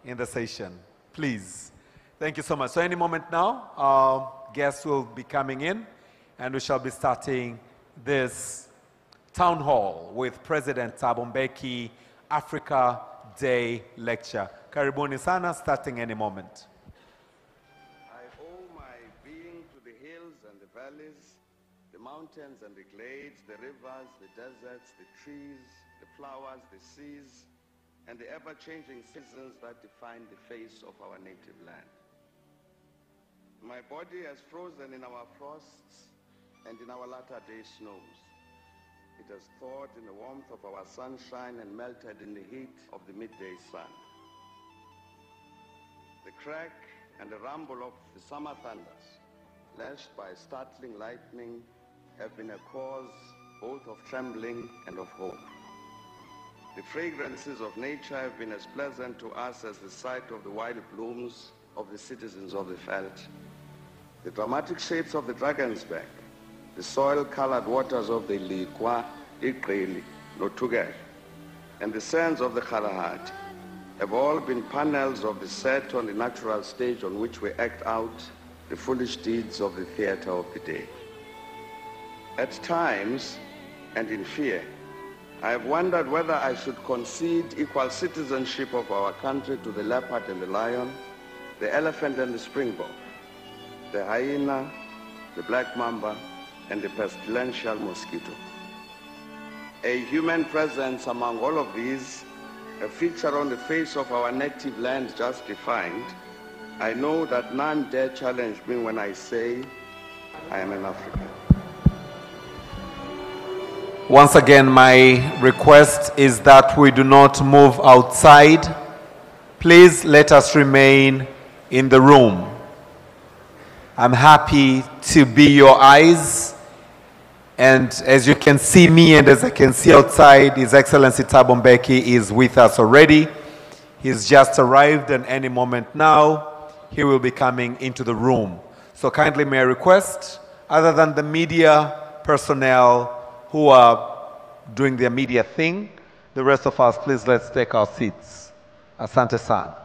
in the session, please. Thank you so much. So any moment now, our guests will be coming in, and we shall be starting this town hall with President Thabo Mbeki Africa Day Lecture. Karibuni sana, starting any moment. I owe my being to the hills and the valleys, the mountains and the glades, the rivers, the deserts, the trees, the flowers, the seas, and the ever-changing seasons that define the face of our native land. My body has frozen in our frosts and in our latter-day snows. It has thawed in the warmth of our sunshine and melted in the heat of the midday sun. The crack and the rumble of the summer thunders, lashed by startling lightning, have been a cause both of trembling and of hope. The fragrances of nature have been as pleasant to us as the sight of the wild blooms of the citizens of the veldt. The dramatic shapes of the Dragon's Back, the soil-colored waters of the Likwa, Iqeli, Notugel, and the sands of the Kalahati have all been panels of the set on the natural stage on which we act out the foolish deeds of the theater of the day. At times, and in fear, I have wondered whether I should concede equal citizenship of our country to the leopard and the lion, the elephant and the springbok, the hyena, the black mamba, and the pestilential mosquito. A human presence among all of these, a feature on the face of our native land just defined, I know that none dare challenge me when I say I am an African. Once again, my request is that we do not move outside. Please let us remain in the room. I'm happy to be your eyes. And as you can see me and as I can see outside, His Excellency Thabo Mbeki is with us already. He's just arrived, and any moment now, he will be coming into the room. So kindly may I request, other than the media personnel who are doing their media thing, the rest of us, please let's take our seats. Asante sana.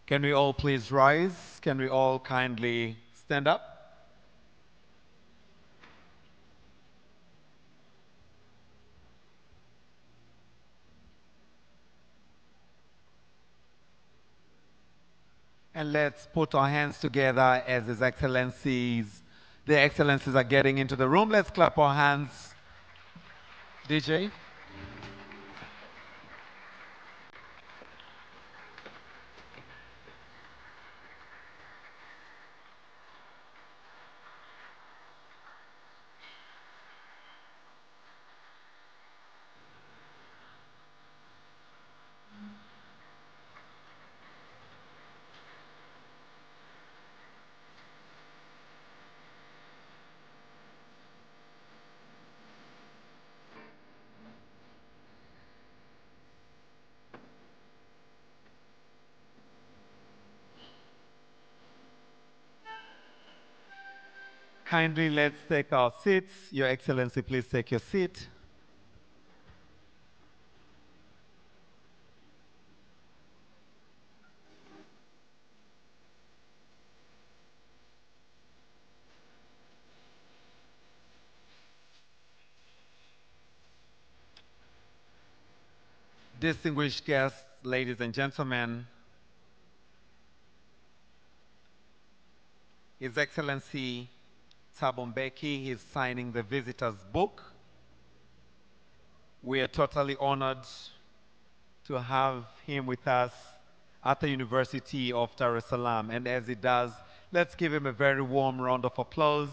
Can we all please rise? Can we all kindly stand up? And let's put our hands together as the excellencies are getting into the room. Let's clap our hands. DJ. Kindly let's take our seats. Your Excellency, please take your seat. Distinguished guests, ladies and gentlemen, His Excellency Thabo Mbeki is signing the visitor's book. We are totally honored to have him with us at the University of Dar es Salaam. And as he does, let's give him a very warm round of applause.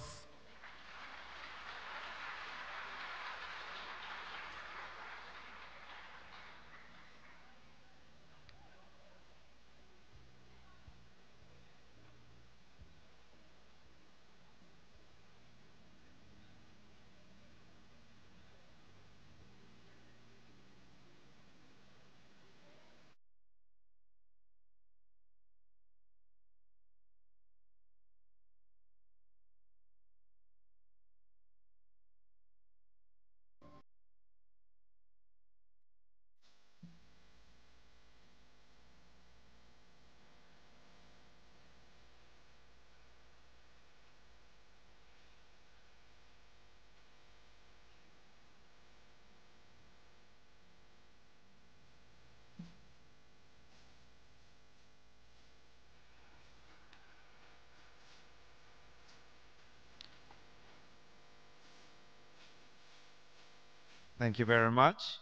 Thank you very much.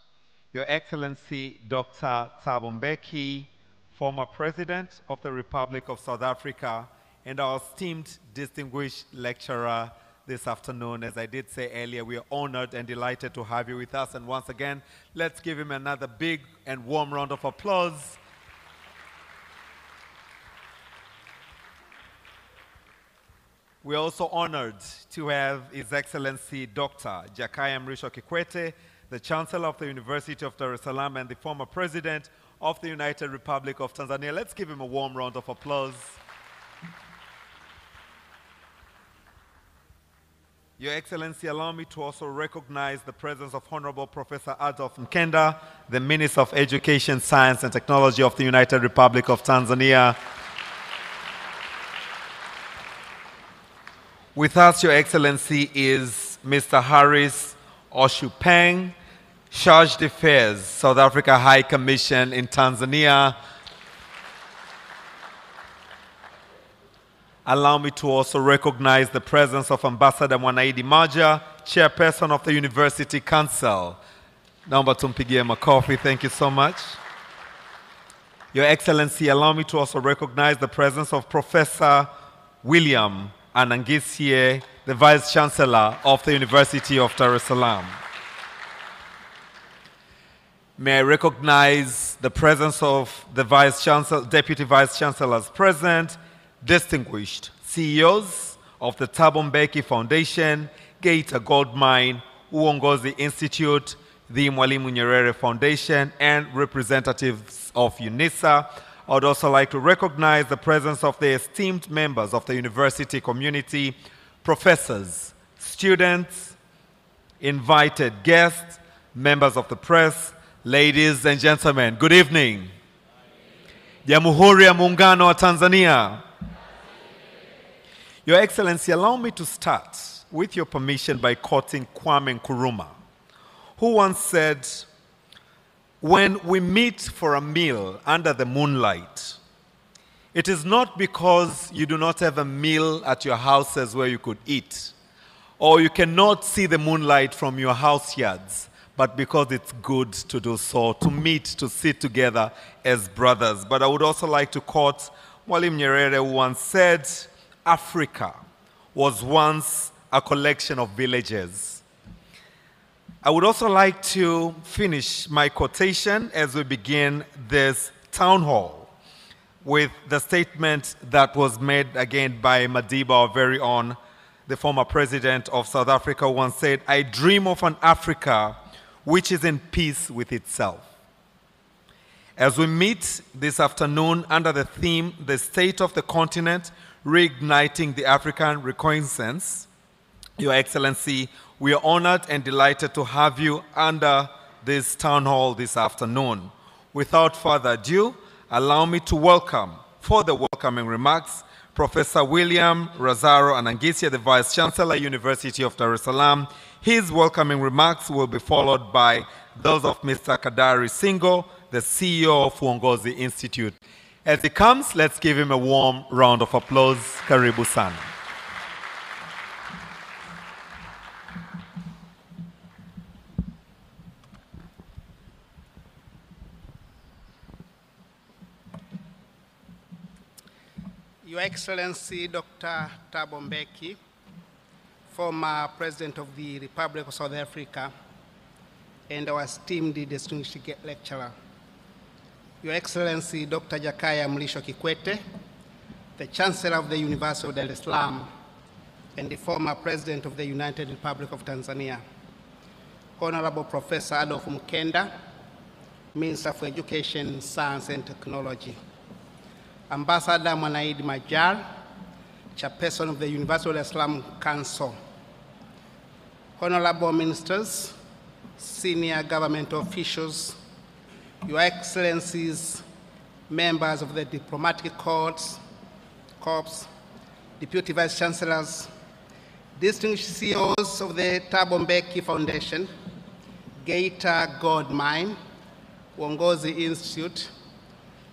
Your Excellency, Dr. Thabo Mbeki, former President of the Republic of South Africa, and our esteemed distinguished lecturer this afternoon. As I did say earlier, we are honored and delighted to have you with us. And once again, let's give him another big and warm round of applause. We are also honored to have His Excellency Dr. Jakaya Mrisho Kikwete, the Chancellor of the University of Dar es Salaam and the former President of the United Republic of Tanzania. Let's give him a warm round of applause. Your Excellency, allow me to also recognize the presence of Honorable Professor Adolf Mkenda, the Minister of Education, Science and Technology of the United Republic of Tanzania. With us, Your Excellency, is Mr. Harris Oshupeng, Charge d'Affaires, South Africa High Commission in Tanzania. Allow me to also recognize the presence of Ambassador Mwanaidi Maja, Chairperson of the University Council. Naomba tumpigie makofi. Thank you so much. Your Excellency, allow me to also recognize the presence of Professor William Anangisie, the Vice Chancellor of the University of Dar es Salaam. May I recognize the presence of the Deputy Vice Chancellors present, distinguished CEOs of the Thabo Mbeki Foundation, Geita Gold Mine, Uongozi Institute, the Mwalimu Nyerere Foundation, and representatives of UNISA. I would also like to recognize the presence of the esteemed members of the university community, professors, students, invited guests, members of the press, ladies and gentlemen, good evening. Jamhuri ya Muungano wa Tanzania. Your Excellency, allow me to start, with your permission, by quoting Kwame Nkrumah, who once said, "When we meet for a meal under the moonlight, it is not because you do not have a meal at your houses where you could eat, or you cannot see the moonlight from your house yards, but because it's good to do so, to meet, to sit together as brothers." But I would also like to quote Mwalimu Nyerere, who once said, "Africa was once a collection of villages." I would also like to finish my quotation as we begin this town hall with the statement that was made again by Madiba, our very own, the former president of South Africa, who once said, "I dream of an Africa which is in peace with itself." As we meet this afternoon under the theme, "The State of the Continent, Reigniting the African Reconnaissance," Your Excellency, we are honored and delighted to have you under this town hall this afternoon. Without further ado, allow me to welcome, for the welcoming remarks, Professor William Razaro Anangisia, the Vice Chancellor, University of Dar es Salaam. His welcoming remarks will be followed by those of Mr. Kadari Singo, the CEO of Uongozi Institute. As he comes, let's give him a warm round of applause. Karibu sana. Your Excellency, Dr. Thabo Mbeki, former President of the Republic of South Africa, and our esteemed distinguished lecturer. Your Excellency, Dr. Jakaya Mrisho Kikwete, the Chancellor of the University of Dar es Salaam, and the former President of the United Republic of Tanzania. Honorable Professor Adolf Mkenda, Minister for Education, Science and Technology. Ambassador Mwanaid Majar, Chairperson of the University of Dar es Salaam Council. Honorable Ministers, senior government officials, Your Excellencies, members of the diplomatic corps, Deputy Vice Chancellors, distinguished CEOs of the Thabo Mbeki Foundation, Geita Gold Mine, Uongozi Institute,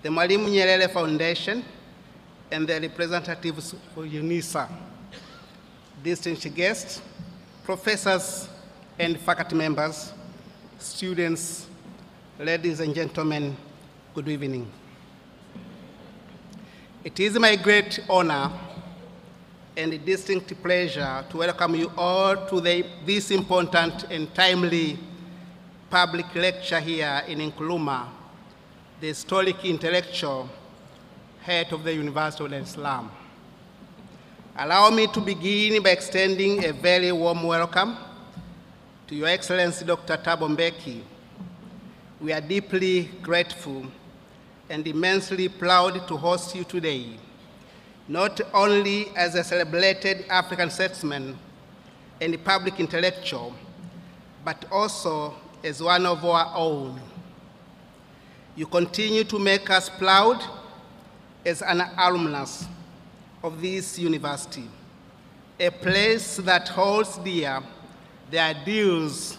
the Mwalimu Nyerere Foundation, and the representatives for UNISA, distinguished guests, professors and faculty members, students, ladies and gentlemen, good evening. It is my great honor and a distinct pleasure to welcome you all to this important and timely public lecture here in Nkrumah, the historic intellectual head of the University of Dar es Salaam. Allow me to begin by extending a very warm welcome to Your Excellency Dr. Thabo Mbeki. We are deeply grateful and immensely proud to host you today, not only as a celebrated African statesman and public intellectual, but also as one of our own. You continue to make us proud as an alumnus of this university, a place that holds dear the ideals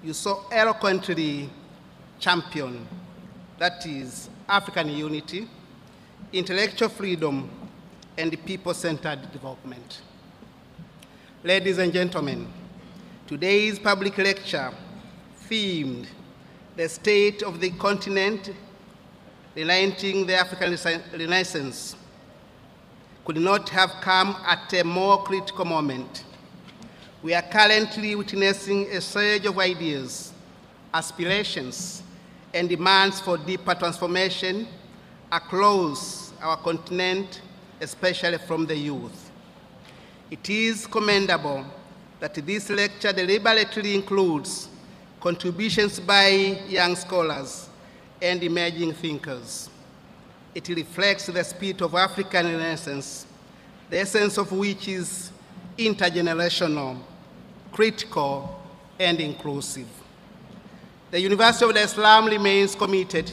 you so eloquently champion, that is African unity, intellectual freedom, and people-centered development. Ladies and gentlemen, today's public lecture themed the state of the continent, Regniting the African Renaissance, could not have come at a more critical moment. We are currently witnessing a surge of ideas, aspirations, and demands for deeper transformation across our continent, especially from the youth. It is commendable that this lecture deliberately includes contributions by young scholars and emerging thinkers. It reflects the spirit of African Renaissance, the essence of which is intergenerational, critical, and inclusive. The University of Dar es Salaam remains committed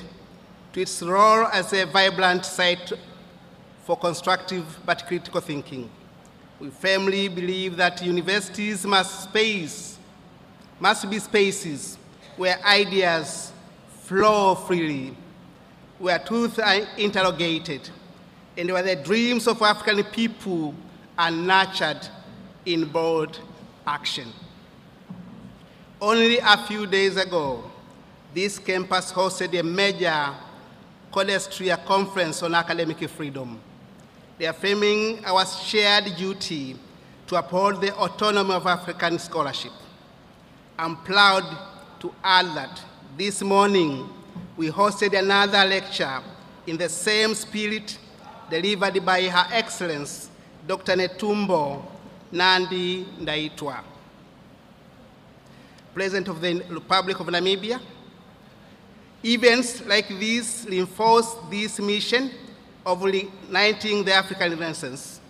to its role as a vibrant site for constructive but critical thinking. We firmly believe that universities must be spaces where ideas flow freely, where truths are interrogated, and where the dreams of African people are nurtured in bold action. Only a few days ago, this campus hosted a major Codestria conference on academic freedom, reaffirming our shared duty to uphold the autonomy of African scholarship. I'm proud to add that this morning we hosted another lecture in the same spirit delivered by Her Excellency Dr. Netumbo Nandi Ndaitwah, President of the Republic of Namibia. Events like these reinforce this mission of reigniting the African Renaissance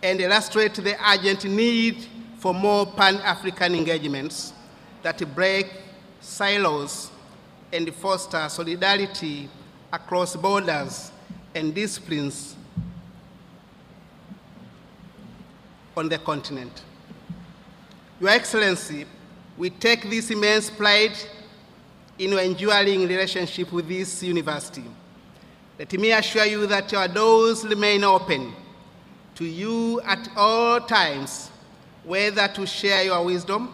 and illustrate the urgent need for more Pan-African engagements that break silos and foster solidarity across borders and disciplines on the continent. Your Excellency, we take this immense pride in your enduring relationship with this university. Let me assure you that our doors remain open to you at all times, whether to share your wisdom,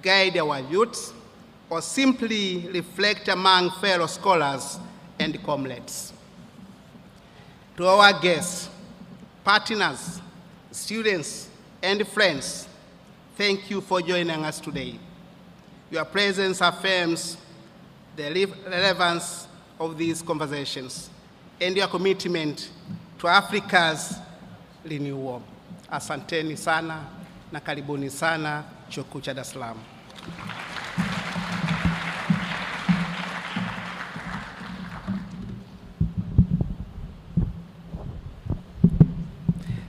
guide our youth, or simply reflect among fellow scholars and comrades. To our guests, partners, students, and friends, thank you for joining us today. Your presence affirms the relevance of these conversations and your commitment to Africa's renewal. Asanteni sana na karibuni sana Chuo Kikuu cha Dar es Salaam.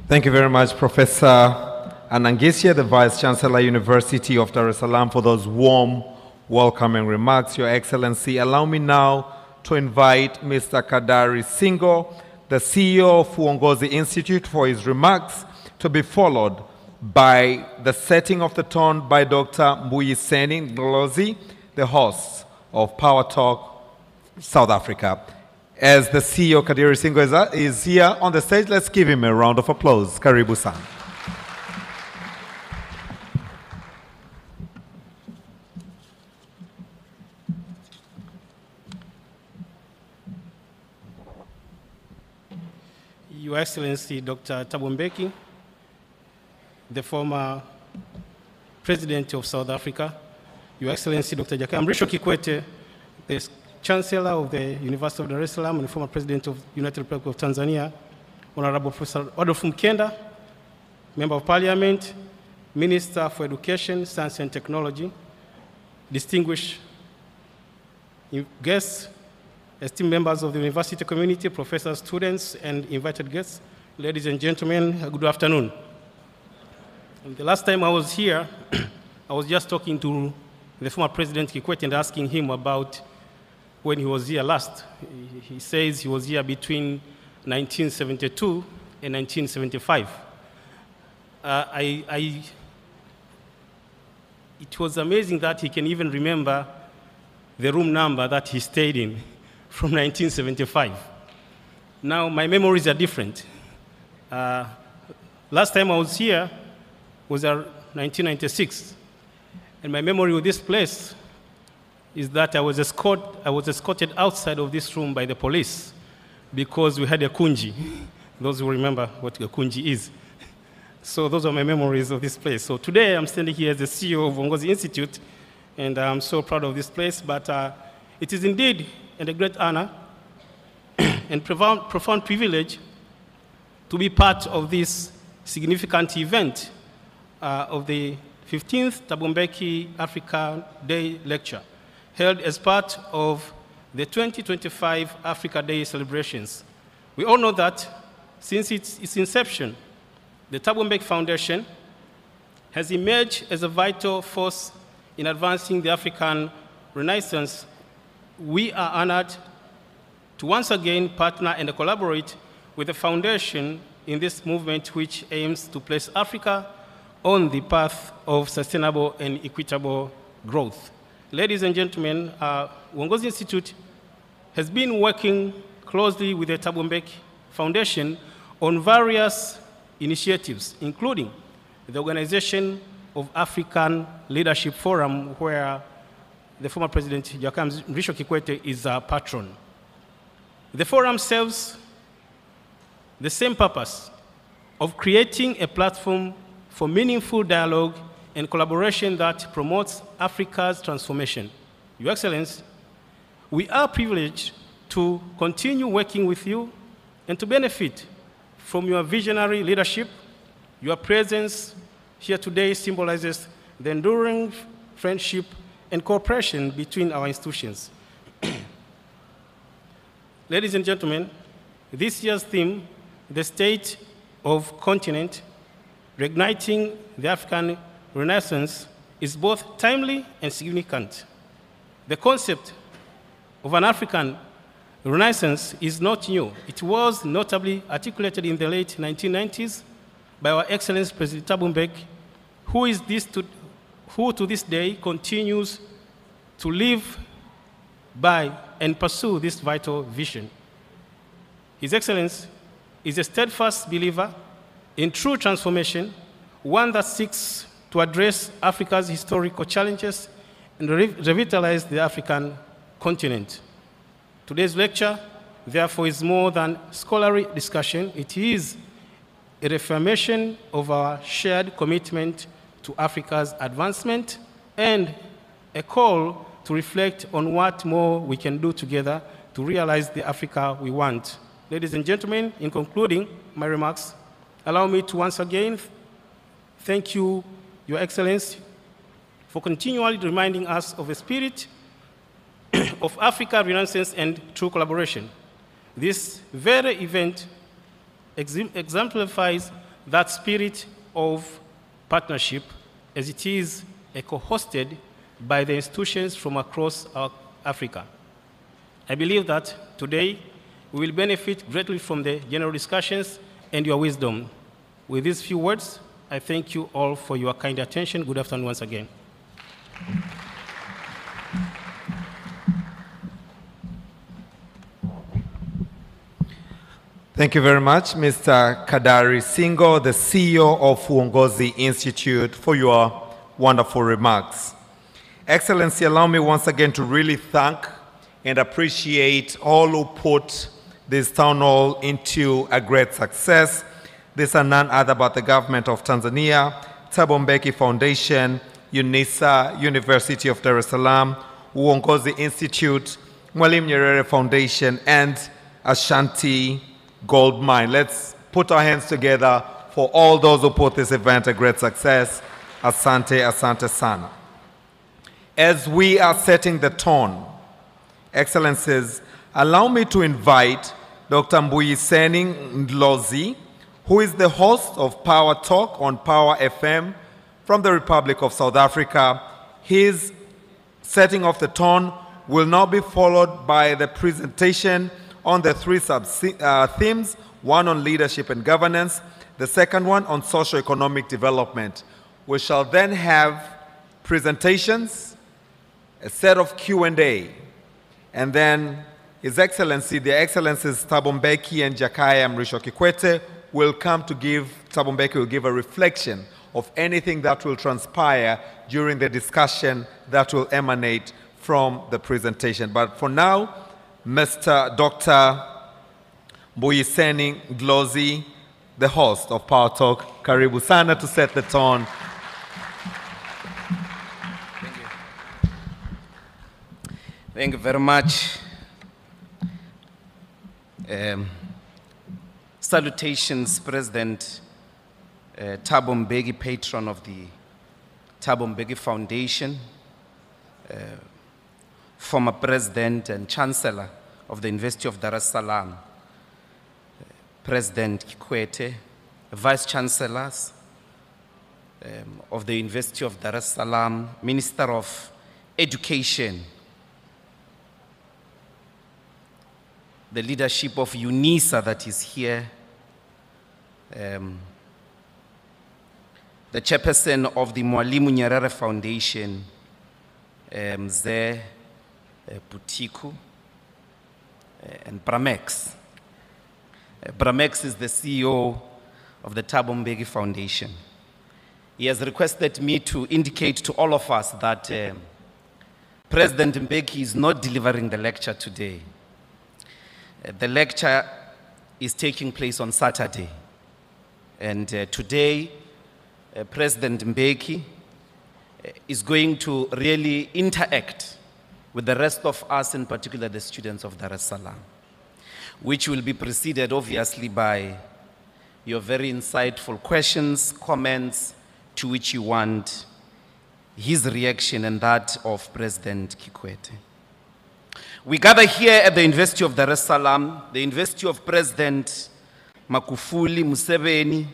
Thank you very much, Professor Anangisya, the Vice Chancellor, University of Dar es Salaam, for those warm, welcoming remarks. Your Excellency, allow me now to invite Mr. Kadari Singo, the CEO of Uongozi Institute, for his remarks, to be followed by the setting of the tone by Dr. Mbuyiseni Ndlozi, the host of Power Talk South Africa. As the CEO, Kadari Singo, is here on the stage, let's give him a round of applause. Karibu-san. Your Excellency, Dr. Thabo Mbeki, the former President of South Africa, Your Excellency, Dr. Jakaya Mrisho Kikwete, the Chancellor of the University of Dar es Salaam and former President of the United Republic of Tanzania, Honorable Professor Adolfu Mkenda, Member of Parliament, Minister for Education, Science and Technology, distinguished guests, esteemed members of the university community, professors, students, and invited guests, ladies and gentlemen, good afternoon. The last time I was here, I was just talking to the former President Kikwete and asking him about when he was here last. He says he was here between 1972 and 1975. It was amazing that he can even remember the room number that he stayed in from 1975. Now, my memories are different. Last time I was here was 1996. And my memory of this place is that I was escorted outside of this room by the police because we had a kunji. Those who remember what a kunji is. So those are my memories of this place. So today I'm standing here as the CEO of Uongozi Institute, and I'm so proud of this place. But it is indeed a great honor and profound privilege to be part of this significant event of the 15th Thabo Mbeki Africa Day Lecture, held as part of the 2025 Africa Day celebrations. We all know that since its inception, the Thabo Mbeki Foundation has emerged as a vital force in advancing the African Renaissance. We are honored to once again partner and collaborate with the foundation in this movement which aims to place Africa on the path of sustainable and equitable growth. Ladies and gentlemen, Uongozi Institute has been working closely with the Thabo Mbeki Foundation on various initiatives, including the organization of African Leadership Forum, where the former President Jakaya Mrisho Kikwete is a patron. The forum serves the same purpose of creating a platform for meaningful dialogue and collaboration that promotes Africa's transformation. Your Excellency, we are privileged to continue working with you and to benefit from your visionary leadership. Your presence here today symbolizes the enduring friendship and cooperation between our institutions. Ladies and gentlemen, this year's theme, the state of continent, Regniting the African Renaissance is both timely and significant. The concept of an African Renaissance is not new. It was notably articulated in the late 1990s by our Excellency President Thabo Mbeki, who to this day continues to live by and pursue this vital vision. His Excellency is a steadfast believer in true transformation, one that seeks to address Africa's historical challenges and revitalize the African continent. Today's lecture, therefore, is more than scholarly discussion. It is a reaffirmation of our shared commitment to Africa's advancement and a call to reflect on what more we can do together to realize the Africa we want. Ladies and gentlemen, in concluding my remarks, allow me to once again thank you, Your Excellency, for continually reminding us of the spirit of Africa Renaissance and true collaboration. This very event exemplifies that spirit of partnership, as it is co-hosted by the institutions from across Africa. I believe that today we will benefit greatly from the general discussions and your wisdom. With these few words, I thank you all for your kind attention. Good afternoon once again. Thank you very much, Mr. Kadari Singo, the CEO of Uongozi Institute, for your wonderful remarks. Excellency, allow me once again to really thank and appreciate all who put this town hall into a great success. These are none other but the government of Tanzania, Thabo Mbeki Foundation, UNISA, University of Dar es Salaam, Uongozi Institute, Mwalimu Nyerere Foundation, and Ashanti Gold Mine. Let's put our hands together for all those who put this event a great success. Asante, asante sana. As we are setting the tone, Excellencies, allow me to invite Dr. Mbuyiseni Ndlozi, who is the host of Power Talk on Power FM from the Republic of South Africa. His setting of the tone will now be followed by the presentation on the three themes, one on leadership and governance, the second one on socio-economic development. We shall then have presentations, a set of Q&A, and then His Excellency, the Excellencies Thabo Mbeki and Jakaya Mrisho Kikwete will come to give, Thabo Mbeki will give a reflection of anything that will transpire during the discussion that will emanate from the presentation. But for now, Dr. Mbuyiseni Ndlozi, the host of Power Talk, karibu sana to set the tone. Thank you. Thank you very much. Salutations, President Thabo Mbeki, patron of the Thabo Mbeki Foundation, former President and Chancellor of the University of Dar es Salaam, President Kikwete, Vice Chancellors of the University of Dar es Salaam, Minister of Education, the leadership of UNISA that is here, the chairperson of the Mwalimu Nyerere Foundation, Mzee Butiku, and Bramex. Bramex is the CEO of the Thabo Mbeki Foundation. He has requested me to indicate to all of us that President Mbeki is not delivering the lecture today. The lecture is taking place on Saturday. And today, President Mbeki is going to really interact with the rest of us, in particular the students of Dar es Salaam, which will be preceded, obviously, by your very insightful questions, comments, to which you want his reaction and that of President Kikwete. We gather here at the University of Dar es Salaam, the University of President Magufuli, Museveni,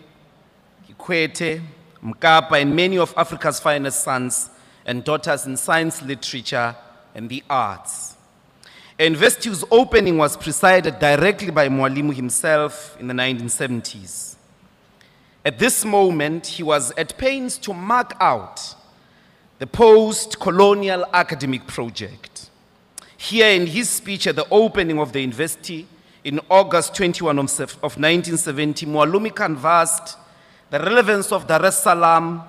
Kikwete, Mkapa, and many of Africa's finest sons and daughters in science, literature, and the arts. A university whose opening was presided directly by Mwalimu himself in the 1970s. At this moment, he was at pains to mark out the post-colonial academic project. Here in his speech at the opening of the university in August 21 of 1970, Mwalimu canvassed the relevance of Dar es Salaam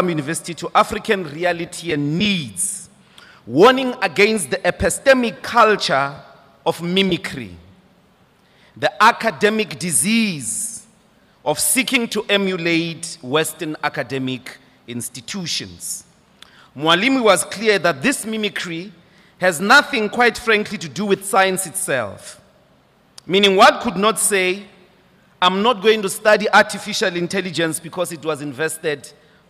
University to African reality and needs, warning against the epistemic culture of mimicry, the academic disease of seeking to emulate Western academic institutions. Mwalimu was clear that this mimicry has nothing, quite frankly, to do with science itself. Meaning, one could not say, I'm not going to study artificial intelligence because it was invented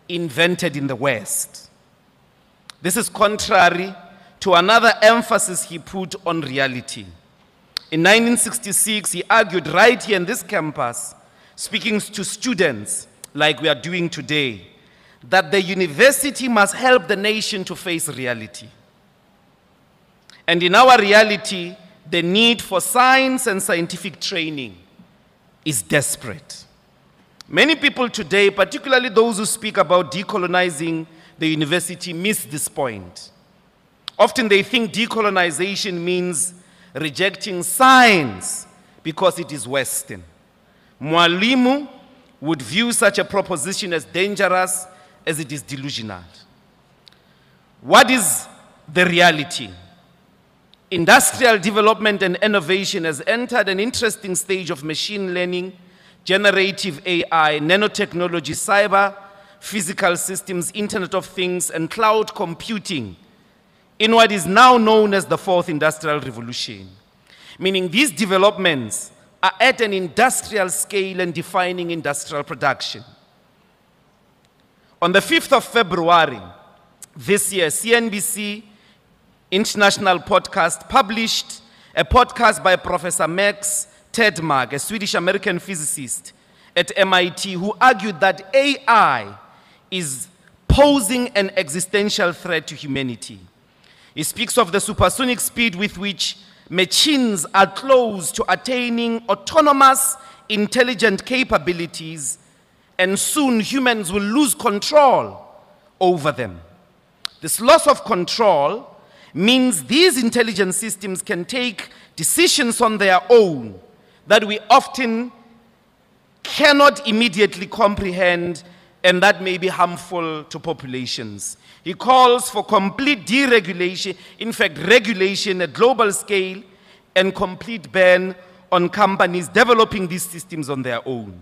in the West. This is contrary to another emphasis he put on reality. In 1966, he argued right here in this campus, speaking to students like we are doing today, that the university must help the nation to face reality. And in our reality, the need for science and scientific training is desperate. Many people today, particularly those who speak about decolonizing the university, miss this point. Often they think decolonization means rejecting science because it is Western. Mwalimu would view such a proposition as dangerous as it is delusional. What is the reality? Industrial development and innovation has entered an interesting stage of machine learning, generative AI, nanotechnology, cyber, physical systems, Internet of Things, and cloud computing in what is now known as the Fourth Industrial Revolution. Meaning these developments are at an industrial scale and defining industrial production. On the 5th of February this year, CNBC International Podcast published a podcast by Professor Max Tegmark, a Swedish-American physicist at MIT, who argued that AI is posing an existential threat to humanity. He speaks of the supersonic speed with which machines are close to attaining autonomous, intelligent capabilities, and soon humans will lose control over them. This loss of control means these intelligent systems can take decisions on their own that we often cannot immediately comprehend and that may be harmful to populations. He calls for complete deregulation, in fact, regulation at global scale, and complete ban on companies developing these systems on their own.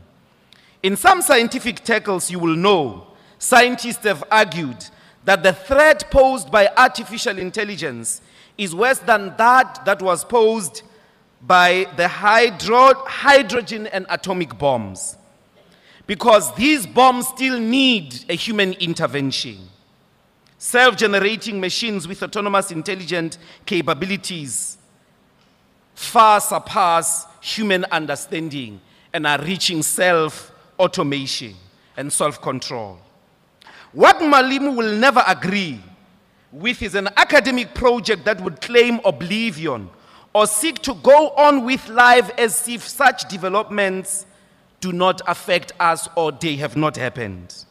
In some scientific tackles, you will know, scientists have argued that the threat posed by artificial intelligence is worse than that was posed by the hydrogen and atomic bombs. Because these bombs still need a human intervention. Self-generating machines with autonomous intelligent capabilities far surpass human understanding and are reaching self-automation and self-control. What Mwalimu will never agree with is an academic project that would claim oblivion or seek to go on with life as if such developments do not affect us or they have not happened.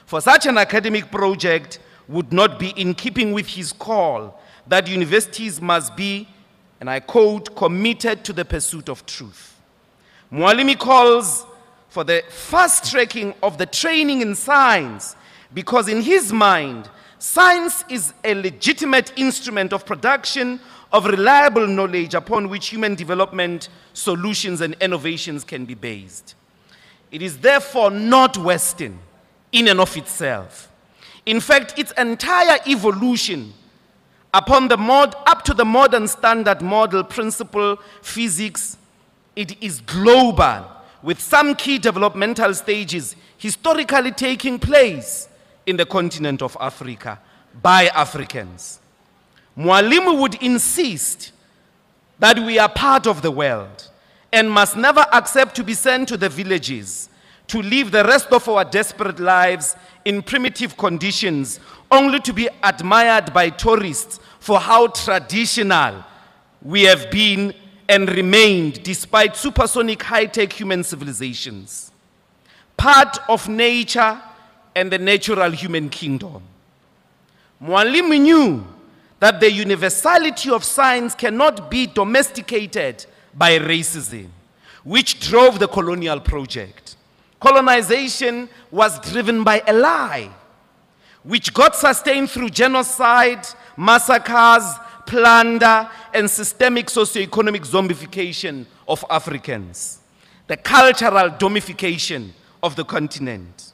For such an academic project would not be in keeping with his call that universities must be, and I quote, committed to the pursuit of truth. Mwalimu calls for the fast tracking of the training in science because in his mind, science is a legitimate instrument of production of reliable knowledge upon which human development, solutions, and innovations can be based. It is therefore not Western in and of itself. In fact, its entire evolution up to the modern standard model principle physics, it is global, with some key developmental stages historically taking place in the continent of Africa by Africans. Mwalimu would insist that we are part of the world and must never accept to be sent to the villages to live the rest of our desperate lives in primitive conditions, only to be admired by tourists for how traditional we have been and remained despite supersonic high-tech human civilizations. Part of nature and the natural human kingdom. Mwalimu knew that the universality of science cannot be domesticated by racism, which drove the colonial project. Colonization was driven by a lie, which got sustained through genocide, massacres, plunder, and systemic socio-economic zombification of Africans, the cultural domification of the continent.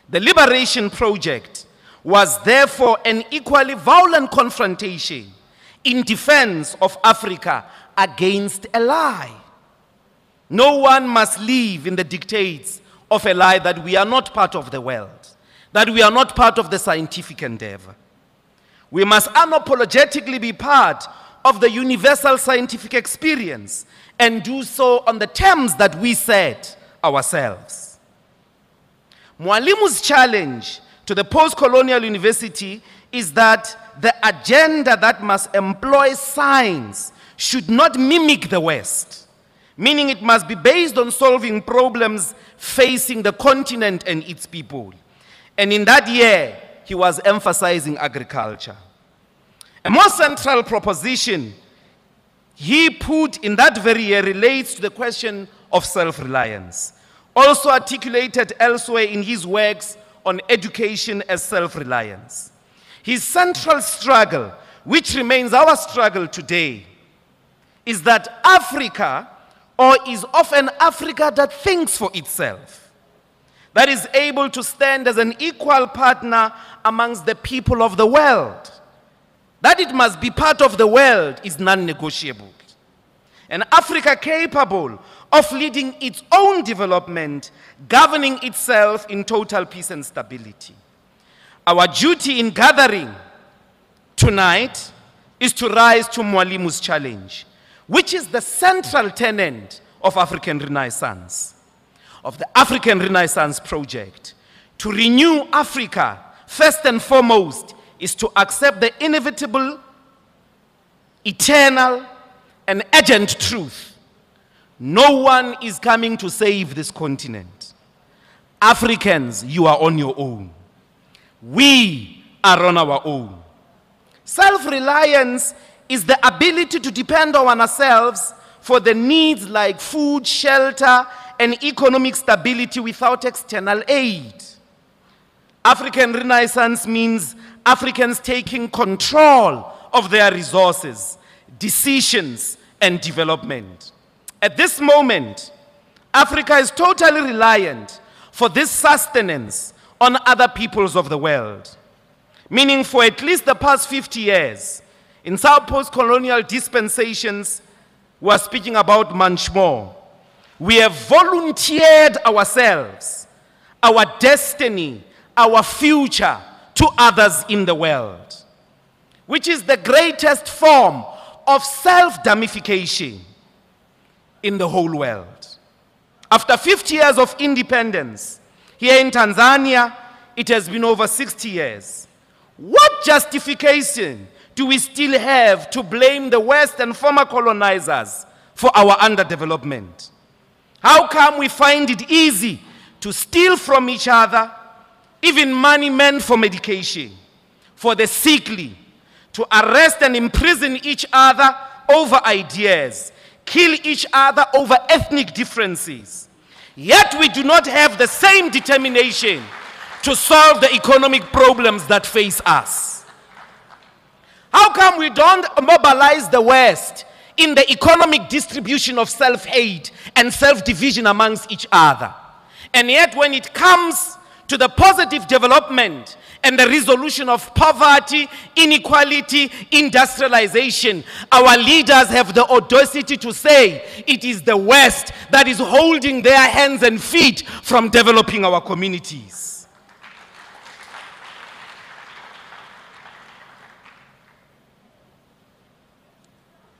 The liberation project was therefore an equally violent confrontation in defense of Africa against a lie. No one must live in the dictates of a lie that we are not part of the world, that we are not part of the scientific endeavor. We must unapologetically be part of the universal scientific experience and do so on the terms that we set ourselves. Mwalimu's challenge to the post-colonial university is that the agenda that must employ science should not mimic the West, meaning it must be based on solving problems facing the continent and its people. And in that year, he was emphasizing agriculture. A more central proposition he put in that very year relates to the question of self-reliance, also articulated elsewhere in his works on education as self-reliance. His central struggle, which remains our struggle today, is that Africa, or is often Africa that thinks for itself, that is able to stand as an equal partner amongst the people of the world. That it must be part of the world is non-negotiable. An Africa capable of leading its own development, governing itself in total peace and stability. Our duty in gathering tonight is to rise to Mwalimu's challenge, which is the central tenet of African Renaissance, of the African Renaissance project. To renew Africa, first and foremost, is to accept the inevitable, eternal, and urgent truth. No one is coming to save this continent. Africans, you are on your own. We are on our own. Self-reliance is the ability to depend on ourselves for the needs like food, shelter, and economic stability without external aid. African Renaissance means Africans taking control of their resources, decisions, and development. At this moment, Africa is totally reliant for this sustenance on other peoples of the world. Meaning for at least the past 50 years, in some post-colonial dispensations, we are speaking about much more. We have volunteered ourselves, our destiny, our future to others in the world, which is the greatest form of self-damification in the whole world. After 50 years of independence, here in Tanzania, it has been over 60 years. What justification do we still have to blame the West and former colonizers for our underdevelopment? How come we find it easy to steal from each other, even money meant for medication, for the sickly, to arrest and imprison each other over ideas, kill each other over ethnic differences? Yet we do not have the same determination to solve the economic problems that face us. How come we don't mobilize the West in the economic distribution of self-hate and self-division amongst each other? And yet when it comes to the positive development and the resolution of poverty, inequality, industrialization, our leaders have the audacity to say it is the West that is holding their hands and feet from developing our communities.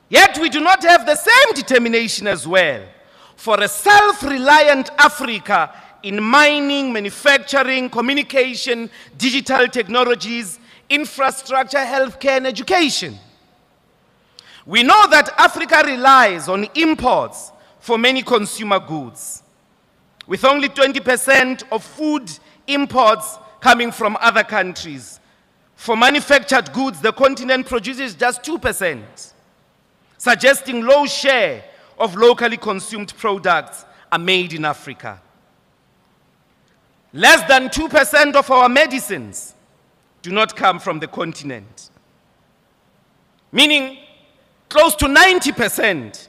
Yet we do not have the same determination as well for a self-reliant Africa in mining, manufacturing, communication, digital technologies, infrastructure, healthcare, and education. We know that Africa relies on imports for many consumer goods, with only 20% of food imports coming from other countries. For manufactured goods, the continent produces just 2%, suggesting low share of locally consumed products are made in Africa. Less than 2% of our medicines do not come from the continent, meaning close to 90%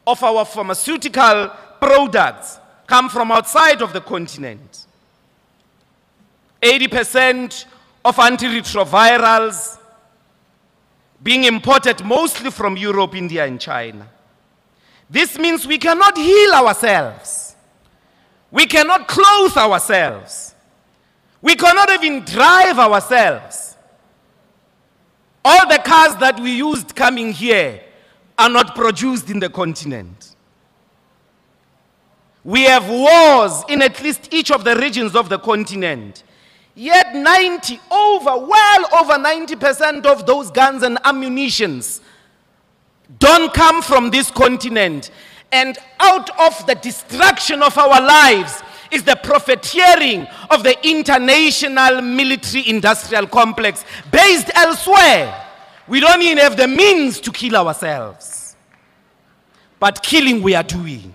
of our pharmaceutical products come from outside of the continent. 80% of antiretrovirals being imported mostly from Europe, India, and China. This means we cannot heal ourselves. We cannot clothe ourselves. We cannot even drive ourselves. All the cars that we used coming here are not produced in the continent. We have wars in at least each of the regions of the continent. Yet well over 90% of those guns and ammunitions don't come from this continent. And out of the destruction of our lives is the profiteering of the international military-industrial complex based elsewhere. We don't even have the means to kill ourselves. But killing we are doing.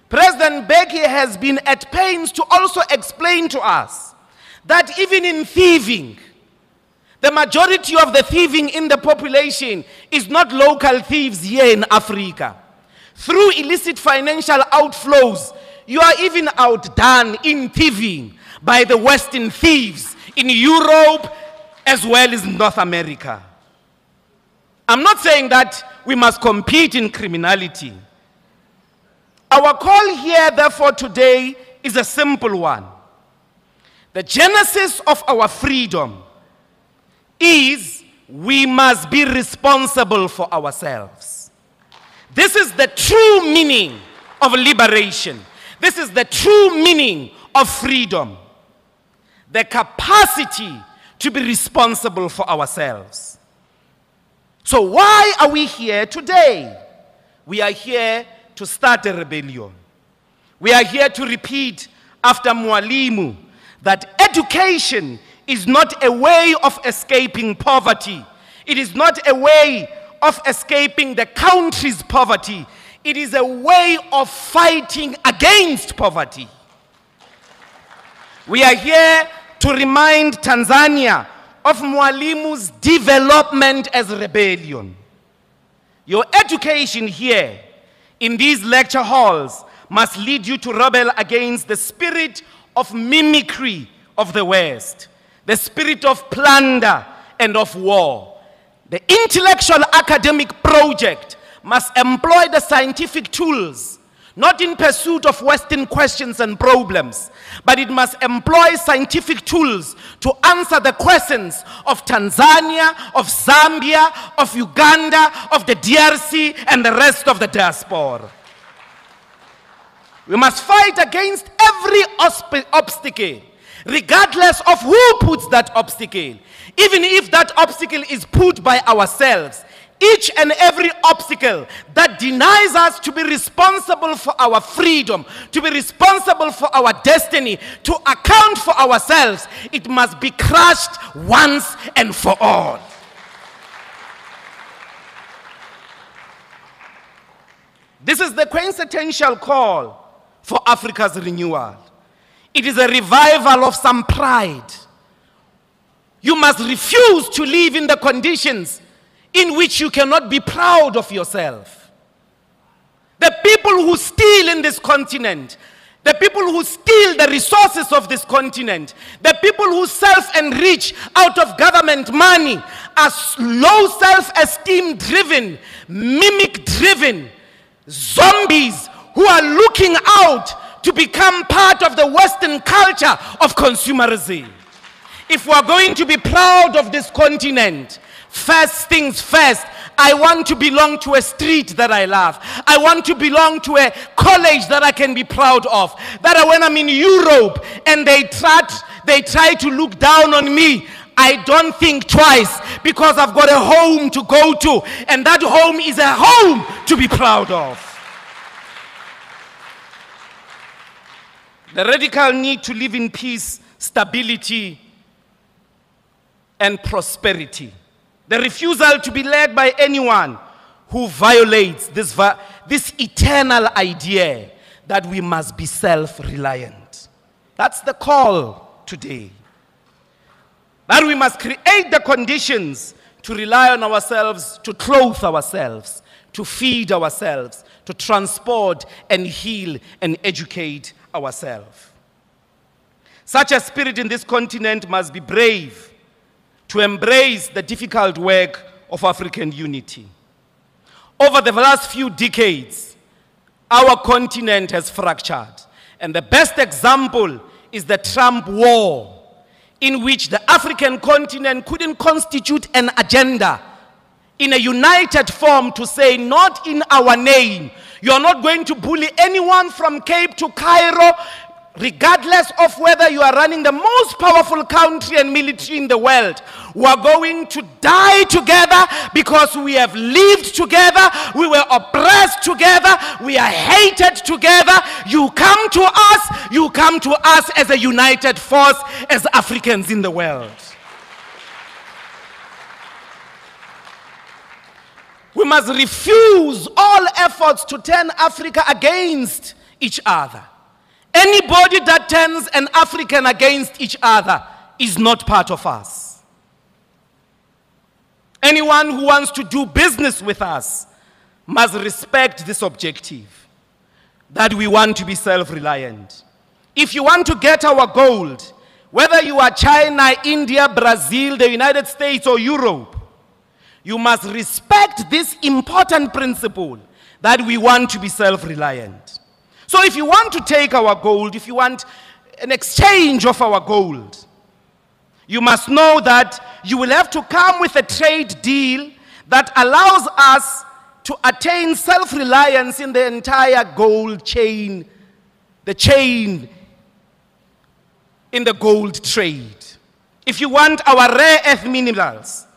President Mbeki has been at pains to also explain to us that even in thieving, the majority of the thieving in the population is not local thieves here in Africa. Through illicit financial outflows, you are even outdone in thieving by the Western thieves in Europe as well as North America. I'm not saying that we must compete in criminality. Our call here, therefore, today is a simple one. The genesis of our freedom is we must be responsible for ourselves. This is the true meaning of liberation. This is the true meaning of freedom. The capacity to be responsible for ourselves. So why are we here today? We are here to start a rebellion. We are here to repeat after Mwalimu that education is not a way of escaping poverty. It is not a way of escaping the country's poverty. It is a way of fighting against poverty. We are here to remind Tanzania of Mwalimu's development as rebellion. Your education here in these lecture halls must lead you to rebel against the spirit of mimicry of the West, the spirit of plunder and of war. The intellectual academic project must employ the scientific tools, not in pursuit of Western questions and problems, but it must employ scientific tools to answer the questions of Tanzania, of Zambia, of Uganda, of the DRC, and the rest of the diaspora. We must fight against every obstacle, regardless of who puts that obstacle. Even if that obstacle is put by ourselves, each and every obstacle that denies us to be responsible for our freedom, to be responsible for our destiny, to account for ourselves, it must be crushed once and for all. This is the quintessential call for Africa's renewal. It is a revival of some pride. You must refuse to live in the conditions in which you cannot be proud of yourself. The people who steal in this continent, the people who steal the resources of this continent, the people who self-enrich out of government money are low self-esteem driven, mimic driven, zombies who are looking out to become part of the Western culture of consumerism. If we are going to be proud of this continent, First things first, I want to belong to a street that I love. I want to belong to a college that I can be proud of. That when I'm in Europe and they try to look down on me, I don't think twice, because I've got a home to go to, and that home is a home to be proud of. The radical need to live in peace, stability, and prosperity. The refusal to be led by anyone who violates this eternal idea that we must be self-reliant. That's the call today. That we must create the conditions to rely on ourselves, to clothe ourselves, to feed ourselves, to transport and heal and educate ourselves. Such a spirit in this continent must be brave to embrace the difficult work of African unity. Over the last few decades, our continent has fractured. And the best example is the Trump war, in which the African continent couldn't constitute an agenda in a united form to say, not in our name. You're not going to bully anyone from Cape to Cairo, regardless of whether you are running the most powerful country and military in the world. We are going to die together because we have lived together, we were oppressed together, we are hated together. You come to us as a united force, as Africans in the world. We must refuse all efforts to turn Africa against each other. Anybody that turns an African against each other is not part of us. Anyone who wants to do business with us must respect this objective, that we want to be self-reliant. If you want to get our gold, whether you are China, India, Brazil, the United States, or Europe, you must respect this important principle that we want to be self-reliant. So if you want to take our gold, if you want an exchange of our gold, you must know that you will have to come with a trade deal that allows us to attain self-reliance in the entire gold chain, the chain in the gold trade. If you want our rare earth minerals,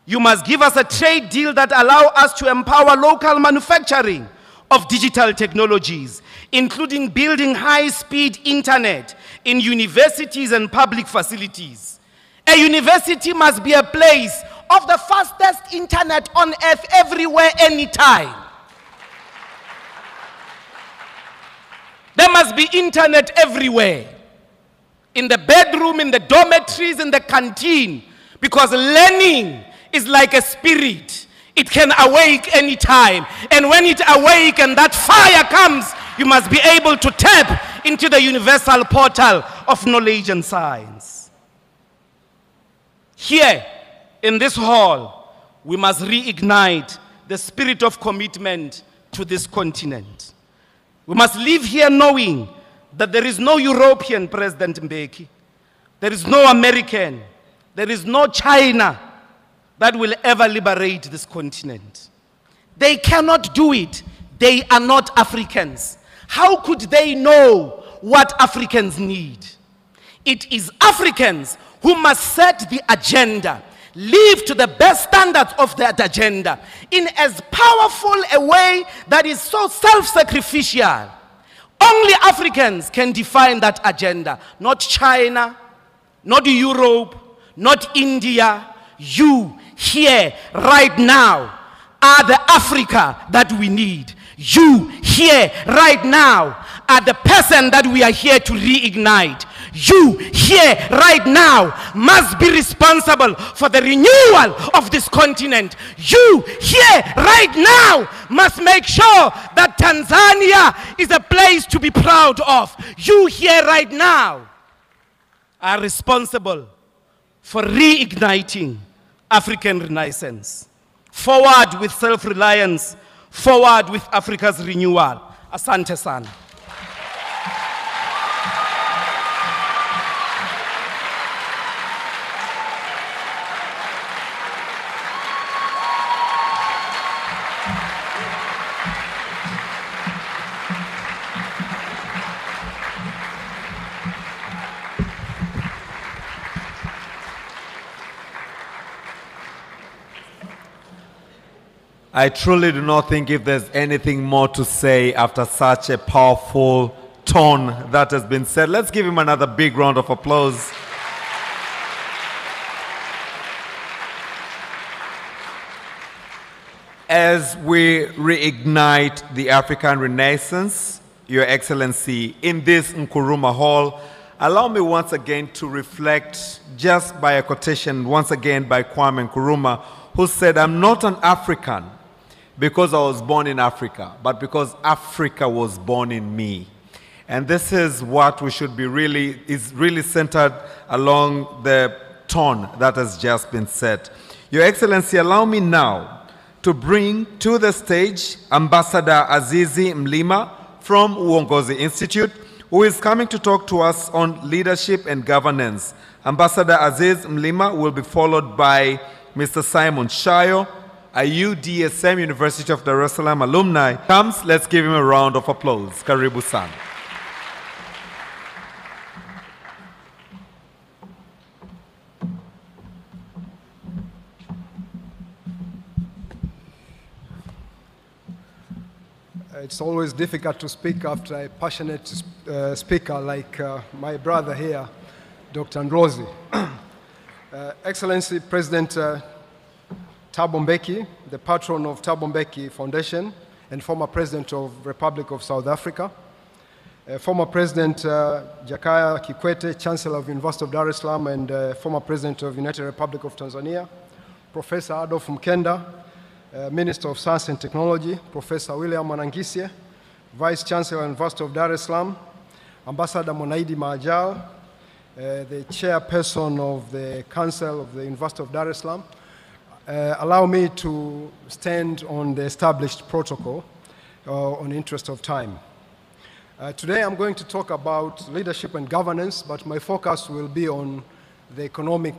you must give us a trade deal that allows us to empower local manufacturing of digital technologies, including building high-speed internet in universities and public facilities. A university must be a place of the fastest internet on earth, everywhere, anytime. There must be internet everywhere. In the bedroom, in the dormitories, in the canteen, because learning is like a spirit. It can awake anytime. And when it awakes and that fire comes, you must be able to tap into the universal portal of knowledge and science. Here, in this hall, we must reignite the spirit of commitment to this continent. We must live here knowing that there is no European President Mbeki, there is no American, there is no China that will ever liberate this continent. They cannot do it. They are not Africans. How could they know what Africans need? It is Africans who must set the agenda, live to the best standards of that agenda in as powerful a way that is so self-sacrificial. Only Africans can define that agenda, not China, not Europe, not India. You here right now are the Africa that we need. You here right now are the person that we are here to reignite. You here right now must be responsible for the renewal of this continent. You here right now must make sure that Tanzania is a place to be proud of. You here right now are responsible for reigniting African Renaissance. Forward with self-reliance, forward with Africa's renewal. Asante sana. I truly do not think if there's anything more to say after such a powerful tone that has been said. Let's give him another big round of applause. As we reignite the African Renaissance, Your Excellency, in this Nkurumah Hall, allow me once again to reflect just by a quotation, once again by Kwame Nkrumah, who said, "I'm not an African because I was born in Africa, but because Africa was born in me." And this is what we should be really centered along the tone that has just been set. Your Excellency, allow me now to bring to the stage Ambassador Azizi Mlima from Uongozi Institute, who is coming to talk to us on leadership and governance. Ambassador Aziz Mlima will be followed by Mr. Simon Shayo, a UDSM University of Dar es Salaam alumni. Let's give him a round of applause. Karibu sana. It's always difficult to speak after a passionate speaker like my brother here, Dr. Ndlozi. Excellency President Thabo Mbeki, the patron of Thabo Mbeki Foundation and former President of Republic of South Africa, former President Jakaya Kikwete, Chancellor of University of Dar es Salaam and former President of United Republic of Tanzania, Professor Adolf Mkenda, Minister of Science and Technology, Professor William Manangisye, Vice Chancellor of University of Dar es Salaam, Ambassador Monaidi Mahajal, the Chairperson of the Council of the University of Dar es Salaam. Allow me to stand on the established protocol on the interest of time. Today I'm going to talk about leadership and governance, but my focus will be on the economic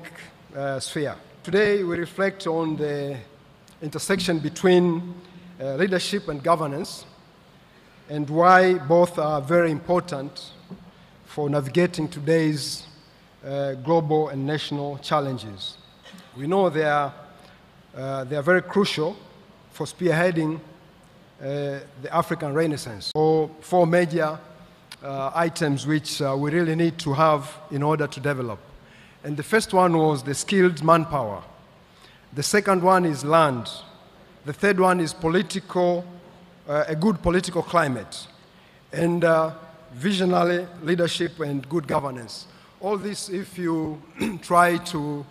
sphere. Today we reflect on the intersection between leadership and governance and why both are very important for navigating today's global and national challenges. We know they are very crucial for spearheading the African Renaissance. Four major items which we really need to have in order to develop. And the first one was the skilled manpower. The second one is land. The third one is a good political climate. And visionary leadership and good governance. All this, if you try to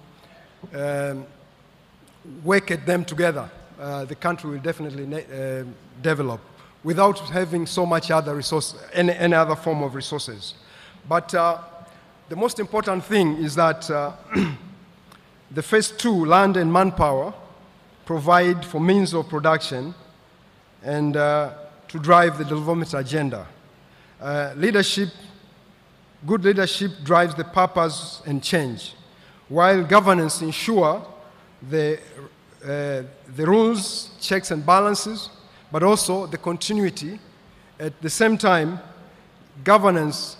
work at them together, the country will definitely develop without having so much other resource, any other form of resources. But the most important thing is that the first two, land and manpower, provide for means of production and to drive the development agenda. Good leadership drives the purpose and change, while governance ensures the rules, checks and balances, but also the continuity. At the same time, governance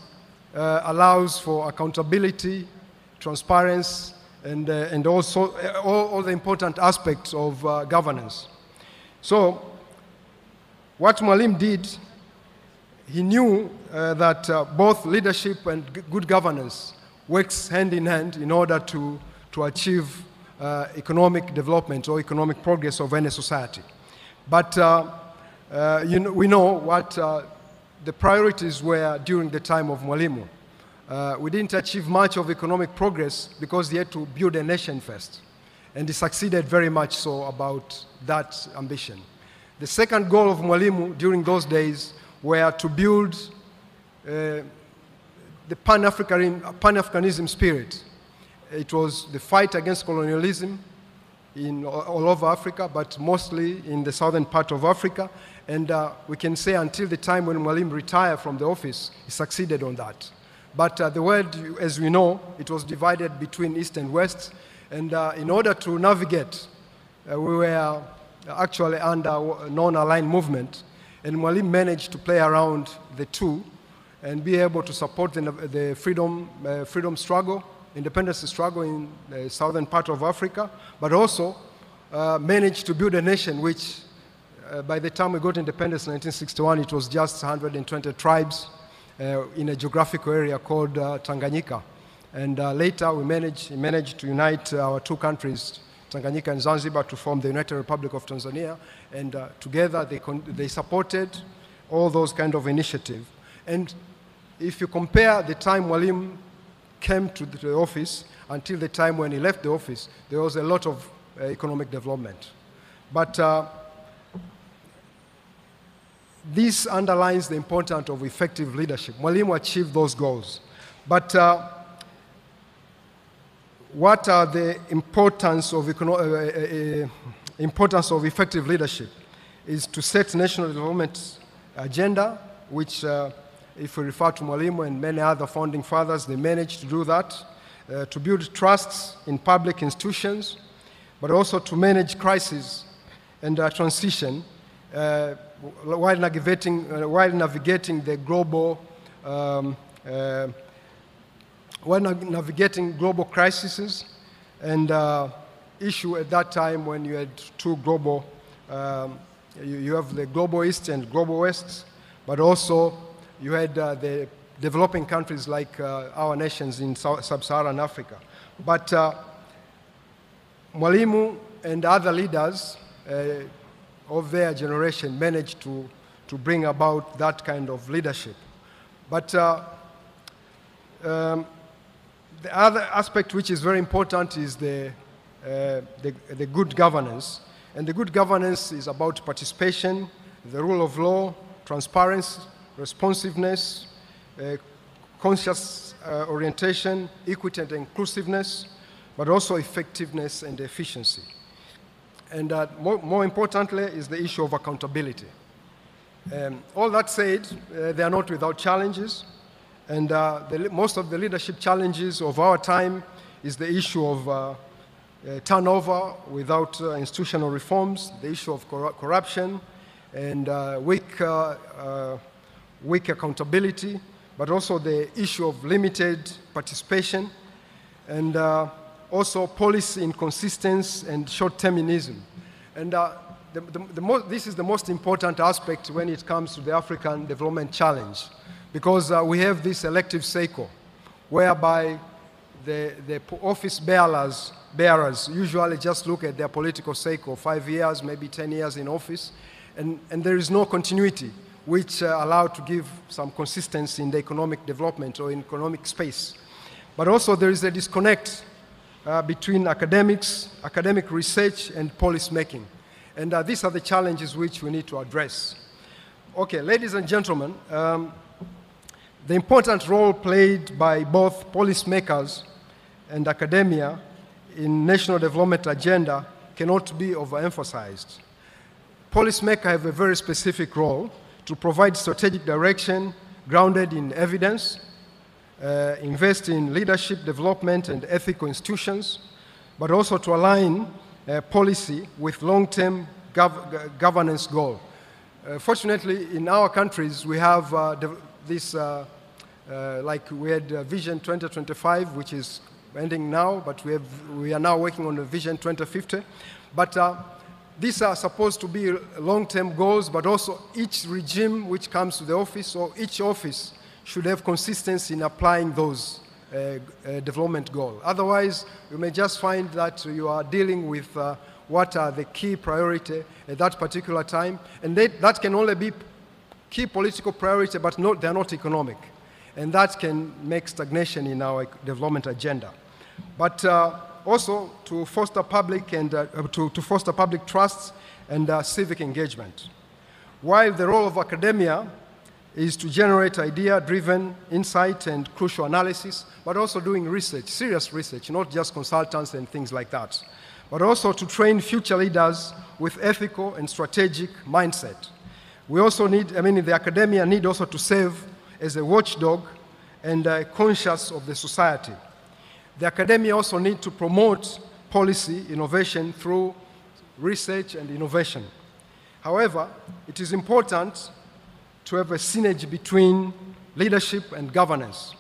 allows for accountability, transparency, and also all the important aspects of governance. So, what Mwalimu did, he knew that both leadership and good governance works hand in hand in order to achieve economic development or economic progress of any society. But we know what the priorities were during the time of Mwalimu. We didn't achieve much of economic progress because he had to build a nation first. And he succeeded very much so about that ambition. The second goal of Mwalimu during those days were to build the Pan-Africanism spirit. It was the fight against colonialism all over Africa, but mostly in the southern part of Africa. And we can say until the time when Mwalimu retired from the office, he succeeded on that. But the world, as we know, it was divided between East and West. And in order to navigate, we were actually under a non-aligned movement. And Mwalimu managed to play around the two and be able to support the freedom struggle, independence struggle in the southern part of Africa, but also managed to build a nation which by the time we got independence in 1961, it was just 120 tribes in a geographical area called Tanganyika. And later we managed to unite our two countries, Tanganyika and Zanzibar, to form the United Republic of Tanzania. And together they supported all those kind of initiatives. And if you compare the time Mwalimu came to the office until the time when he left the office, there was a lot of economic development. But this underlines the importance of effective leadership. Mwalimu achieved those goals. But what are the importance of effective leadership? Is to set national development agenda, which if we refer to Mwalimu and many other founding fathers, they managed to do that, to build trusts in public institutions, but also to manage crisis and transition while navigating the global crises and issue at that time when you had two global, you have the global East and global West, but also you had the developing countries like our nations in sub-Saharan Africa. But Mwalimu and other leaders of their generation managed to bring about that kind of leadership. But the other aspect which is very important is the good governance. And the good governance is about participation, the rule of law, transparency, responsiveness, conscious orientation, equity and inclusiveness, but also effectiveness and efficiency. And more importantly is the issue of accountability. All that said, they are not without challenges. And most of the leadership challenges of our time is the issue of turnover without institutional reforms, the issue of corruption, and weak accountability, but also the issue of limited participation, and also policy inconsistency and short-termism. And this is the most important aspect when it comes to the African Development Challenge, because we have this elective cycle whereby the office bearers usually just look at their political cycle, 5 years, maybe 10 years in office, and there is no continuity which allow to give some consistency in the economic development or in economic space. But also there is a disconnect between academic research and policy making. And these are the challenges which we need to address. Okay, ladies and gentlemen, the important role played by both policymakers and academia in national development agenda cannot be overemphasized. Policymakers have a very specific role to provide strategic direction grounded in evidence, invest in leadership development and ethical institutions, but also to align policy with long-term governance goal. Fortunately, in our countries, we have this, like we had Vision 2025, which is ending now, but we are now working on the Vision 2050. But these are supposed to be long-term goals, but also each regime which comes to the office, or each office, should have consistency in applying those development goals. Otherwise, you may just find that you are dealing with what are the key priority at that particular time, and that can only be key political priority, but they are not economic. And that can make stagnation in our development agenda. But also to foster public and to foster public trust and civic engagement. While the role of academia is to generate idea-driven insight and crucial analysis, but also doing research, serious research, not just consultants and things like that, but also to train future leaders with ethical and strategic mindset. We also need, the academia need also to serve as a watchdog and conscious of the society. The academia also need to promote policy innovation through research and innovation. However, it is important to have a synergy between leadership and governance.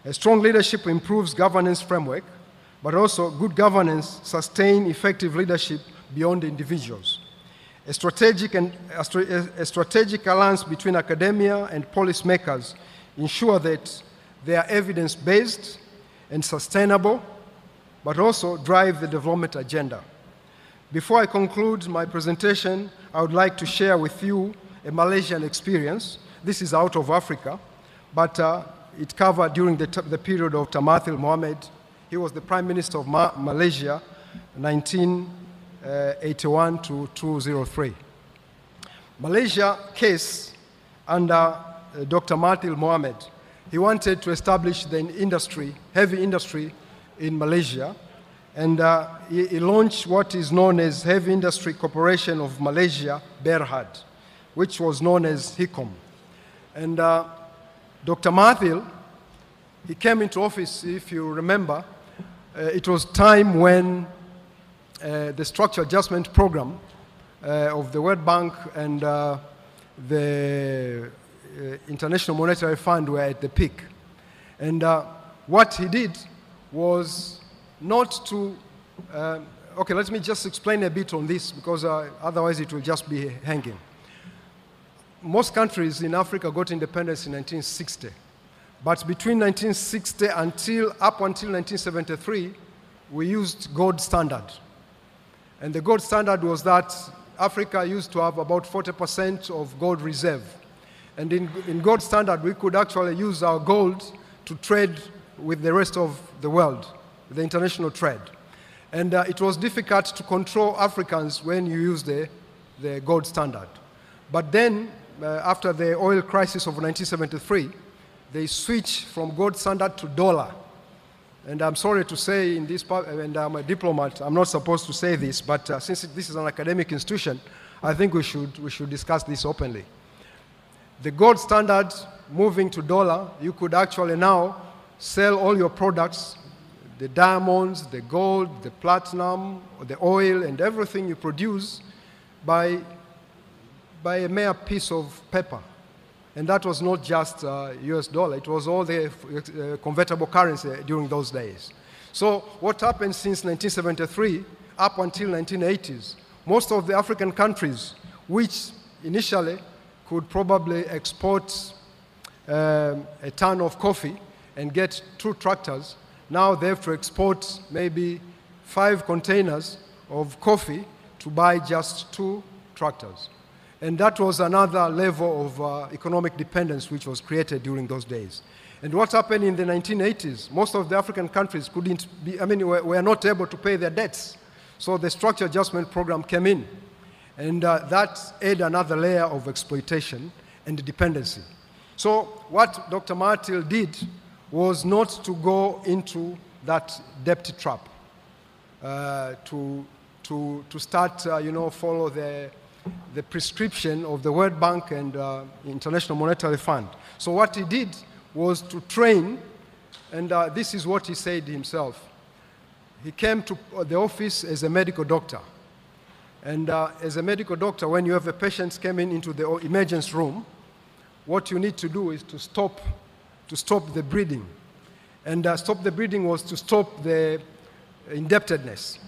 A strong leadership improves governance framework, but also good governance sustains effective leadership beyond individuals. A strategic alliance between academia and policymakers ensure that they are evidence-based and sustainable, but also drive the development agenda. Before I conclude my presentation, I would like to share with you a Malaysian experience. This is out of Africa, but it covered during the period of Mahathir Mohamad. He was the Prime Minister of Malaysia, 1981 to 2003. Malaysia case under Dr. Mahathir Mohamad, he wanted to establish the industry, heavy industry in Malaysia, and he launched what is known as Heavy Industry Corporation of Malaysia, Berhad, which was known as HICOM. And Dr. Mahathir, he came into office, if you remember, it was time when the structural adjustment program of the World Bank and the International Monetary Fund were at the peak. And what he did was not to, okay, let me just explain a bit on this because otherwise it will just be hanging. Most countries in Africa got independence in 1960. But between 1960 up until 1973, we used gold standard. And the gold standard was that Africa used to have about 40% of gold reserve. And in gold standard, we could actually use our gold to trade with the rest of the world, the international trade. And it was difficult to control Africans when you use the gold standard. But then, after the oil crisis of 1973, they switched from gold standard to dollar. And I'm sorry to say in this part, and I'm a diplomat, I'm not supposed to say this, but since this is an academic institution, I think we should discuss this openly. The gold standard moving to dollar, you could actually now sell all your products, the diamonds, the gold, the platinum, the oil, and everything you produce by a mere piece of paper. And that was not just US dollar, it was all the convertible currency during those days. So what happened since 1973 up until 1980s, most of the African countries, which initially could probably export a ton of coffee and get 2 tractors, now they have to export maybe 5 containers of coffee to buy just 2 tractors. And that was another level of economic dependence which was created during those days. And what happened in the 1980s, most of the African countries were not able to pay their debts. So the structural adjustment program came in. And that added another layer of exploitation and dependency. So what Dr. Mahathir did was not to go into that debt trap, to start, follow the prescription of the World Bank and International Monetary Fund. So what he did was to train, and this is what he said himself. He came to the office as a medical doctor. And as a medical doctor, when you have a patient coming into the emergency room, what you need to do is to stop the bleeding. And stop the bleeding was to stop the indebtedness.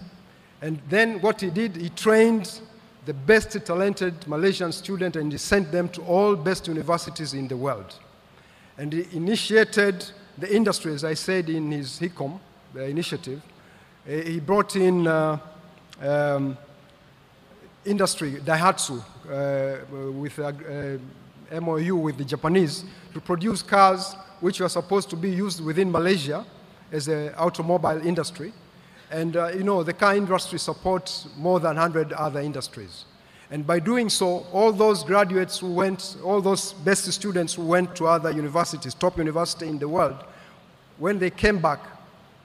And then what he did, he trained the best talented Malaysian students and he sent them to all best universities in the world. And he initiated the industry, as I said in his HICOM, the initiative. He brought in industry, Daihatsu, with MOU with the Japanese to produce cars which were supposed to be used within Malaysia as an automobile industry. And the car industry supports more than 100 other industries. And by doing so, all those graduates who went, all those best students who went to other universities, top university in the world, when they came back,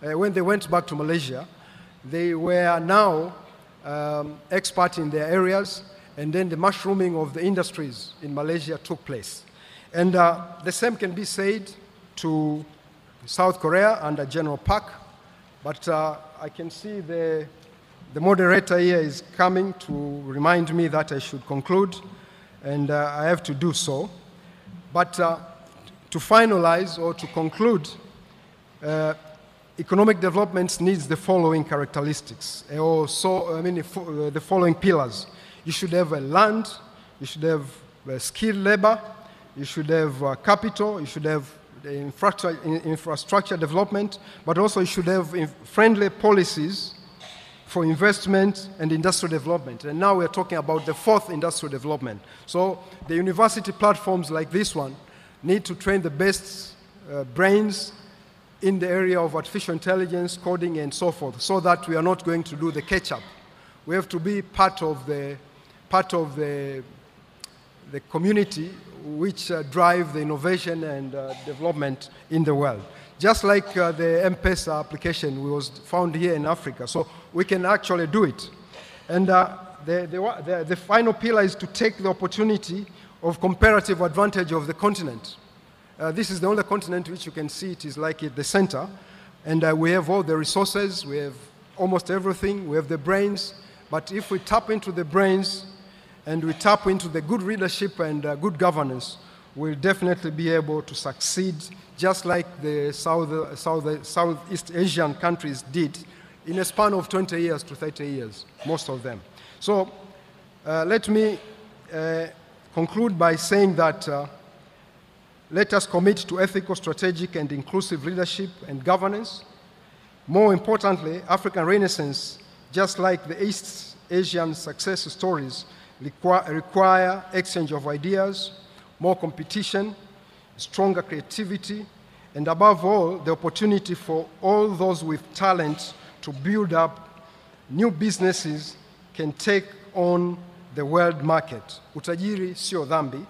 when they went back to Malaysia, they were now expert in their areas, and then the mushrooming of the industries in Malaysia took place. And the same can be said to South Korea under General Park, but I can see the moderator here is coming to remind me that I should conclude, and I have to do so. But to finalize or to conclude, economic development needs the following characteristics, the following pillars. You should have a land, you should have skilled labor, you should have capital, you should have the infrastructure development, but also you should have friendly policies for investment and industrial development. And now we're talking about the fourth industrial development. So the university platforms like this one need to train the best brains in the area of artificial intelligence, coding, and so forth, so that we are not going to do the catch-up. We have to be part of the community which drive the innovation and development in the world. Just like the M-Pesa application was found here in Africa, so we can actually do it. And the final pillar is to take the opportunity of comparative advantage of the continent. This is the only continent which you can see it is like at the center, and we have all the resources, we have almost everything, we have the brains, but if we tap into the brains and we tap into the good leadership and good governance, we'll definitely be able to succeed, just like the Southeast Asian countries did in a span of 20 years to 30 years, most of them. So let me conclude by saying that let us commit to ethical, strategic, and inclusive leadership and governance. More importantly, African Renaissance, just like the East Asian success stories, require exchange of ideas, more competition, stronger creativity, and above all, the opportunity for all those with talent to build up new businesses can take on the world market. Utajiri sio dhambi.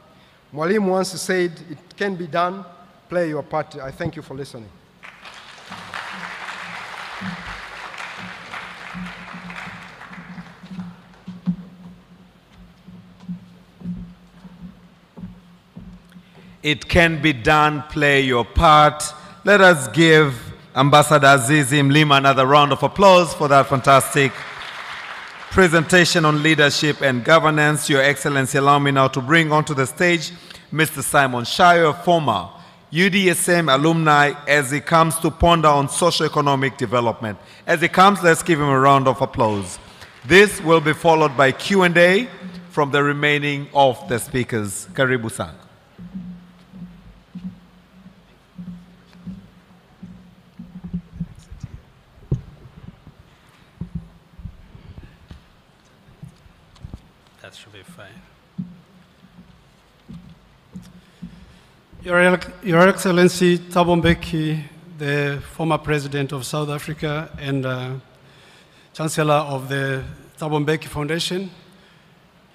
Mwalimu once said, it can be done, play your part. I thank you for listening. It can be done, play your part. Let us give Ambassador Azizi Mlima another round of applause for that fantastic presentation on leadership and governance. Your Excellency, allow me now to bring onto the stage Mr. Simon Shayo, former UDSM alumni, as he comes to ponder on socio-economic development. As he comes, let's give him a round of applause. This will be followed by Q&A from the remaining of the speakers. Karibu sana. That should be fine. Your Excellency Thabo Mbeki, the former president of South Africa and chancellor of the Thabo Mbeki Foundation.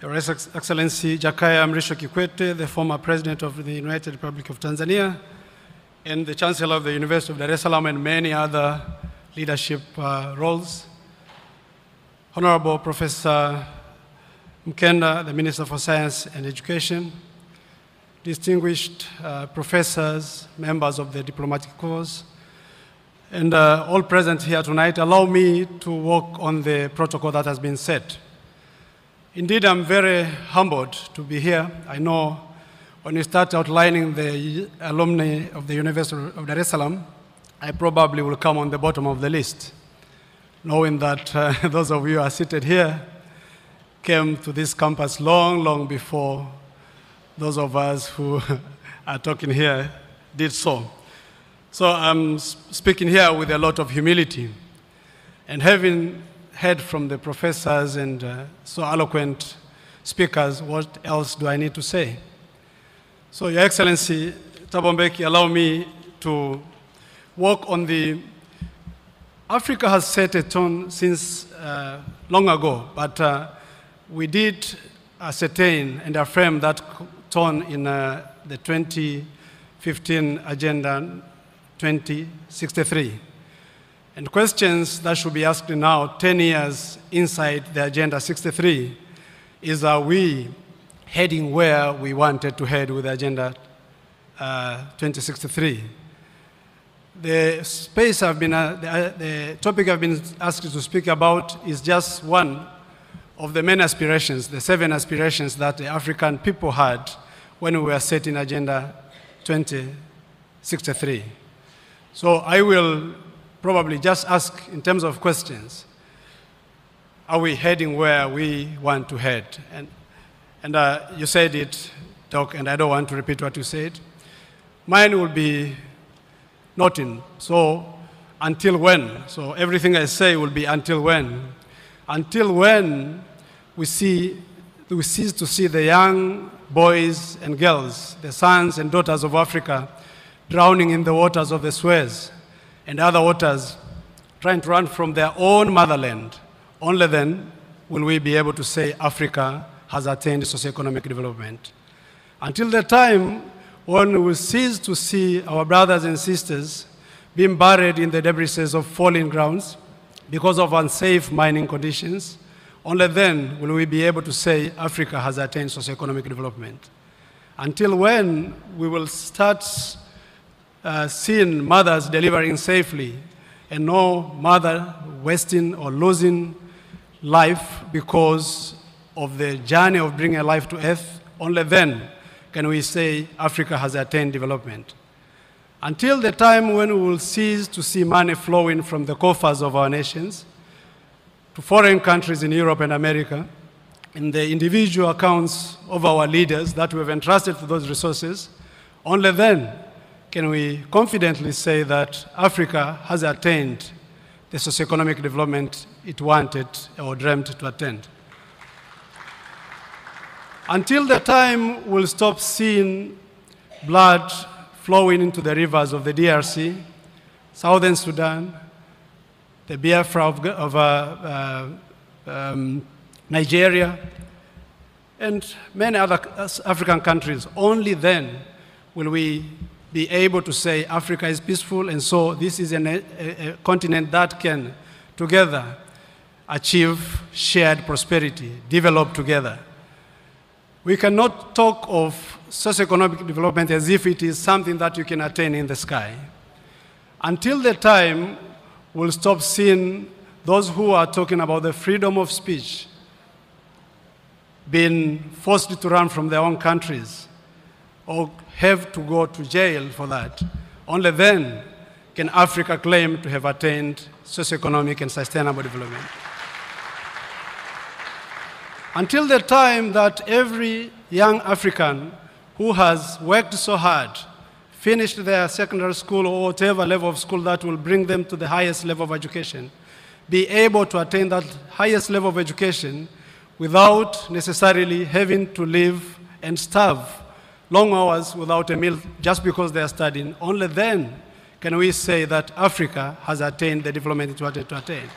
Your Excellency Jakaya Mrisho Kikwete, the former president of the United Republic of Tanzania, and the chancellor of the University of Dar es Salaam, and many other leadership roles. Honorable Professor Mkenda, the Minister for Science and Education, distinguished professors, members of the diplomatic corps, and all present here tonight, allow me to walk on the protocol that has been set. Indeed, I'm very humbled to be here. I know when you start outlining the alumni of the University of Dar es Salaam, I probably will come on the bottom of the list, knowing that those of you who are seated here came to this campus long, long before those of us who are talking here did so. So I'm speaking here with a lot of humility. And having heard from the professors and so eloquent speakers, what else do I need to say? So Your Excellency, Thabo Mbeki, allow me to walk on the... Africa has set a tone since long ago, but we did ascertain and affirm that tone in the 2015 Agenda 2063. And questions that should be asked now, 10 years inside the Agenda 63, is are we heading where we wanted to head with Agenda 2063? The space I've been, the topic I've been asked to speak about is just one of the many aspirations, the 7 aspirations that the African people had when we were setting Agenda 2063. So I will probably just ask in terms of questions. are we heading where we want to head? And you said it, Doc, and I don't want to repeat what you said. Mine will be nothing. So until when? So everything I say will be until when? Until when we cease to see the young boys and girls, the sons and daughters of Africa, drowning in the waters of the Suez and other waters, trying to run from their own motherland. Only then will we be able to say Africa has attained socioeconomic development. Until the time when we will cease to see our brothers and sisters being buried in the debris of falling grounds because of unsafe mining conditions, only then will we be able to say Africa has attained socioeconomic development. Until when we will start seeing mothers delivering safely and no mother wasting or losing life because of the journey of bringing a life to earth, only then can we say Africa has attained development. Until the time when we will cease to see money flowing from the coffers of our nations to foreign countries in Europe and America, in the individual accounts of our leaders that we have entrusted to those resources, only then can we confidently say that Africa has attained the socioeconomic development it wanted or dreamt to attain. Until the time we'll stop seeing blood flowing into the rivers of the DRC, Southern Sudan, the Biafra of Nigeria, and many other African countries, only then will we be able to say Africa is peaceful, and so this is a continent that can together achieve shared prosperity, develop together. We cannot talk of socioeconomic development as if it is something that you can attain in the sky. Until the time we'll stop seeing those who are talking about the freedom of speech being forced to run from their own countries or have to go to jail for that, only then can Africa claim to have attained socioeconomic and sustainable development. Until the time that every young African who has worked so hard, finished their secondary school or whatever level of school that will bring them to the highest level of education, be able to attain that highest level of education without necessarily having to live and starve long hours without a meal just because they are studying, only then can we say that Africa has attained the development it wanted to attain.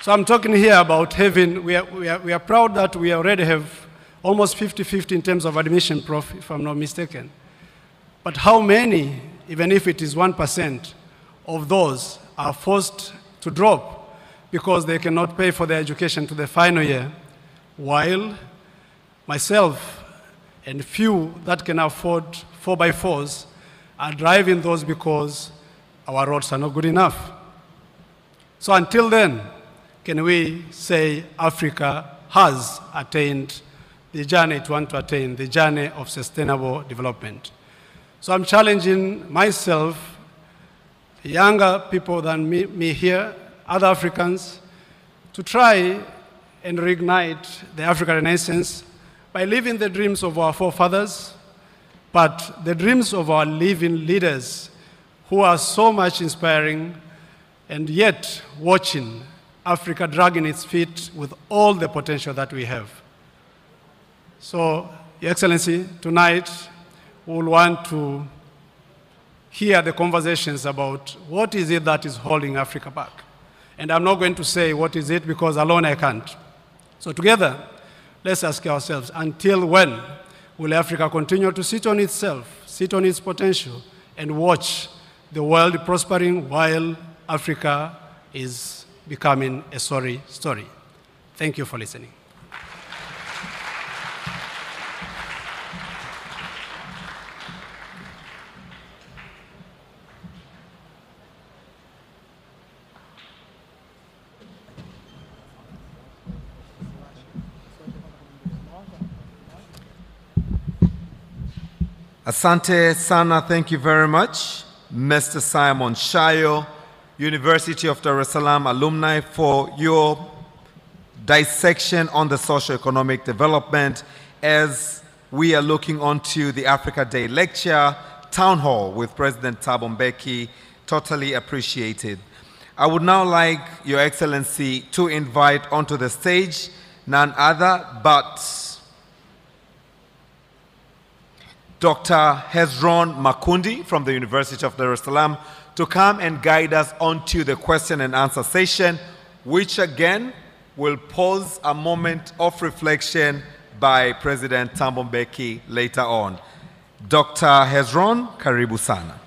So I'm talking here about having, we are proud that we already have almost 50-50 in terms of admission, Prof, if I'm not mistaken. But how many, even if it is 1%, of those are forced to drop because they cannot pay for their education to the final year, while myself and few that can afford 4x4s are driving those because our roads are not good enough. So until then, can we say Africa has attained the journey it wants to attain, the journey of sustainable development? So I'm challenging myself, younger people than me here, other Africans, to try and reignite the African Renaissance by living the dreams of our forefathers, but the dreams of our living leaders who are so much inspiring and yet watching Africa dragging its feet with all the potential that we have. So, Your Excellency, tonight we'll want to hear the conversations about what is it that is holding Africa back. And I'm not going to say what is it because alone I can't. So together, let's ask ourselves, until when will Africa continue to sit on itself, sit on its potential, and watch the world prospering while Africa is becoming a sorry story? Thank you for listening. Asante sana, thank you very much. Mr. Simon Shayo, University of Dar es Salaam alumni, for your dissection on the socio-economic development as we are looking onto the Africa Day lecture, Town Hall with President Thabo Mbeki. Totally appreciated. I would now like Your Excellency to invite onto the stage none other but Dr. Hezron Makundi from the University of Dar es Salaam to come and guide us onto the question and answer session, which again will pose a moment of reflection by President Thabo Mbeki later on. Dr. Hezron, karibu sana.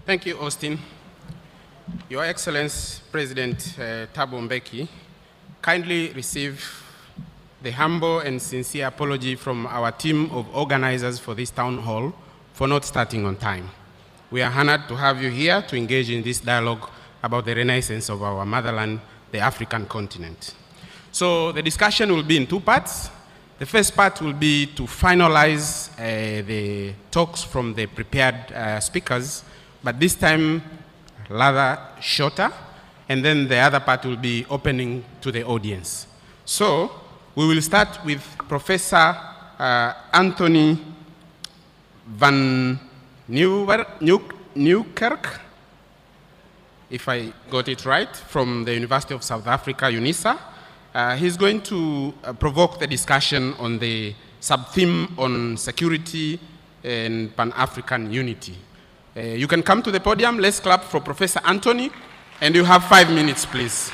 Thank you, Austin. Your Excellency, President Thabo Mbeki, kindly receive the humble and sincere apology from our team of organizers for this town hall for not starting on time. We are honored to have you here to engage in this dialogue about the renaissance of our motherland, the African continent. So the discussion will be in two parts. The first part will be to finalize the talks from the prepared speakers, but this time rather shorter, and then the other part will be opening to the audience. So we will start with Professor Anthony van Nieuwkerk, if I got it right, from the University of South Africa, UNISA. He's going to provoke the discussion on the sub-theme on security and Pan-African unity. You can come to the podium. Let's clap for Professor Anthony, and you have 5 minutes, please.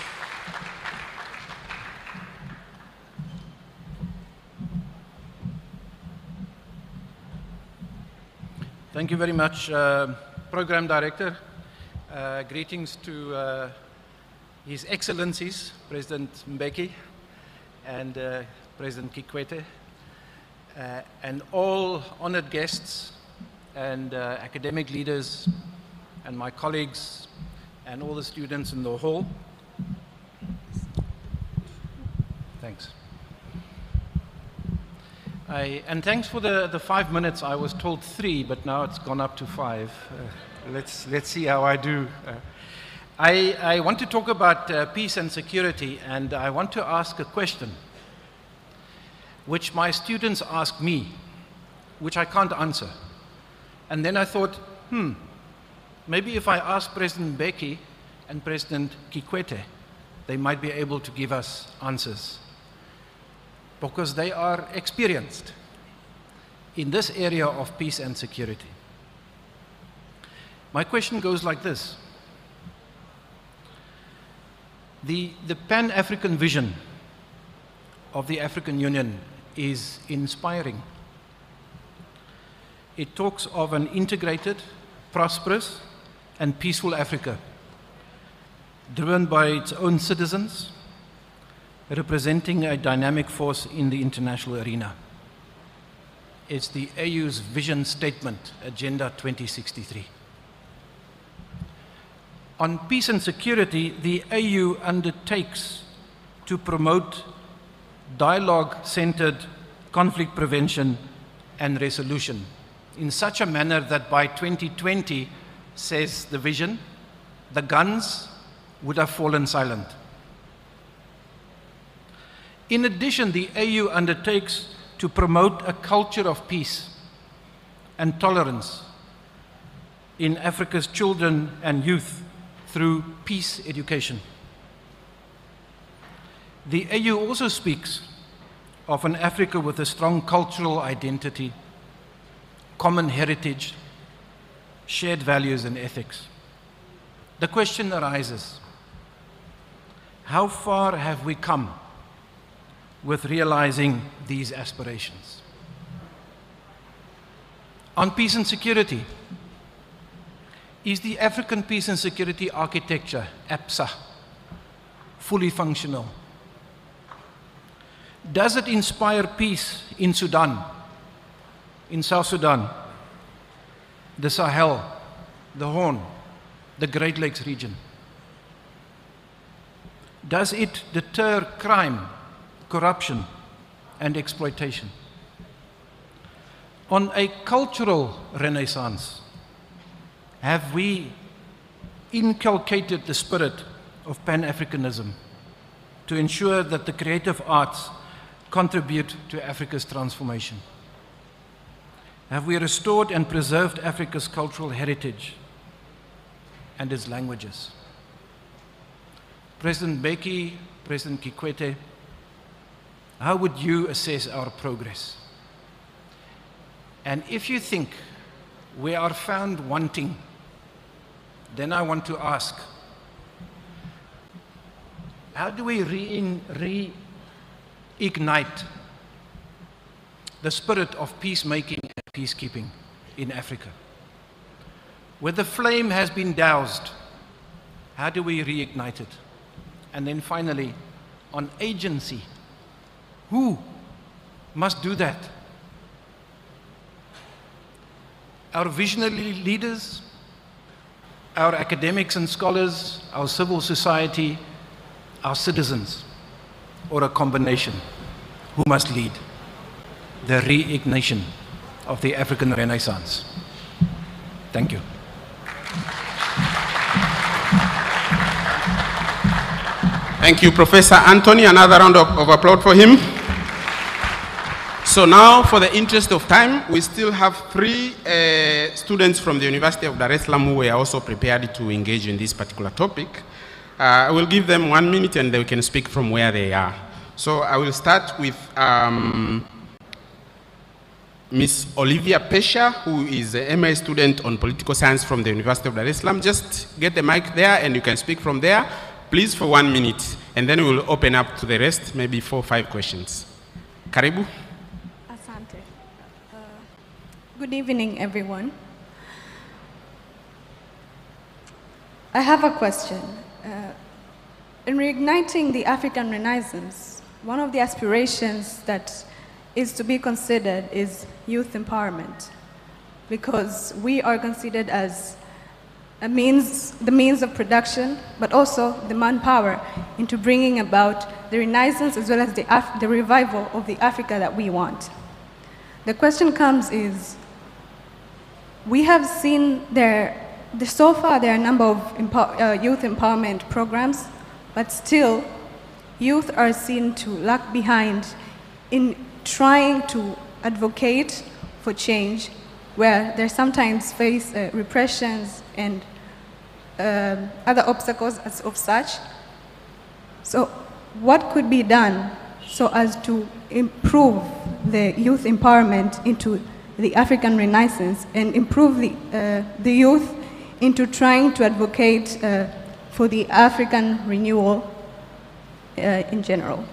Thank you very much, Program Director. Greetings to His Excellencies, President Mbeki and President Kikwete, and all honored guests and academic leaders and my colleagues and all the students in the hall. Thanks. And thanks for the 5 minutes. I was told 3, but now it's gone up to 5. Let's see how I do. I want to talk about peace and security, and I want to ask a question which my students ask me, which I can't answer. And then I thought, maybe if I ask President Mbeki and President Kikwete, they might be able to give us answers, because they are experienced in this area of peace and security. My question goes like this. The Pan-African vision of the African Union is inspiring. It talks of an integrated, prosperous, and peaceful Africa, driven by its own citizens, representing a dynamic force in the international arena. It's the AU's vision statement, Agenda 2063. On peace and security, the AU undertakes to promote dialogue-centered conflict prevention and resolution in such a manner that by 2020, says the vision, the guns would have fallen silent. In addition, the AU undertakes to promote a culture of peace and tolerance in Africa's children and youth through peace education. The AU also speaks of an Africa with a strong cultural identity, common heritage, shared values and ethics. The question arises, how far have we come with realizing these aspirations? On peace and security, is the African peace and security architecture, APSA, fully functional? Does it inspire peace in Sudan, in South Sudan, the Sahel, the Horn, the Great Lakes region? Does it deter crime, corruption, and exploitation? On a cultural renaissance, have we inculcated the spirit of Pan-Africanism to ensure that the creative arts contribute to Africa's transformation? Have we restored and preserved Africa's cultural heritage and its languages? President Mbeki, President Kikwete, how would you assess our progress? And if you think we are found wanting, then I want to ask, how do we reignite the spirit of peacemaking and peacekeeping in Africa? Where the flame has been doused, how do we reignite it? And then finally, on agency, who must do that? Our visionary leaders, our academics and scholars, our civil society, our citizens, or a combination? Who must lead the reignition of the African Renaissance? Thank you. Thank you, Professor Anthony. Another round of applause for him. So now, for the interest of time, we still have 3 students from the University of Dar es Salaam who were also prepared to engage in this particular topic. I will give them 1 minute and they can speak from where they are. So I will start with Ms. Olivia Pesha, who is a MA student on political science from the University of Dar es Salaam. Just get the mic there and you can speak from there, please, for 1 minute. And then we will open up to the rest, maybe 4 or 5 questions. Karibu. Asante. Good evening, everyone. I have a question. In reigniting the African Renaissance, one of the aspirations that is to be considered is youth empowerment, because we are considered as the means of production, but also the manpower into bringing about the Renaissance as well as the revival of the Africa that we want. The question comes is, we have seen so far there are a number of youth empowerment programs, but still youth are seen to lag behind in trying to advocate for change, where they sometimes face repressions and other obstacles of such. So what could be done so as to improve the youth empowerment into the African Renaissance and improve the youth into trying to advocate for the African renewal in general?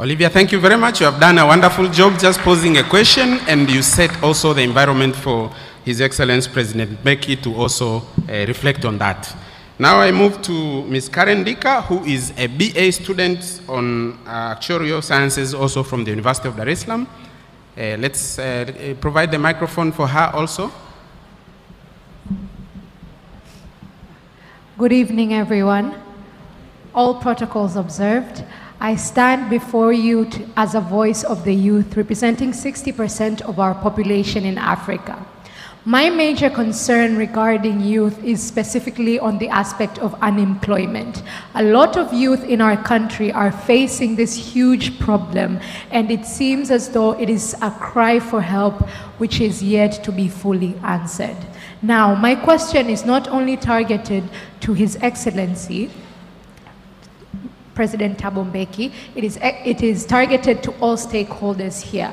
Olivia, thank you very much. You have done a wonderful job just posing a question, and you set also the environment for His Excellency President Mbeki to also reflect on that. Now I move to Ms. Karen Dika, who is a BA student on actuarial sciences, also from the University of Dar es Salaam. Let's provide the microphone for her also. Good evening, everyone. All protocols observed. I stand before you as a voice of the youth, representing 60% of our population in Africa. My major concern regarding youth is specifically on the aspect of unemployment. A lot of youth in our country are facing this huge problem, and it seems as though it is a cry for help which is yet to be fully answered. Now, my question is not only targeted to His Excellency, President Thabo Mbeki, it is targeted to all stakeholders here.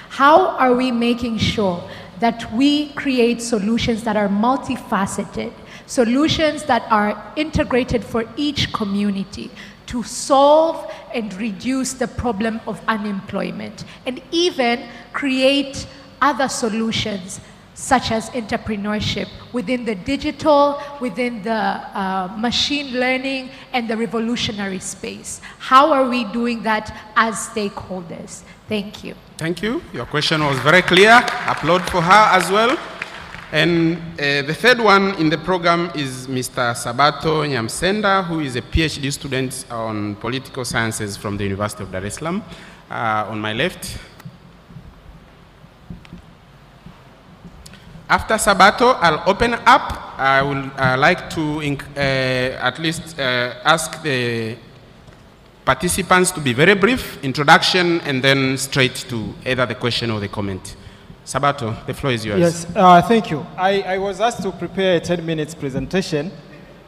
How are we making sure that we create solutions that are multifaceted, solutions that are integrated for each community to solve and reduce the problem of unemployment, and even create other solutions such as entrepreneurship within the digital, within the machine learning, and the revolutionary space? How are we doing that as stakeholders? Thank you. Thank you. Your question was very clear. Applaud for her as well. And the third one in the program is Mr. Sabato Nyamsenda, who is a PhD student on political sciences from the University of Dar es Salaam. On my left. After Sabato, I'll open up. I would like to at least ask the participants to be very brief, introduction, and then straight to either the question or the comment. Sabato, the floor is yours. Yes, thank you. I was asked to prepare a 10 minutes presentation,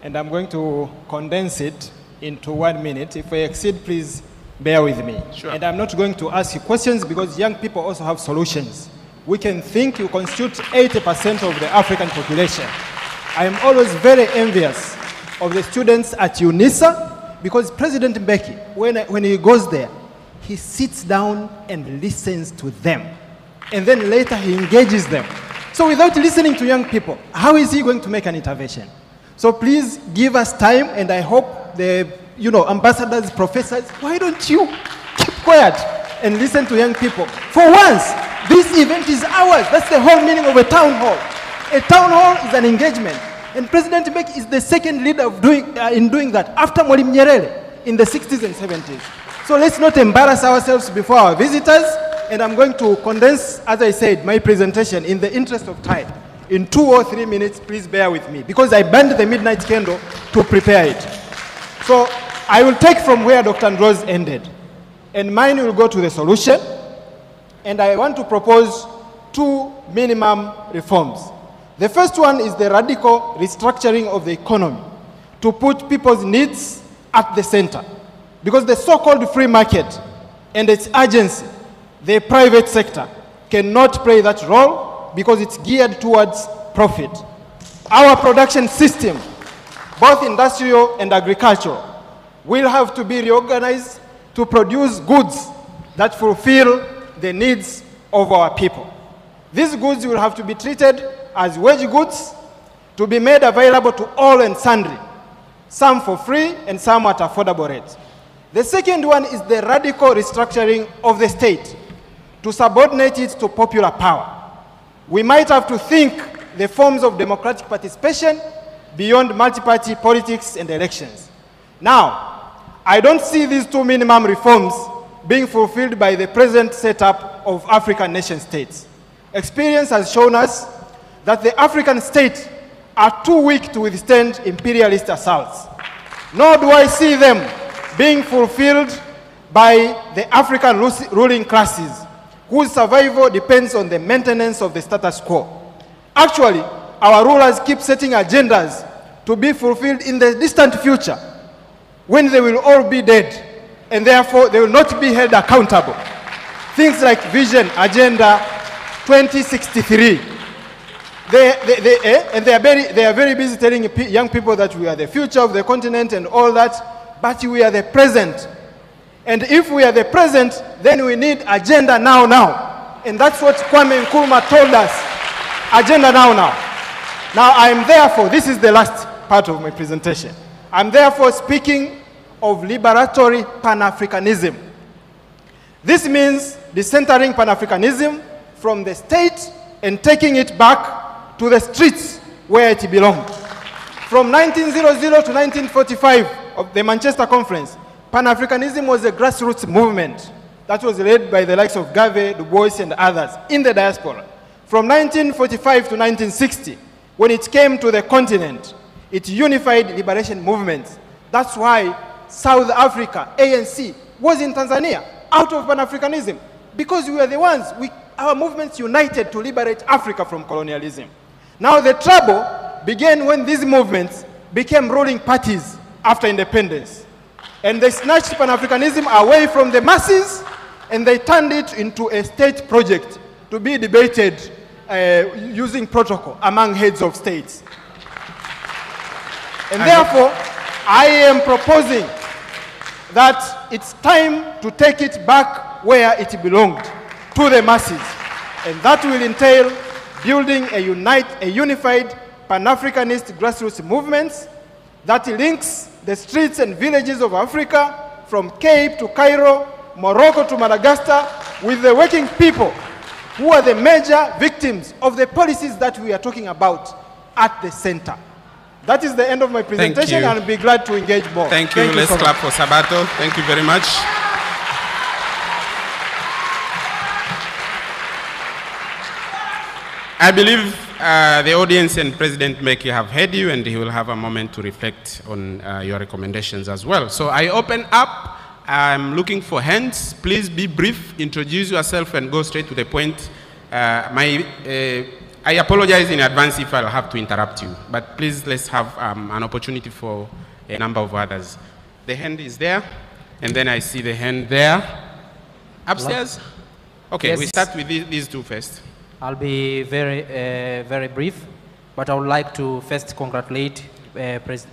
and I'm going to condense it into 1 minute. If I exceed, please bear with me. Sure. And I'm not going to ask you questions because young people also have solutions. We can think you constitute 80% of the African population. I am always very envious of the students at UNISA because President Mbeki, when he goes there, he sits down and listens to them. And then later he engages them. So without listening to young people, how is he going to make an intervention? So please give us time, and I hope the ambassadors, professors, why don't you keep quiet and listen to young people? For once, this event is ours. That's the whole meaning of a town hall. A town hall is an engagement. And President Mbeki is the second leader of in doing that after Mwalimu Nyerere in the 60s and 70s. So let's not embarrass ourselves before our visitors. And I'm going to condense, as I said, my presentation in the interest of time. In 2 or 3 minutes, please bear with me, because I burned the midnight candle to prepare it. So I will take from where Dr. Andros ended. And mine will go to the solution. And I want to propose 2 minimum reforms. The first one is the radical restructuring of the economy to put people's needs at the center. Because the so-called free market and its agency, the private sector, cannot play that role because it's geared towards profit. Our production system, both industrial and agricultural, will have to be reorganized to produce goods that fulfill the needs of our people. These goods will have to be treated as wage goods to be made available to all and sundry, some for free and some at affordable rates. The second one is the radical restructuring of the state to subordinate it to popular power. We might have to think the forms of democratic participation beyond multi-party politics and elections. Now, I don't see these 2 minimum reforms being fulfilled by the present setup of African nation states. Experience has shown us that the African states are too weak to withstand imperialist assaults. Nor do I see them being fulfilled by the African ruling classes, whose survival depends on the maintenance of the status quo. Actually, our rulers keep setting agendas to be fulfilled in the distant future, when they will all be dead, and therefore they will not be held accountable. Things like Vision Agenda 2063. They are very busy telling young people that we are the future of the continent and all that, but we are the present. And if we are the present, then we need agenda now. And that's what Kwame Nkrumah told us, agenda now. Now I'm therefore, this is the last part of my presentation, I'm therefore speaking of liberatory Pan-Africanism. This means decentering Pan-Africanism from the state and taking it back to the streets where it belonged. From 1900 to 1945 of the Manchester Conference, Pan-Africanism was a grassroots movement that was led by the likes of Garvey, Du Bois, and others in the diaspora. From 1945 to 1960, when it came to the continent, it unified liberation movements. That's why South Africa, ANC, was in Tanzania, out of Pan-Africanism, because we were the ones, our movements united to liberate Africa from colonialism. Now the trouble began when these movements became ruling parties after independence. And they snatched Pan-Africanism away from the masses, and they turned it into a state project to be debated using protocol among heads of states. And therefore, I am proposing that it's time to take it back where it belonged, to the masses. And that will entail building a unified Pan-Africanist grassroots movement that links the streets and villages of Africa from Cape to Cairo, Morocco to Madagascar, with the working people who are the major victims of the policies that we are talking about at the center. That is the end of my presentation, and I'll be glad to engage more. Thank you. Let's clap for Sabato. Thank you very much. I believe the audience and President Mbeki have heard you, and he will have a moment to reflect on your recommendations as well. So I open up. I'm looking for hands. Please be brief, introduce yourself, and go straight to the point. I apologize in advance if I'll have to interrupt you, but please let's have an opportunity for a number of others. The hand is there, and then I see the hand there. Upstairs? Okay, Yes. we start with these two first. I'll be very brief, but I would like to first congratulate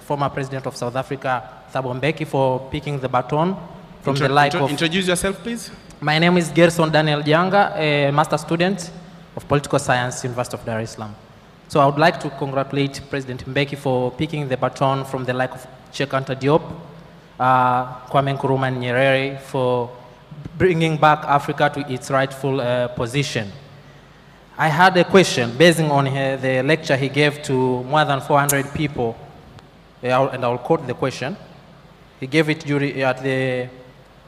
former President of South Africa, Thabo Mbeki, for picking the baton from the like of... Introduce yourself, please. My name is Gerson Daniel Janga, a master student of Political Science, University of Dar es Salaam. So I would like to congratulate President Mbeki for picking the baton from the like of Cheikh Anta Diop, Kwame Nkrumah and Nyerere for bringing back Africa to its rightful position. I had a question basing on the lecture he gave to more than 400 people, and I'll quote the question. He gave it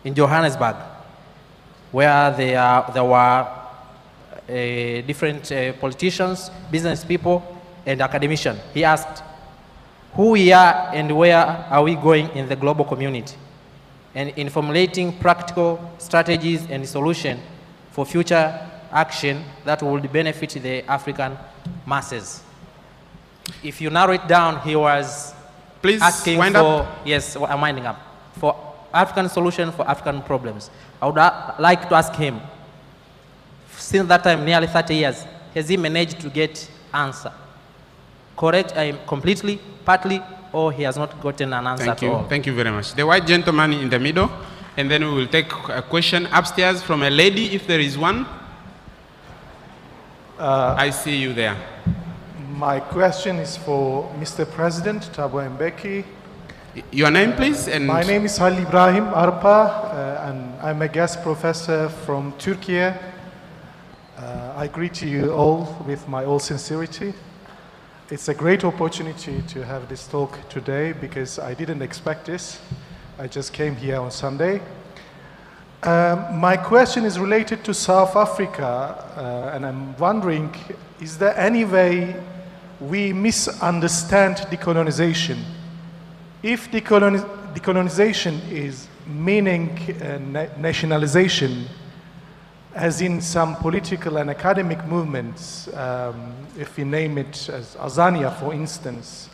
in Johannesburg, where there were different politicians, business people, and academicians. He asked, who we are and where are we going in the global community? And in formulating practical strategies and solutions for future action that would benefit the African masses. If you narrow it down, he was asking for, yes, I'm winding up, for African solution for African problems. I would like to ask him, since that time, nearly 30 years, has he managed to get answer? Correct, completely, partly, or he has not gotten an answer at all? Thank you very much. The white gentleman in the middle, and then we will take a question upstairs from a lady, if there is one. I see you there. My question is for Mr. President Thabo Mbeki. Your name, please? And my name is Halil Ibrahim Arpa, and I'm a guest professor from Turkey. I greet you all with my all sincerity. It's a great opportunity to have this talk today because I didn't expect this. I just came here on Sunday. My question is related to South Africa, and I'm wondering, is there any way we misunderstand decolonization? If decolonization is meaning nationalization, as in some political and academic movements, if we name it as Azania, for instance,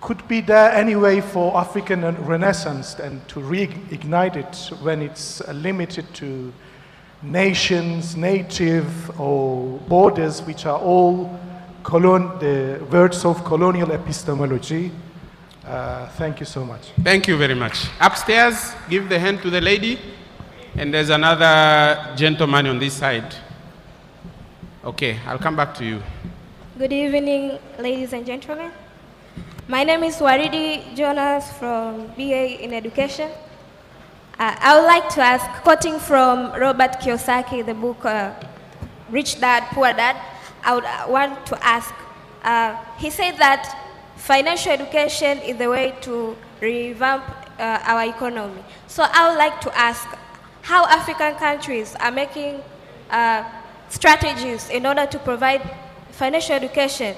could be there any way for African Renaissance and to reignite it when it's limited to nations, native or borders, which are all the words of colonial epistemology? Thank you so much. Thank you very much. Upstairs, give the hand to the lady. And there's another gentleman on this side. Okay, I'll come back to you. Good evening, ladies and gentlemen. My name is Waridi Jonas from BA in Education. I would like to ask, quoting from Robert Kiyosaki, the book Rich Dad, Poor Dad, I would want to ask, he said that financial education is the way to revamp our economy. So I would like to ask how African countries are making strategies in order to provide financial education,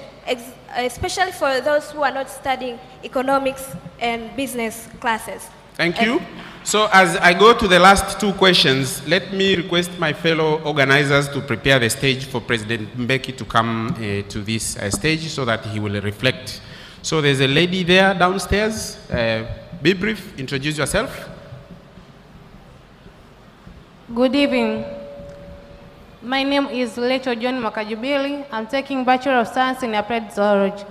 especially for those who are not studying economics and business classes. Thank you. So as I go to the last two questions, let me request my fellow organizers to prepare the stage for President Mbeki to come to this stage so that he will reflect. So there's a lady there downstairs. Be brief, introduce yourself. Good evening. My name is Leto John Makajubili. I'm taking Bachelor of Science in Applied Zoology.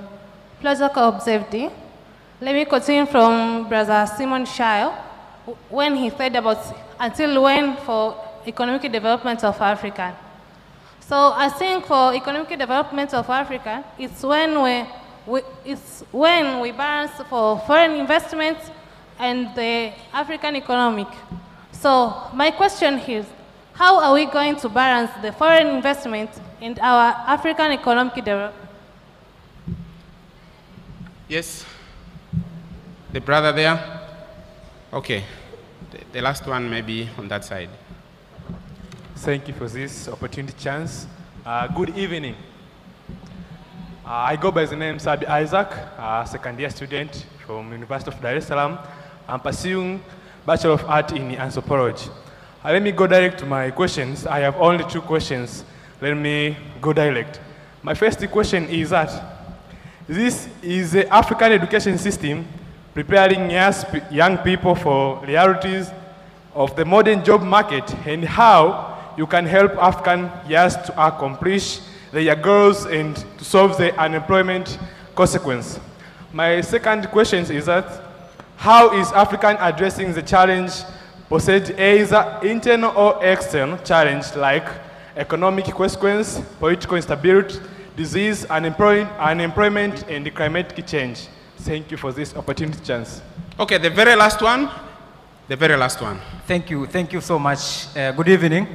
Plausible observed. Let me continue from Brother Simon Shile when he said about until when for economic development of Africa. So I think for economic development of Africa, it's when we balance for foreign investments and the African economic. So my question is, how are we going to balance the foreign investment and our African economic development? Yes. The brother there? Okay. The last one maybe on that side. Thank you for this opportunity chance. Good evening. I go by the name Sabi Isaac, second year student from University of Dar es Salaam. I'm pursuing Bachelor of Art in Anthropology. Let me go direct to my questions. I have only 2 questions. Let me go direct. My first question is that this is the African education system preparing young people for realities of the modern job market and how you can help African youth to accomplish their goals and to solve the unemployment consequence. My second question is that how is African addressing the challenge posed either internal or external challenge like economic consequence, political instability, disease, unemployment, and climatic change? Thank you for this opportunity chance. Okay, the very last one. The very last one. Thank you so much. Good evening.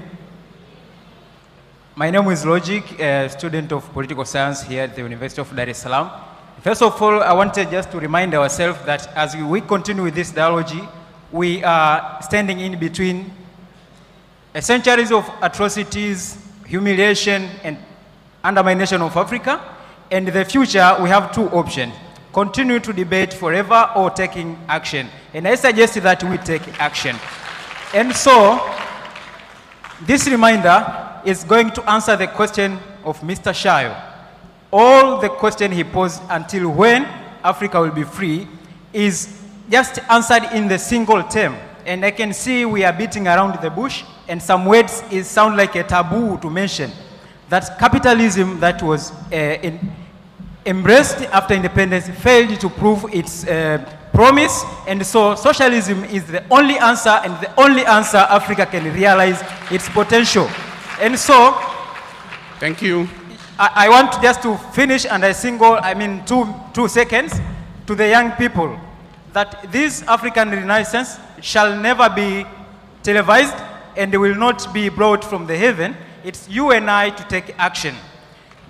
My name is Logic, a student of political science here at the University of Dar es Salaam. First of all, I wanted just to remind ourselves that as we continue with this dialogue, we are standing in between centuries of atrocities, humiliation, and undermination of Africa. And in the future, we have 2 options: continue to debate forever or taking action. And I suggest that we take action. And so, this reminder is going to answer the question of Mr. Shayo. All the question he posed until when Africa will be free is just answered in the single term. And I can see we are beating around the bush, and some words sound like a taboo to mention. That capitalism that was embraced after independence failed to prove its promise, and so socialism is the only answer, and the only answer Africa can realize its potential. And so, thank you. I want just to finish, and I two seconds, to the young people, that this African Renaissance shall never be televised and will not be brought from the heaven. It's you and I to take action.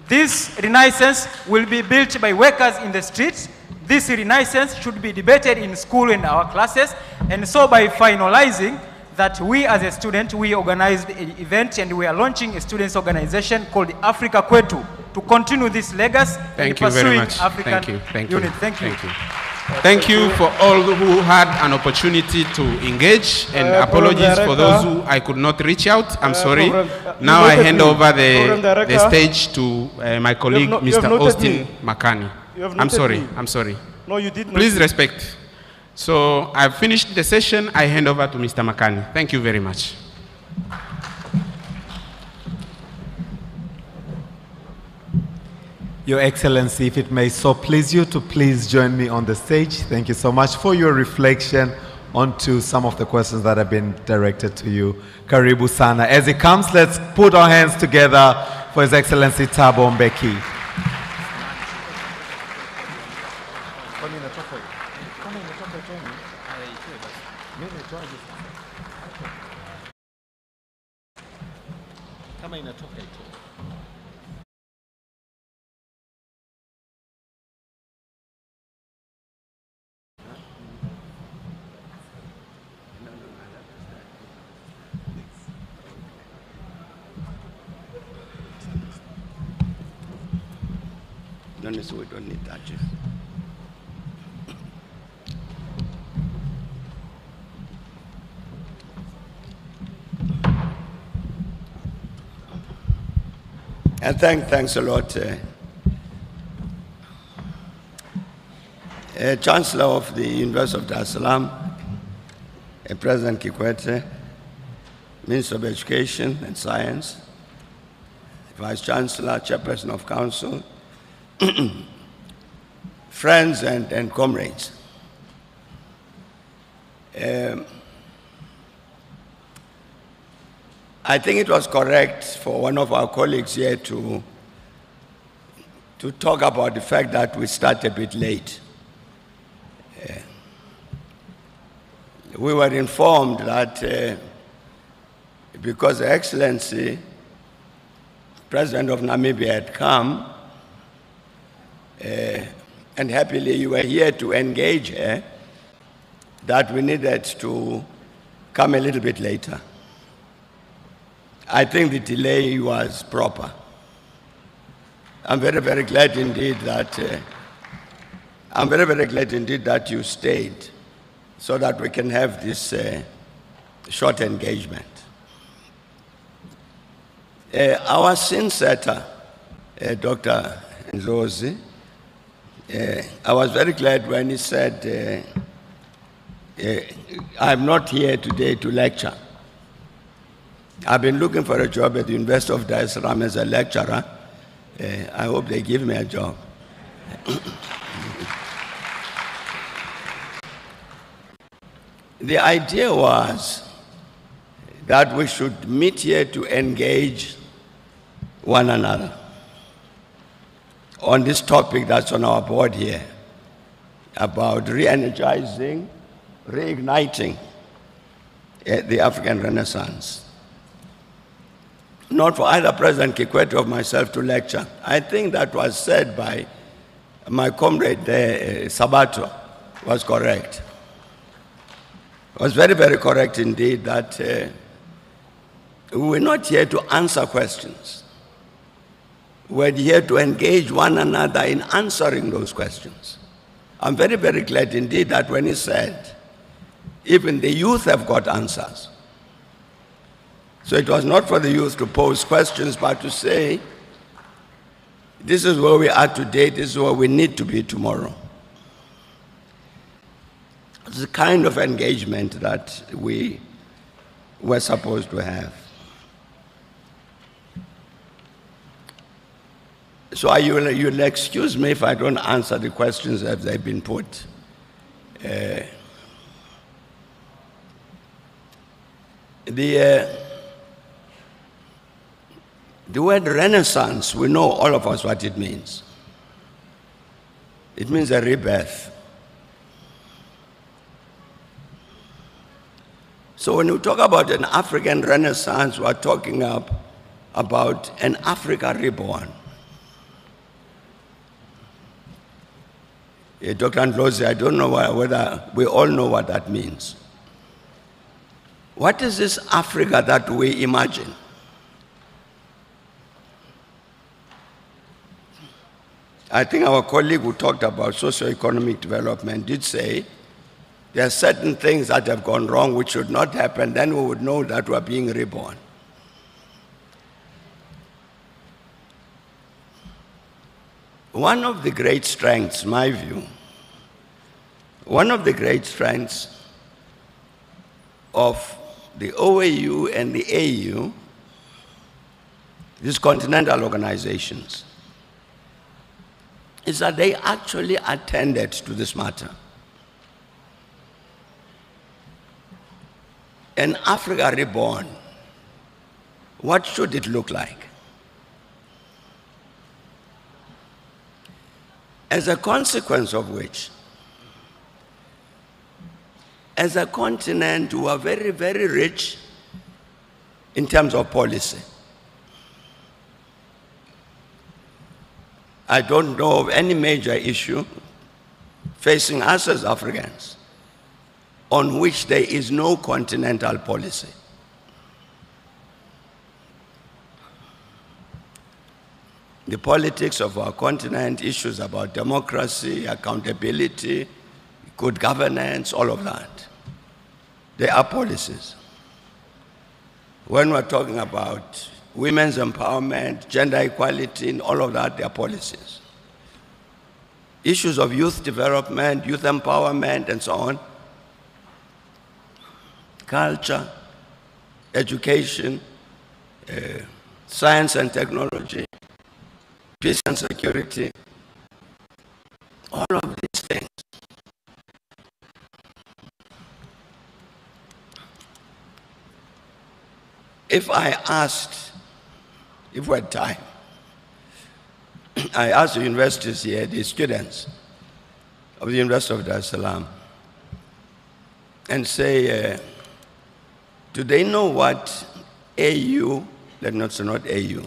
This Renaissance will be built by workers in the streets. This Renaissance should be debated in school and our classes. And so by finalizing that, we as a student, we organized an event and we are launching a students organization called Africa Kwetu to continue this legacy. Thank you very much. African Thank you. Thank you. Thank you. Thank you for all who had an opportunity to engage, and apologies for those who I could not reach out. I'm sorry. Now I hand over the stage to my colleague, Mr. Austin Makani. I'm sorry. No, you did not. Please respect. So I've finished the session. I hand over to Mr. Makani. Thank you very much. Your Excellency, if it may so please you to please join me on the stage. Thank you so much for your reflection onto some of the questions that have been directed to you. Karibu sana. As it comes, let's put our hands together for His Excellency Thabo Mbeki. So we don't need that. And thanks a lot, Chancellor of the University of Dar es Salaam, President Kikwete, Minister of Education and Science, Vice Chancellor, Chairperson of Council, friends and comrades. I think it was correct for one of our colleagues here to talk about the fact that we start a bit late. We were informed that because Her Excellency, President of Namibia, had come, and happily you were here to engage her, that we needed to come a little bit later. I think the delay was proper. I'm very, very glad indeed that you stayed so that we can have this short engagement. Our scene setter, Dr. Ndlozi, I was very glad when he said, I'm not here today to lecture. I've been looking for a job at the University of Dar es Salaam as a lecturer. I hope they give me a job. The idea was that we should meet here to engage one another on this topic that's on our board here about re-energizing, reigniting the African Renaissance. Not for either President Kikwete or myself to lecture. I think that was said by my comrade Sabato was correct. It was very, very correct indeed that we're not here to answer questions. We're here to engage one another in answering those questions. I'm very, very glad indeed that when he said, even the youth have got answers. So it was not for the youth to pose questions, but to say, this is where we are today, this is where we need to be tomorrow. It's the kind of engagement that we were supposed to have. So you'll excuse me if I don't answer the questions as they've been put. The word Renaissance, we know all of us what it means. It means a rebirth. So when we talk about an African Renaissance, we're talking about an Africa reborn. Dr. Ndlozi, I don't know whether we all know what that means. What is this Africa that we imagine? I think our colleague who talked about socio-economic development did say there are certain things that have gone wrong which should not happen, then we would know that we're being reborn. One of the great strengths, my view, one of the great strengths of the OAU and the AU, these continental organizations, is that they actually attended to this matter. An Africa reborn, what should it look like? As a consequence of which, as a continent, we are very, very rich in terms of policy. I don't know of any major issue facing us as Africans on which there is no continental policy. The politics of our continent, issues about democracy, accountability, good governance, all of that. They are policies. When we're talking about women's empowerment, gender equality, and all of that, they are policies. Issues of youth development, youth empowerment, and so on. Culture, education, science and technology, peace and security, all of these things. If I asked, if we had time, I asked the universities here, the students of the University of Dar es Salaam, and say, do they know what AU, not AU,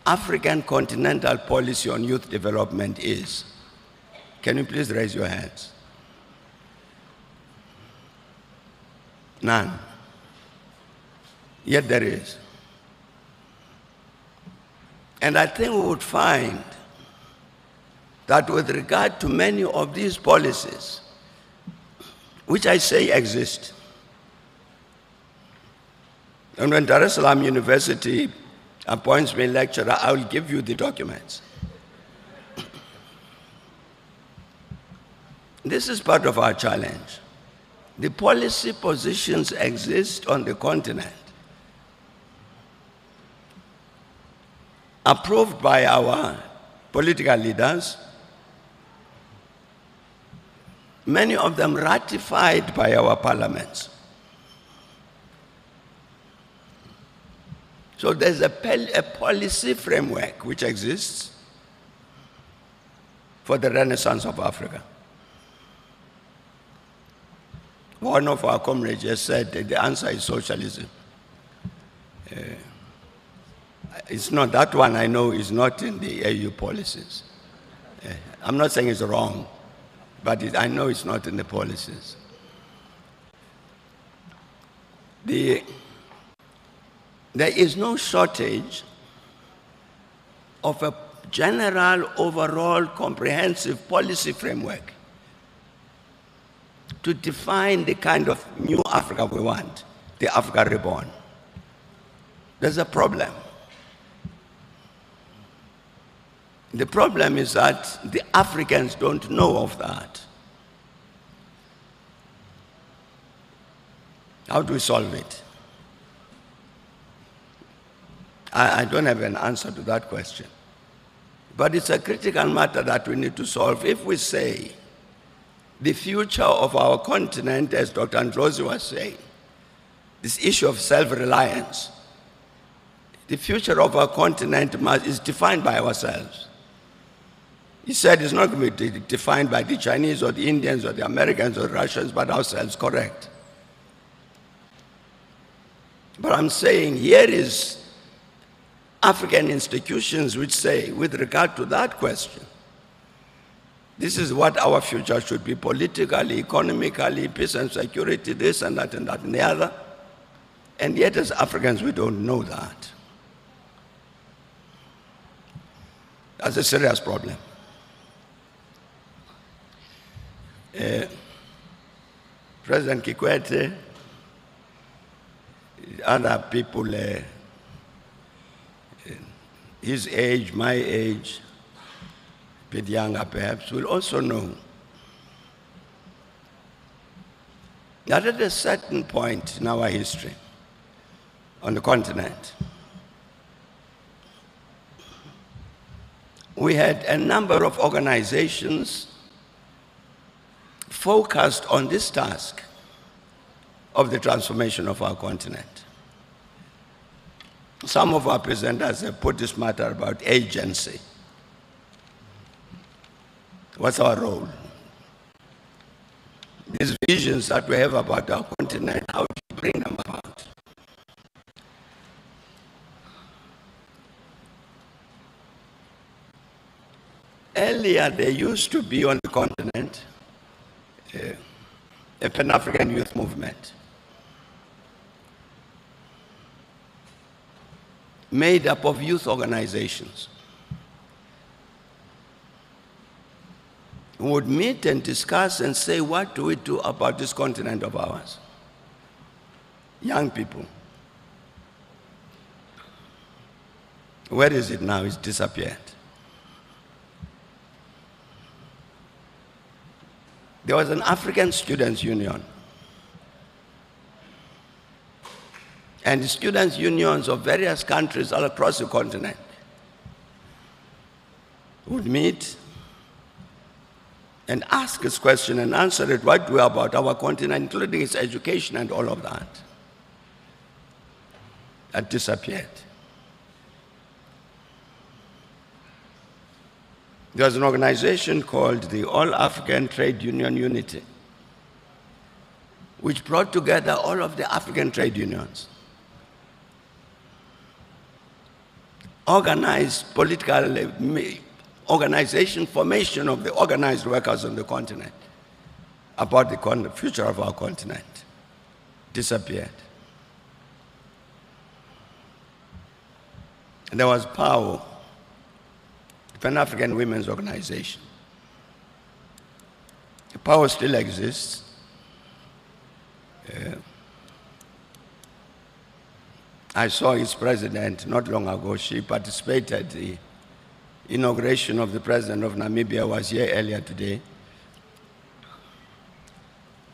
African Continental Policy on Youth Development is? Can you please raise your hands? None. Yet there is. And I think we would find that with regard to many of these policies, which I say exist, and when Dar es Salaam University appoints me lecturer, I will give you the documents. This is part of our challenge. The policy positions exist on the continent, approved by our political leaders, many of them ratified by our parliaments. So there's a policy framework which exists for the renaissance of Africa. One of our comrades just said that the answer is socialism. It's not, that one I know is not in the AU policies. I'm not saying it's wrong, but I know it's not in the policies. There is no shortage of a general, overall, comprehensive policy framework to define the kind of new Africa we want, the Africa reborn. There's a problem. The problem is that the Africans don't know of that. How do we solve it? I don't have an answer to that question. But it's a critical matter that we need to solve. If we say the future of our continent, as Dr. Ndlozi was saying, this issue of self-reliance, the future of our continent is defined by ourselves. He said it's not going to be defined by the Chinese or the Indians or the Americans or the Russians, but ourselves, correct. But I'm saying here is African institutions which say, with regard to that question, this is what our future should be politically, economically, peace and security, this and that and that and the other. And yet as Africans, we don't know that. That's a serious problem. President Kikwete, other people, his age, my age, a bit younger perhaps, will also know that at a certain point in our history on the continent, we had a number of organizations focused on this task of the transformation of our continent. Some of our presenters have put this matter about agency. What's our role? These visions that we have about our continent, how do you bring them about? Earlier, there used to be on the continent a Pan-African youth movement made up of youth organizations who would meet and discuss and say, what do we do about this continent of ours? Young people. Where is it now? It's disappeared. There was an African Students' Union. And the students' unions of various countries all across the continent would meet and ask this question and answer it, what do we about our continent, including its education and all of that. That disappeared. There was an organization called the All African Trade Union Unity, which brought together all of the African trade unions, organized political organization, formation of the organized workers on the continent about the future of our continent. Disappeared. And there was PAO, Pan-African Women's Organization, The power still exists. I saw its president not long ago. She participated in the inauguration of the president of Namibia, was here earlier today.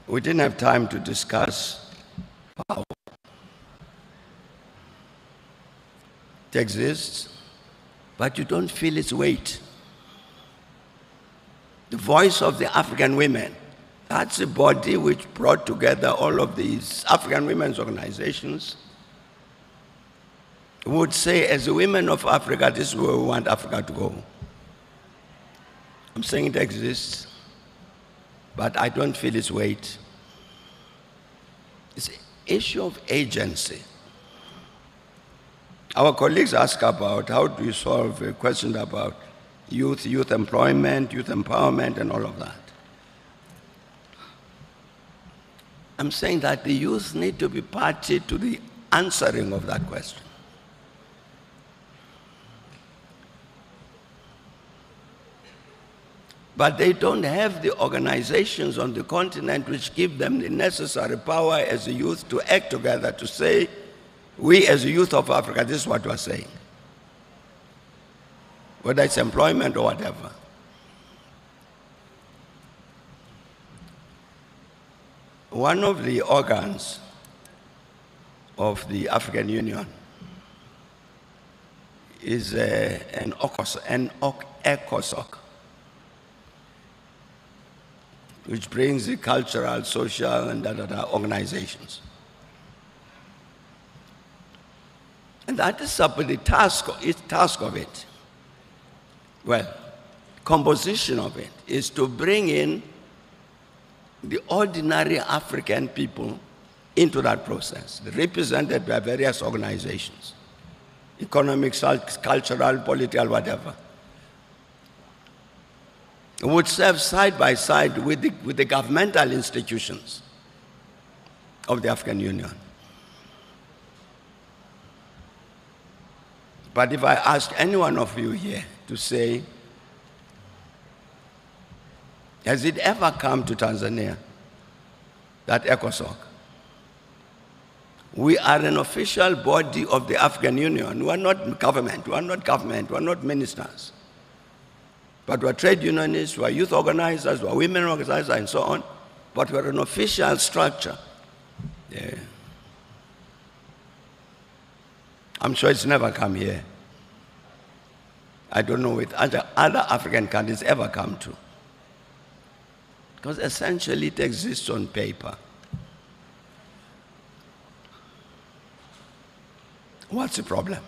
We didn't have time to discuss power. It exists, but you don't feel its weight. The voice of the African women, that's a body which brought together all of these African women's organizations, would say, as the women of Africa, this is where we want Africa to go. I'm saying it exists, but I don't feel its weight. It's an issue of agency. Our colleagues ask about how do you solve a question about youth employment, youth empowerment, and all of that. I'm saying that the youth need to be party to the answering of that question. But they don't have the organizations on the continent which give them the necessary power as a youth to act together, to say, we as the youth of Africa, this is what we're saying. Whether it's employment or whatever. One of the organs of the African Union is an ECOSOC, which brings the cultural, social, and organizations. And that is the task of it. Well, composition of it is to bring in the ordinary African people into that process, represented by various organizations, economic, cultural, political, whatever. Would serve side by side with the governmental institutions of the African Union. But if I ask any one of you here to say, has it ever come to Tanzania, that ECOSOC? We are an official body of the African Union. We are not government, we are not ministers. But we are trade unionists, we are youth organizers, we are women organizers, and so on. But we are an official structure. Yeah. I'm sure it's never come here. I don't know if other African countries ever come to. Because essentially it exists on paper. What's the problem?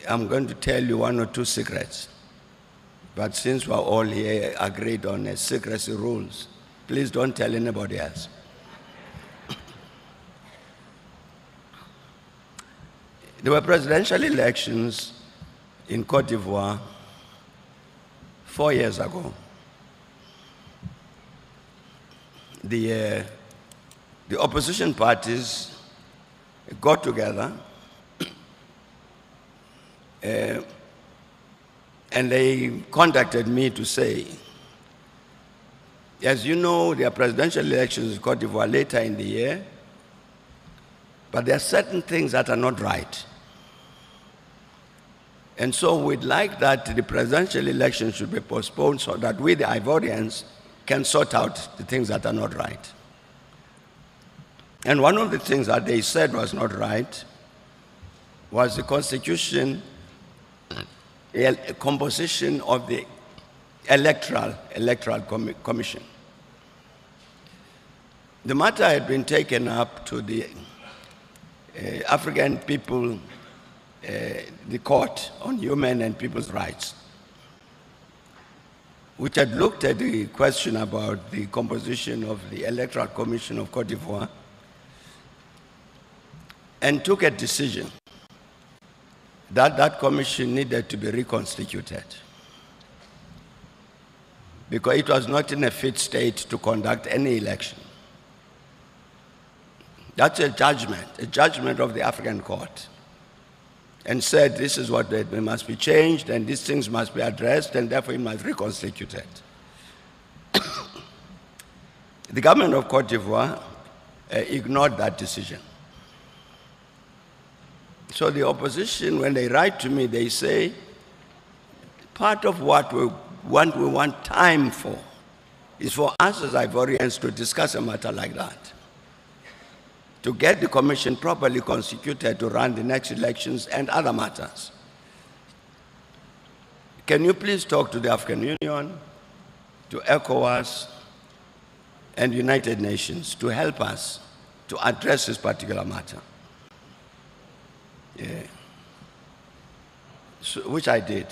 I'm going to tell you one or two secrets. But since we're all here agreed on secrecy rules, please don't tell anybody else. There were presidential elections in Cote d'Ivoire 4 years ago. The opposition parties got together and they contacted me to say, as you know, there are presidential elections in Cote d'Ivoire later in the year, but there are certain things that are not right. And so we'd like that the presidential election should be postponed so that we, the Ivorians, can sort out the things that are not right. And one of the things that they said was not right was the constitution, composition of the electoral commission. The matter had been taken up to the African people, the Court on Human and People's Rights, which had looked at the question about the composition of the Electoral Commission of Cote d'Ivoire and took a decision that that commission needed to be reconstituted because it was not in a fit state to conduct any election. That's a judgment of the African court, and said this is what it must be changed and these things must be addressed and therefore it must be reconstituted. The government of Cote d'Ivoire ignored that decision. So the opposition, when they write to me, they say, part of what we want time for is for us as Ivorians to discuss a matter like that, to get the commission properly constituted to run the next elections and other matters. Can you please talk to the African Union, to ECOWAS, and United Nations to help us to address this particular matter? Yeah. So, which I did.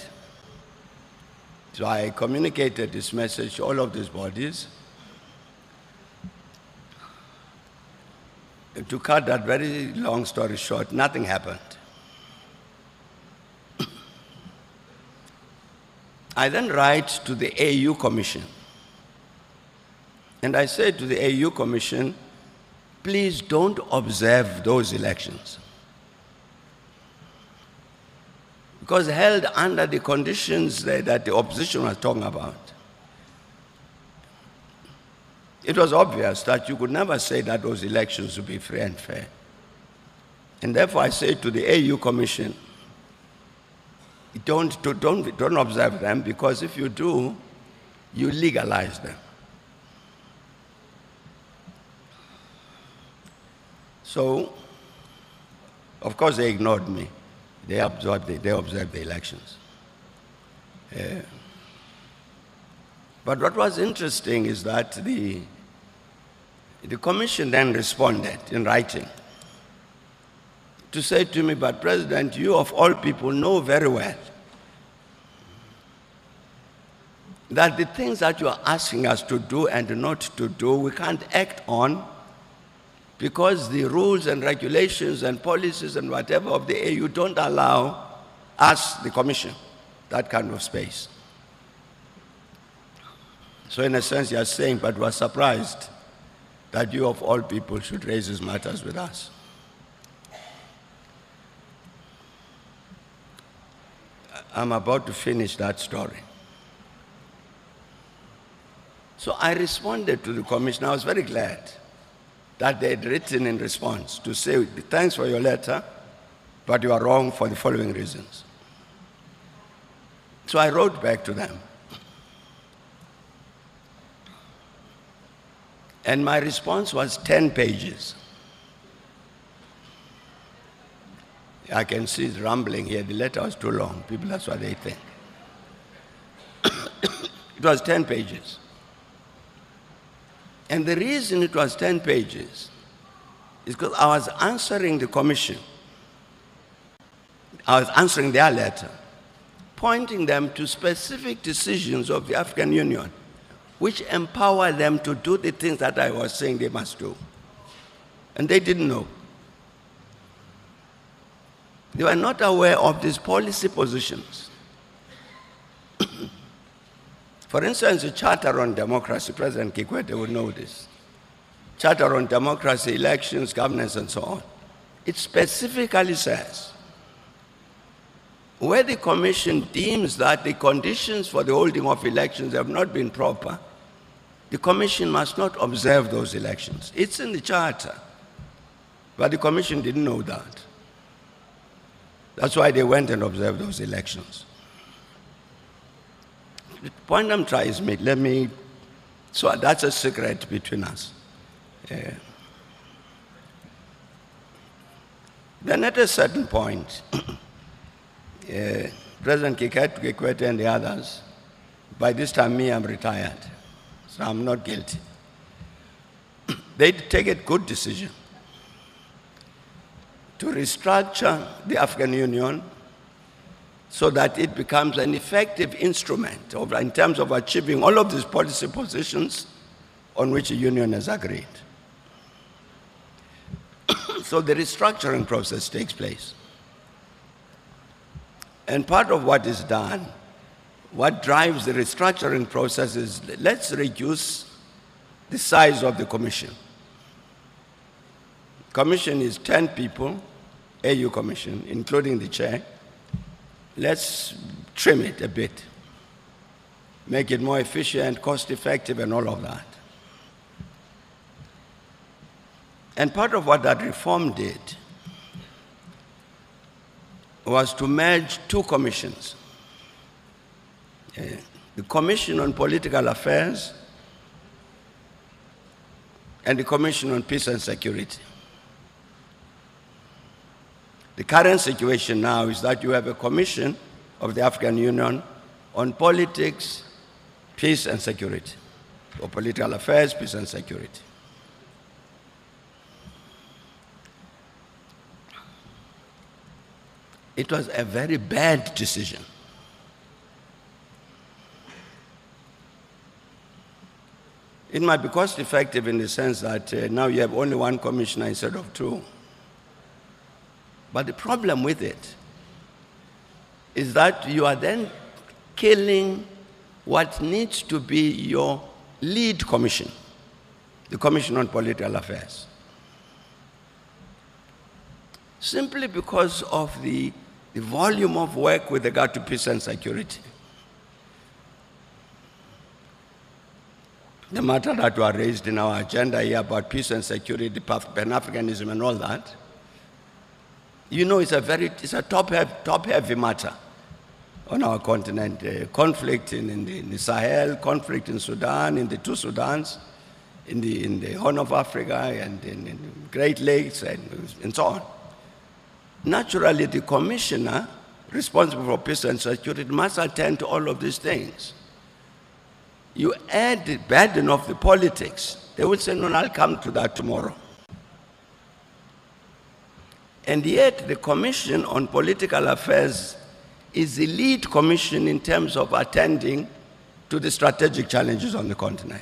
So I communicated this message to all of these bodies. To cut that very long story short, nothing happened. I then write to the AU Commission. And I said to the AU Commission, please don't observe those elections. Because held under the conditions that the opposition was talking about, it was obvious that you could never say that those elections would be free and fair. And therefore I say to the AU Commission, don't observe them, because if you do, you legalize them. So, of course, they ignored me. They observed the elections. But what was interesting is that the commission then responded in writing to say to me, but President, you of all people know very well that the things that you are asking us to do and not to do, we can't act on, because the rules and regulations and policies and whatever of the AU don't allow us, the Commission, that kind of space. So in a sense, you are saying, but we are surprised that you of all people should raise these matters with us. I'm about to finish that story. So I responded to the Commission. I was very glad that they had written in response to say, thanks for your letter, but you are wrong for the following reasons. So I wrote back to them. And my response was 10 pages. I can see it rumbling here. The letter was too long. People, that's what they think. It was 10 pages. And the reason it was 10 pages is because I was answering the Commission. I was answering their letter, pointing them to specific decisions of the African Union, which empower them to do the things that I was saying they must do. And they didn't know. They were not aware of these policy positions. For instance, the Charter on Democracy, President Kikwete would know this. Charter on Democracy, Elections, Governance, and so on. It specifically says, where the Commission deems that the conditions for the holding of elections have not been proper, the Commission must not observe those elections. It's in the Charter. But the Commission didn't know that. That's why they went and observed those elections. The point I'm trying to make, so that's a secret between us. Then at a certain point, President Kikwete and the others, by this time I'm retired, so I'm not guilty. They take a good decision to restructure the African Union so that it becomes an effective instrument in terms of achieving all of these policy positions on which the Union has agreed. So the restructuring process takes place. And part of what is done, what drives the restructuring process is, let's reduce the size of the Commission. Commission is 10 people, AU Commission, including the chair. Let's trim it a bit, make it more efficient, cost-effective, and all of that. And part of what that reform did was to merge two commissions. The Commission on Political Affairs and the Commission on Peace and Security. The current situation now is that you have a commission of the African Union on politics, peace and security, or political affairs, peace and security. It was a very bad decision. It might be cost effective in the sense that now you have only one commissioner instead of two. But the problem with it is that you are then killing what needs to be your lead commission, the Commission on Political Affairs. Simply because of the volume of work with regard to peace and security. The matter that were raised in our agenda here about peace and security, Pan-Africanism and all that, you know, it's a top-heavy matter on our continent. Conflict in the Sahel, conflict in Sudan, in the two Sudans, in the Horn of Africa, and in the Great Lakes, and so on. Naturally, the commissioner responsible for peace and security must attend to all of these things. You add the burden of the politics, they will say, no, I'll come to that tomorrow. And yet, the Commission on Political Affairs is the lead commission in terms of attending to the strategic challenges on the continent.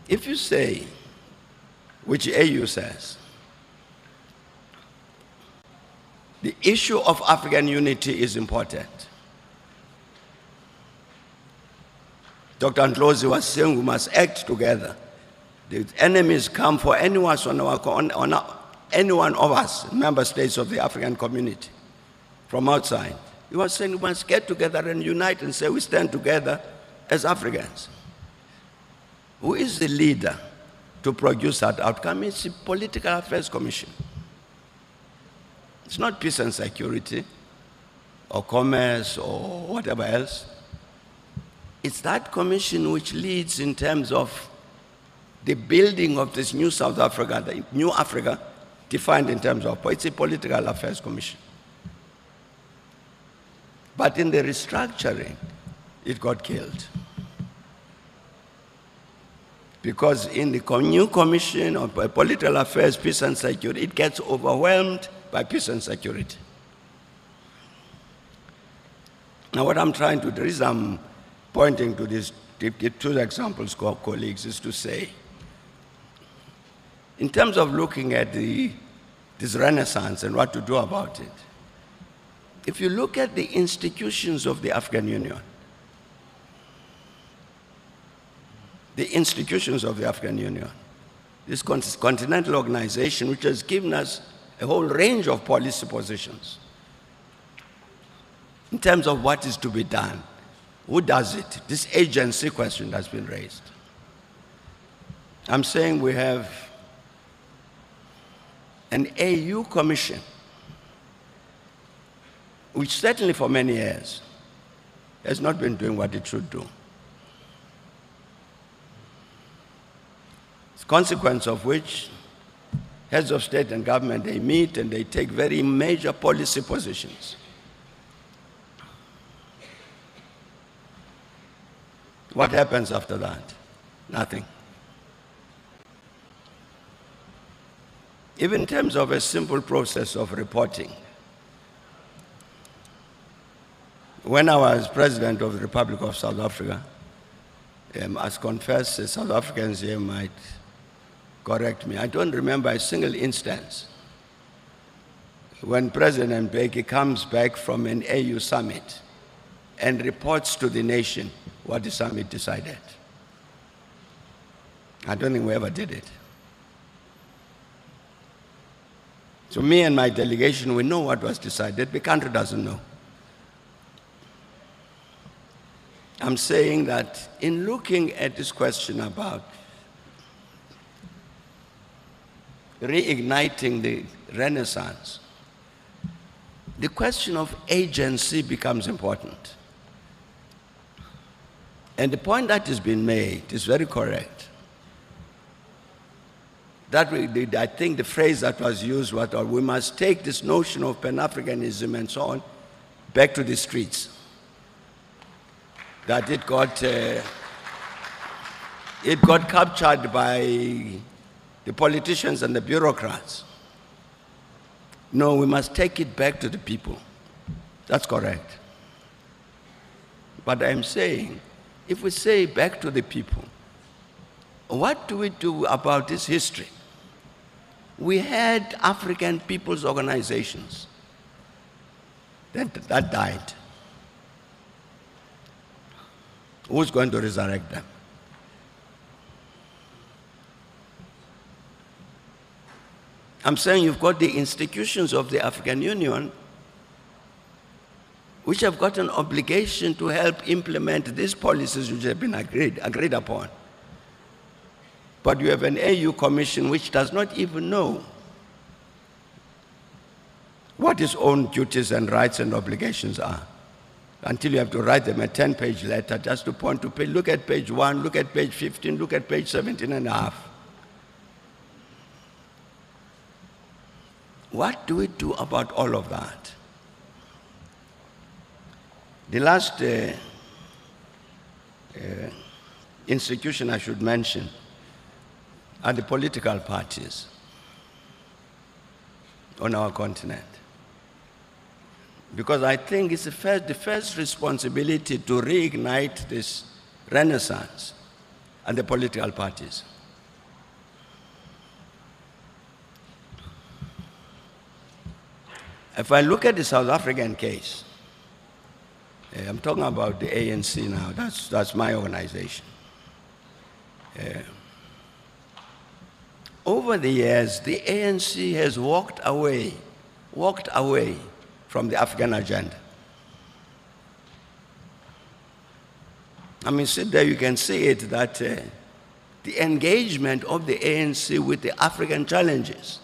If you say, which AU says, the issue of African unity is important. Dr. Ndlozi was saying we must act together. The enemies come for any one of us, member states of the African community, from outside. He was saying we must get together and unite and say we stand together as Africans. Who is the leader to produce that outcome? It's the Political Affairs Commission. It's not peace and security or commerce or whatever else. It's that commission which leads in terms of the building of this new South Africa, the new Africa, defined in terms of, it's a Political Affairs Commission. But in the restructuring, it got killed. Because in the new Commission on Political Affairs, Peace and Security, it gets overwhelmed by peace and security. Now what I'm trying to do is I'm pointing to these two examples, colleagues, is to say, in terms of looking at this renaissance and what to do about it, if you look at the institutions of the African Union, this continental organization which has given us a whole range of policy positions in terms of what is to be done. Who does it? This agency question has been raised. I'm saying we have an AU commission, which certainly for many years has not been doing what it should do. As a consequence of which, heads of state and government, they meet and they take very major policy positions. What happens after that? Nothing. Even in terms of a simple process of reporting, when I was president of the Republic of South Africa, as confessed, South Africans here might correct me, I don't remember a single instance when President Mbeki comes back from an AU summit and reports to the nation what the summit decided. I don't think we ever did it. So me and my delegation, we know what was decided. The country doesn't know. I'm saying that in looking at this question about reigniting the Renaissance, the question of agency becomes important. And the point that has been made is very correct. I think the phrase that was used was, we must take this notion of Pan-Africanism and so on back to the streets. That it got captured by the politicians and the bureaucrats. No, we must take it back to the people. That's correct. But I'm saying, if we say back to the people, what do we do about this history? We had African people's organizations that died. Who's going to resurrect them? I'm saying you've got the institutions of the African Union which have got an obligation to help implement these policies which have been agreed upon. But you have an AU Commission which does not even know what its own duties and rights and obligations are, until you have to write them a 10-page letter just to point to page, look at page 1, look at page 15, look at page 17 and a half. What do we do about all of that? The last institution I should mention are the political parties on our continent. Because I think it's the first responsibility to reignite this renaissance and the political parties. If I look at the South African case, I'm talking about the ANC now, that's my organization. Over the years, the ANC has walked away from the African agenda. I mean, sit there, you can see it, that the engagement of the ANC with the African challenges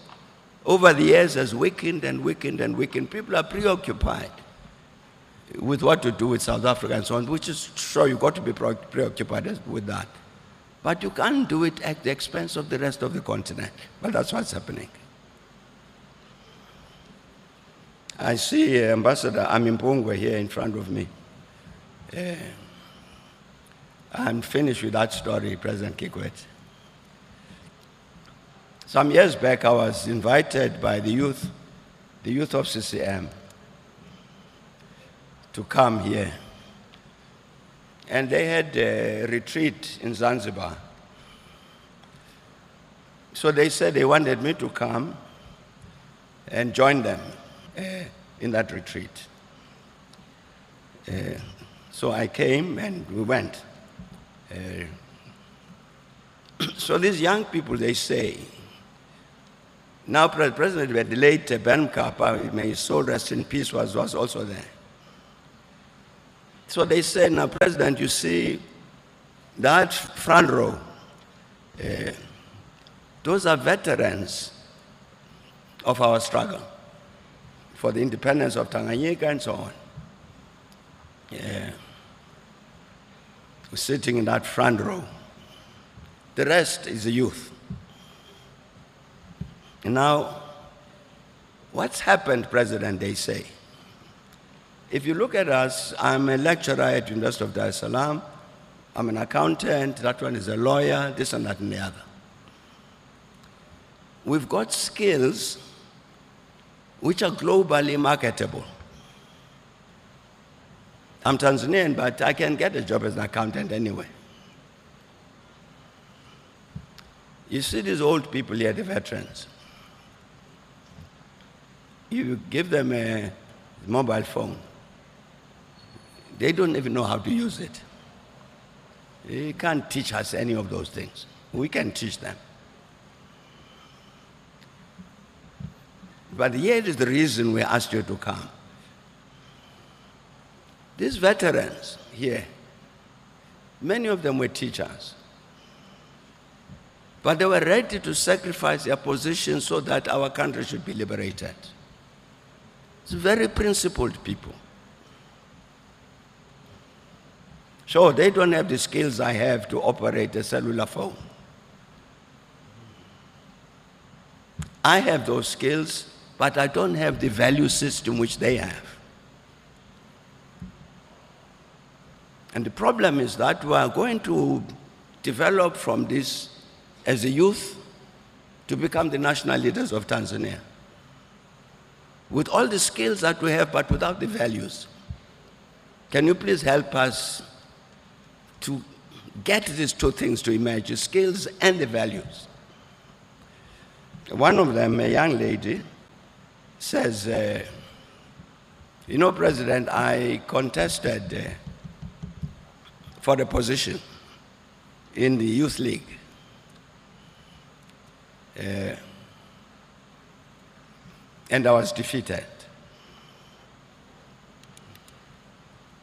over the years has weakened and weakened and weakened. People are preoccupied with what to do with South Africa and so on, which is sure you've got to be preoccupied with that. But you can't do it at the expense of the rest of the continent. But that's what's happening. I see Ambassador Amimpungwe here in front of me. I'm finished with that story, President Kikwete. Some years back, I was invited by the youth of CCM, to come here. And they had a retreat in Zanzibar. So they said they wanted me to come and join them in that retreat. So I came and we went. So these young people, they say, now President, the late Ben Mkapa, may his soul rest in peace, was also there. So they said, now President, you see, that front row, those are veterans of our struggle for the independence of Tanganyika and so on. Sitting in that front row. The rest is the youth. And now, what's happened, President, they say? If you look at us, I'm a lecturer at University of Dar es Salaam. I'm an accountant, that one is a lawyer, this and that and the other. We've got skills which are globally marketable. I'm Tanzanian, but I can get a job as an accountant anyway. You see these old people here, the veterans. You give them a mobile phone. They don't even know how to use it. They can't teach us any of those things. We can teach them. But here is the reason we asked you to come. These veterans here, many of them were teachers. But they were ready to sacrifice their position so that our country should be liberated. It's very principled people. Sure, they don't have the skills I have to operate a cellular phone. I have those skills, but I don't have the value system which they have. And the problem is that we are going to develop from this as a youth to become the national leaders of Tanzania. With all the skills that we have, but without the values. Can you please help us to get these two things to emerge, the skills and the values? One of them, a young lady, says, you know, President, I contested for the position in the Youth League. And I was defeated.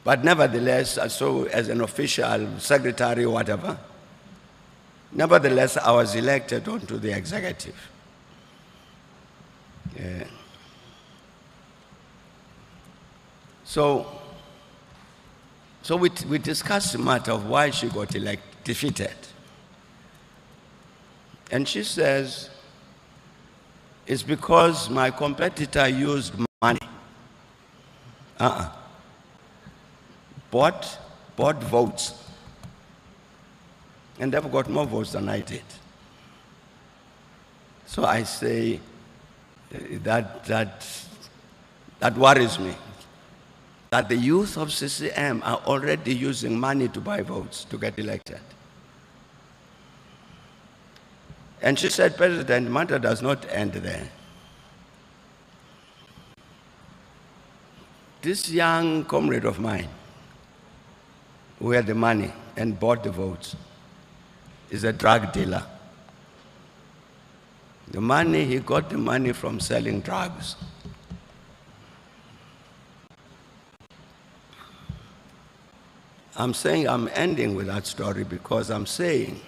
But nevertheless, so as an official, secretary or whatever, nevertheless, I was elected onto the executive. So we discussed the matter of why she got defeated. And she says, it's because my competitor used money. Bought votes. And they've got more votes than I did. So I say that worries me. That the youth of CCM are already using money to buy votes to get elected. And she said, President, the matter does not end there. This young comrade of mine, who had the money and bought the votes, is a drug dealer. He got the money from selling drugs. I'm ending with that story because I'm saying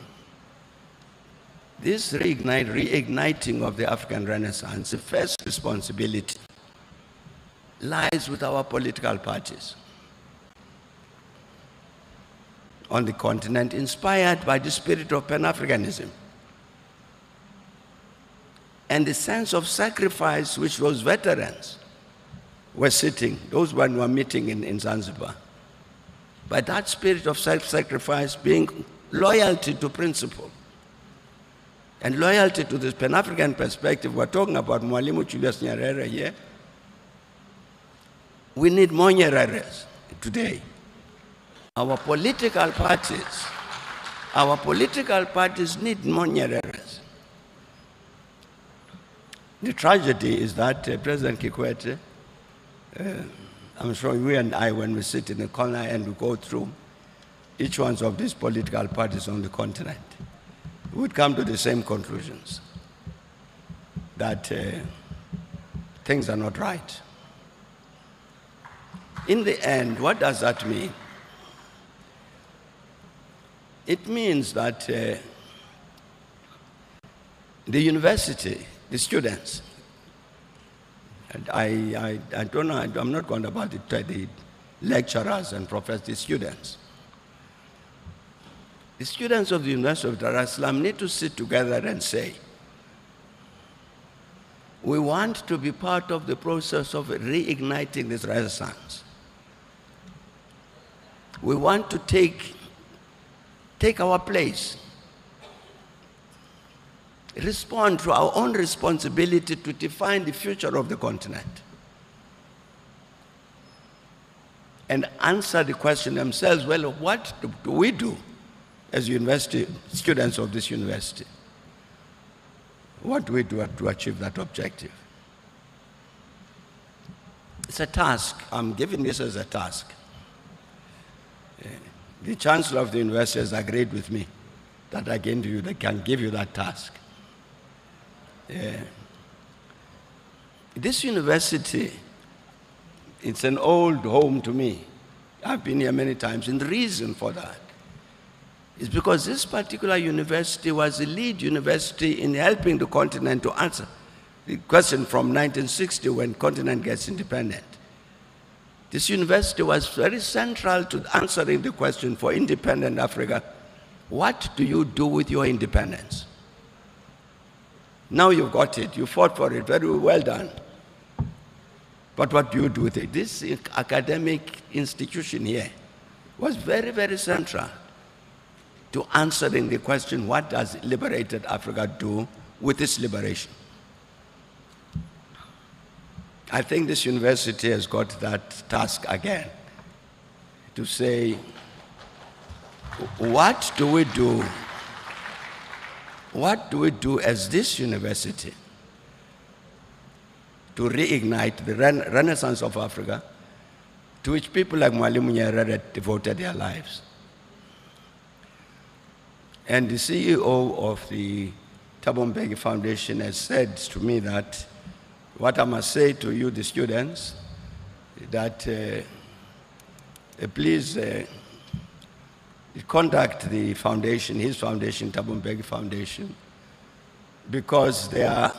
this reigniting of the African Renaissance, the first responsibility lies with our political parties on the continent, inspired by the spirit of Pan-Africanism and the sense of sacrifice which those veterans were sitting, those one were meeting in Zanzibar. By that spirit of self-sacrifice being loyalty to principle and loyalty to this Pan-African perspective. We're talking about Mwalimu Julius Nyerere here. We need more Nyereres today. Our political parties need more Nyereres. The tragedy is that President Kikwete, I'm sure you and I, when we sit in a corner and we go through each one of these political parties on the continent, we would come to the same conclusions, that things are not right. In the end, what does that mean? It means that the university, the students, and I don't know, I'm not going about the lecturers and professors, the students. The students of the University of Dar es Salaam need to sit together and say, we want to be part of the process of reigniting this Renaissance. We want to take our place, respond to our own responsibility to define the future of the continent, and answer the question themselves, well, what do we do as university students of this university? What do we do to achieve that objective? It's a task. I'm giving this as a task. The Chancellor of the university has agreed with me that I can give you that task. This university, it's an old home to me. I've been here many times, and the reason for that is because this particular university was the lead university in helping the continent to answer the question from 1960 when the continent gets independent. This university was very central to answering the question for independent Africa. What do you do with your independence? Now you've got it. You fought for it. Very well done. But what do you do with it? This academic institution here was very, very central to answering the question, what does liberated Africa do with its liberation? I think this university has got that task again, to say, what do we do? What do we do as this university to reignite the renaissance of Africa, to which people like Mwalimu Nyerere devoted their lives? And the CEO of the Thabo Mbeki Foundation has said to me that what I must say to you, the students, that please contact the foundation, his foundation, Thabo Mbeki Foundation, because they are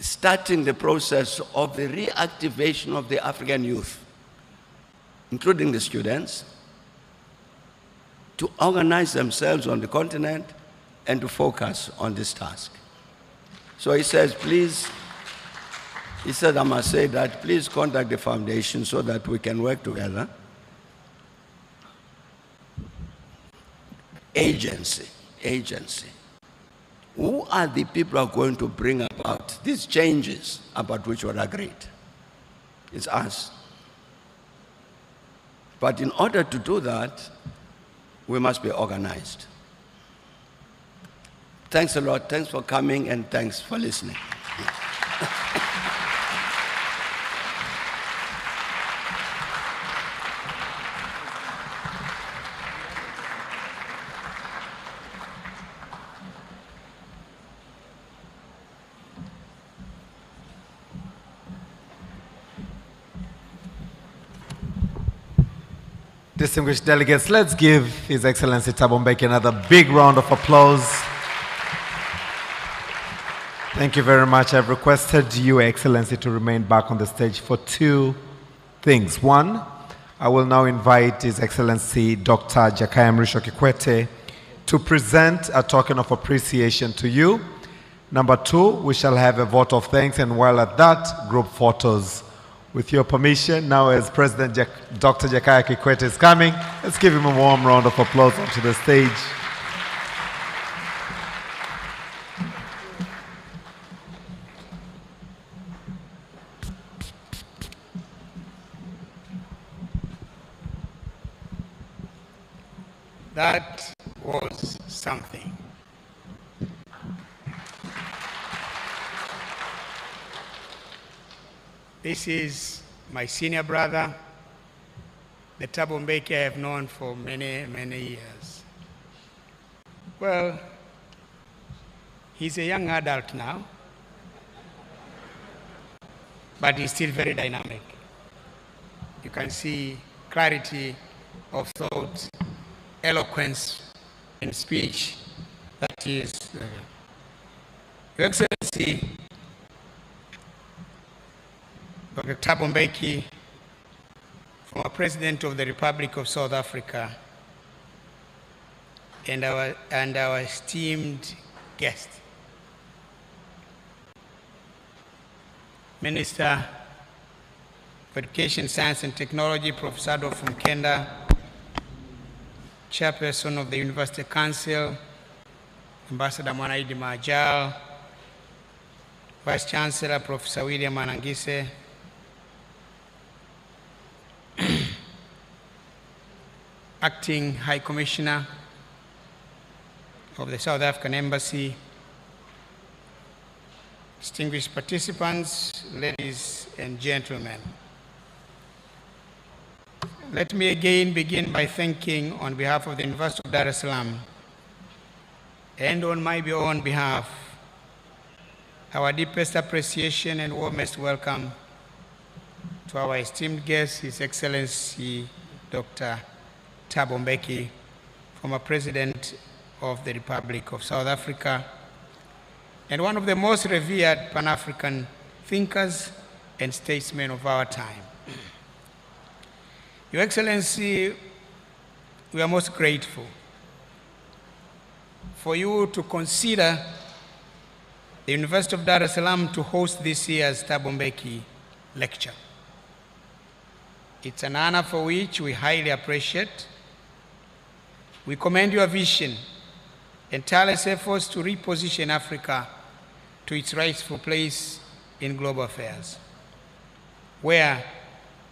starting the process of the reactivation of the African youth, including the students, to organize themselves on the continent and to focus on this task. So he says, please, he said, I must say that, please contact the foundation so that we can work together. Agency. Who are the people who are going to bring about these changes about which we agreed? It's us. But in order to do that, we must be organized. Thanks a lot. Thanks for coming, and thanks for listening. Distinguished delegates, let's give His Excellency Thabo Mbeki another big round of applause. Thank you very much. I've requested Your Excellency to remain back on the stage for two things. One, I will now invite His Excellency Dr. Jakaya Mrisho Kikwete to present a token of appreciation to you. Number two, we shall have a vote of thanks, and while at that, group photos. With your permission, now as President Dr. Jakaya Kikwete is coming, let's give him a warm round of applause onto the stage. That was something. This is my senior brother, the Thabo Mbeki I have known for many, many years. Well, he's a young adult now, but he's still very dynamic. You can see clarity of thought, eloquence in speech. That is, Your Excellency, Dr. Thabo Mbeki, former President of the Republic of South Africa, and our esteemed guest, Minister for Education, Science and Technology, Professor Adolf Mkenda, Chairperson of the University Council, Ambassador Mwanaidi Majal, Vice Chancellor, Professor William Anangise, Acting High Commissioner of the South African Embassy, distinguished participants, ladies and gentlemen. Let me again begin by thanking, on behalf of the University of Dar es Salaam and on my own behalf, our deepest appreciation and warmest welcome to our esteemed guest, His Excellency Dr. Thabo Mbeki, former President of the Republic of South Africa, and one of the most revered Pan-African thinkers and statesmen of our time. Your Excellency, we are most grateful for you to consider the University of Dar es Salaam to host this year's Thabo Mbeki lecture. It's an honor for which we highly appreciate. We commend your vision and tireless efforts to reposition Africa to its rightful place in global affairs, where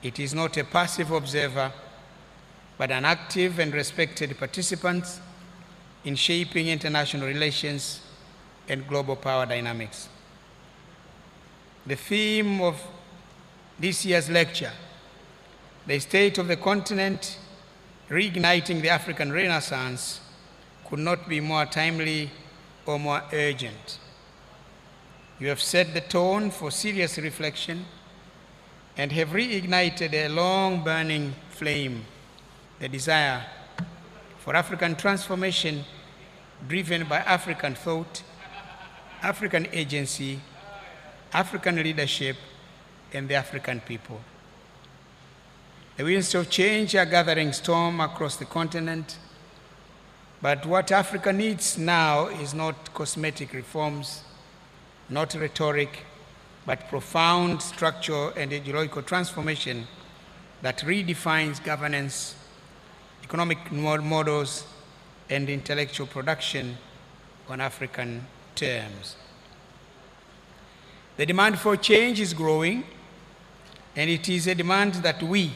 it is not a passive observer, but an active and respected participant in shaping international relations and global power dynamics. The theme of this year's lecture, the state of the continent, reigniting the African Renaissance, could not be more timely or more urgent. You have set the tone for serious reflection and have reignited a long-burning flame, the desire for African transformation driven by African thought, African agency, African leadership, and the African people. The winds of change are gathering storm across the continent, but what Africa needs now is not cosmetic reforms, not rhetoric, but profound structural and ideological transformation that redefines governance, economic models, and intellectual production on African terms. The demand for change is growing, and it is a demand that we,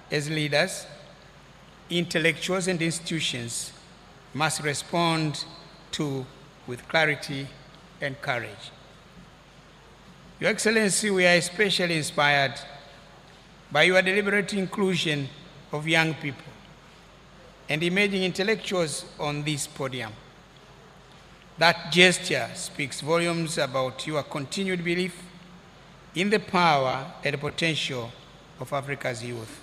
as leaders, intellectuals, and institutions, must respond to with clarity and courage. Your Excellency, we are especially inspired by your deliberate inclusion of young people and emerging intellectuals on this podium. That gesture speaks volumes about your continued belief in the power and potential of Africa's youth.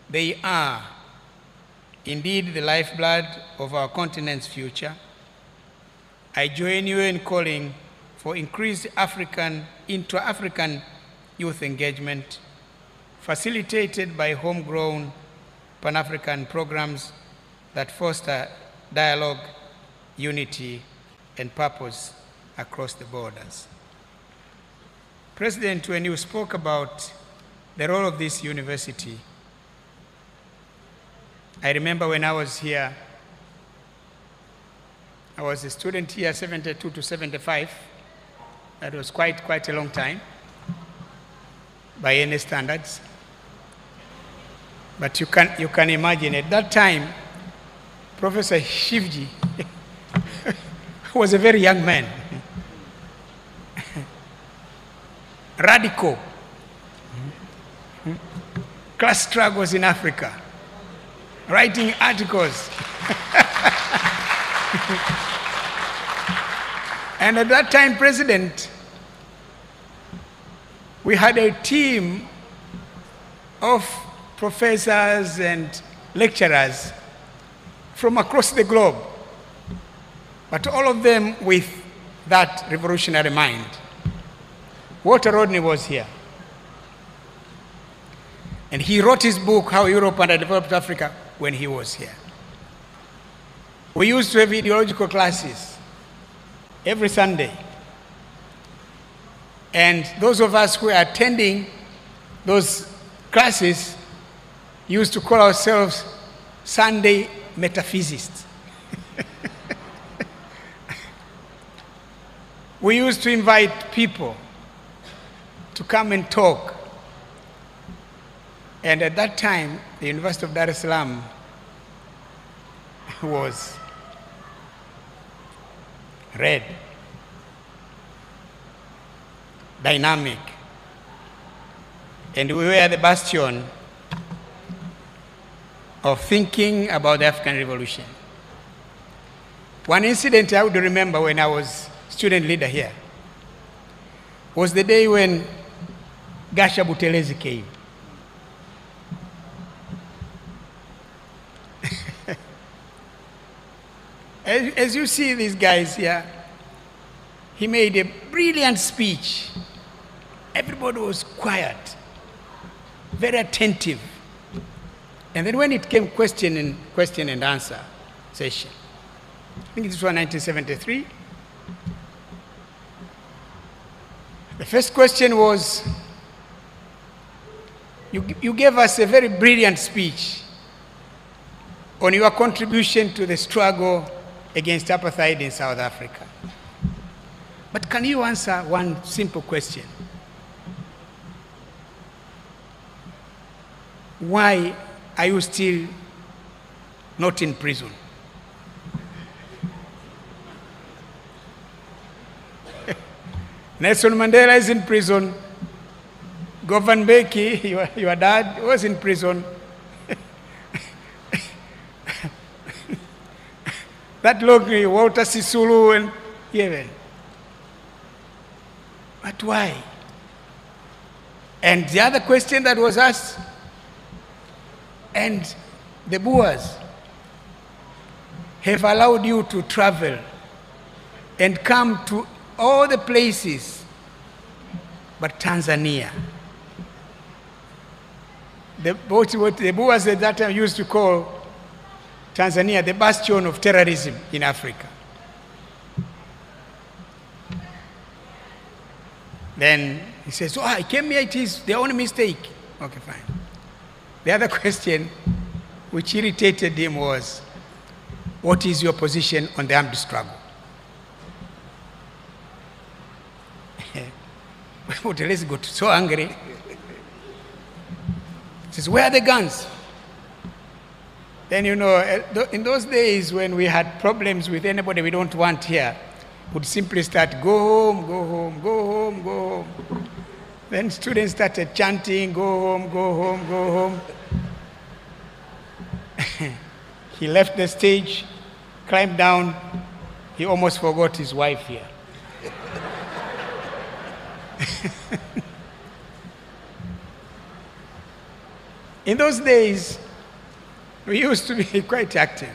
They are indeed the lifeblood of our continent's future. I join you in calling for increased intra-African youth engagement, facilitated by homegrown Pan-African programs that foster dialogue, unity, and purpose across the borders. President, when you spoke about the role of this university, I remember when I was here, I was a student here, 72 to 75. That was quite a long time by any standards. But you can imagine at that time, Professor Shivji was a very young man, radical, class struggles in Africa, writing articles. And at that time, President, we had a team of professors and lecturers from across the globe, but all of them with that revolutionary mind. Walter Rodney was here. And he wrote his book, How Europe Underdeveloped Africa, when he was here. We used to have ideological classes every Sunday. And those of us who were attending those classes used to call ourselves Sunday metaphysicists. We used to invite people to come and talk. And at that time, the University of Dar es Salaam was red, dynamic, and we were the bastion of thinking about the African Revolution. One incident I would remember when I was student leader here, was the day when Gasha Butelezi came. As you see these guys here, he made a brilliant speech. Everybody was quiet, very attentive. And then when it came question and answer session, I think this was 1973, the first question was, you gave us a very brilliant speech on your contribution to the struggle against apartheid in South Africa. But can you answer one simple question? Why are you still not in prison? Nelson Mandela is in prison. Govan Mbeki, your dad, was in prison. That Logri, Walter Sisulu, and even. But why? And the other question that was asked, and the Boers have allowed you to travel and come to all the places but Tanzania. What the Boers at that time used to call Tanzania the bastion of terrorism in Africa. Then he says, oh, I came here, it is their own mistake. Okay, fine. The other question which irritated him was, what is your position on the armed struggle? Let's go so angry. He says, where are the guns? Then, you know, in those days when we had problems with anybody we don't want here, would simply start, go home, go home, go home, go home. Then students started chanting, go home, go home, go home. He left the stage, climbed down. He almost forgot his wife here. In those days, we used to be quite active.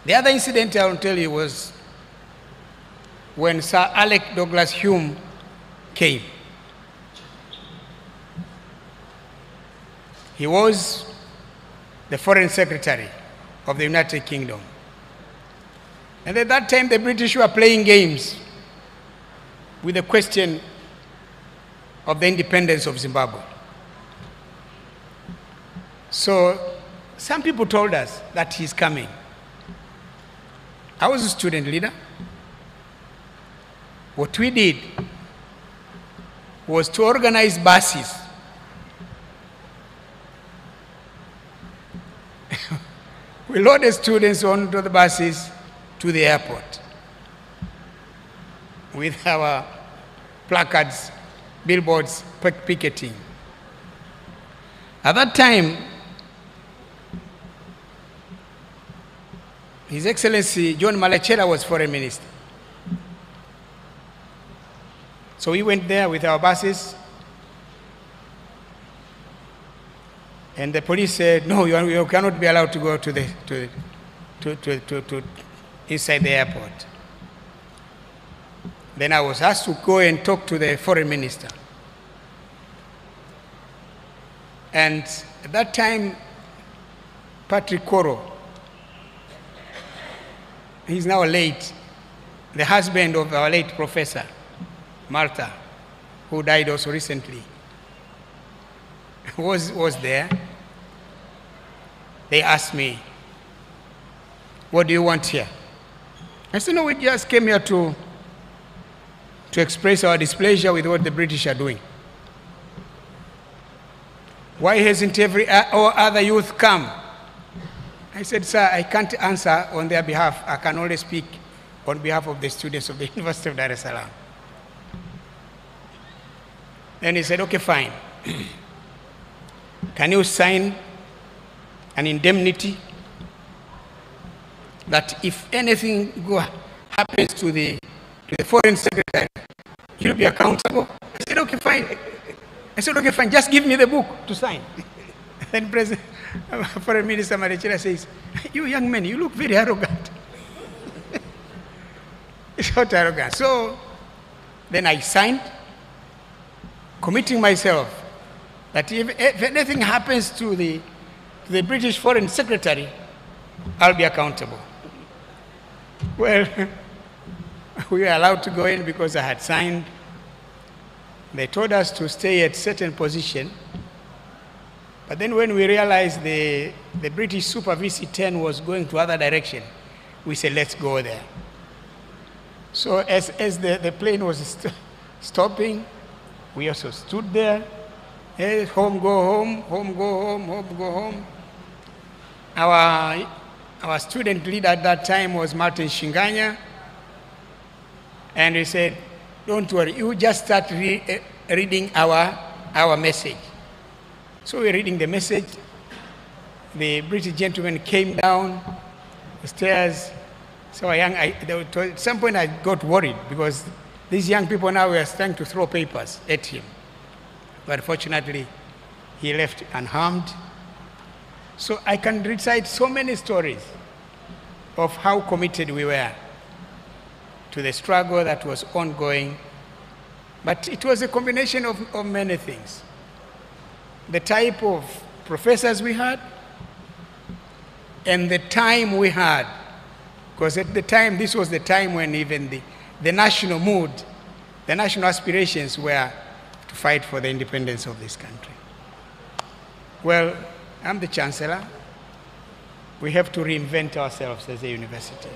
The other incident I will tell you was when Sir Alec Douglas Hume came. He was the Foreign Secretary of the United Kingdom. And at that time, the British were playing games with the question of the independence of Zimbabwe. So some people told us that he's coming. I was a student leader. What we did was to organize buses. We loaded students onto the buses to the airport with our placards, billboards, picketing. At that time, His Excellency John Malechela was Foreign Minister. So we went there with our buses, and the police said, no, you cannot be allowed to go to inside the airport. Then I was asked to go and talk to the Foreign Minister. And at that time, Patrick Koro, he's now late, the husband of our late professor, Martha, who died also recently, was there. They asked me, what do you want here? I said, no, we just came here to express our displeasure with what the British are doing. Why hasn't every other youth come? I said, sir, I can't answer on their behalf. I can only speak on behalf of the students of the University of Dar es Salaam. Then he said, okay, fine. Can you sign an indemnity that if anything happens to the to the foreign secretary, you'll be accountable. I said, okay, fine. Just give me the book to sign. Then Foreign Minister Marechera says, you young men, you look very arrogant. It's not arrogant. So then I signed, committing myself that if anything happens to the British Foreign Secretary, I'll be accountable. Well, we were allowed to go in because I had signed. They told us to stay at certain position. But then when we realized the British Super VC-10 was going to other direction, we said, let's go there. So as the plane was stopping, we also stood there. Hey, home, go home, home, go home, home, go home. Our student leader at that time was Martin Shinganya. And he said, don't worry, you just start reading our message. So we're reading the message. The British gentleman came down the stairs. So at some point I got worried because these young people now were starting to throw papers at him. But fortunately, he left unharmed. So I can recite so many stories of how committed we were to the struggle that was ongoing. But it was a combination of many things. The type of professors we had, and the time we had. Because at the time, this was the time when even the national mood, the national aspirations were to fight for the independence of this country. Well, I'm the Chancellor. We have to reinvent ourselves as a university.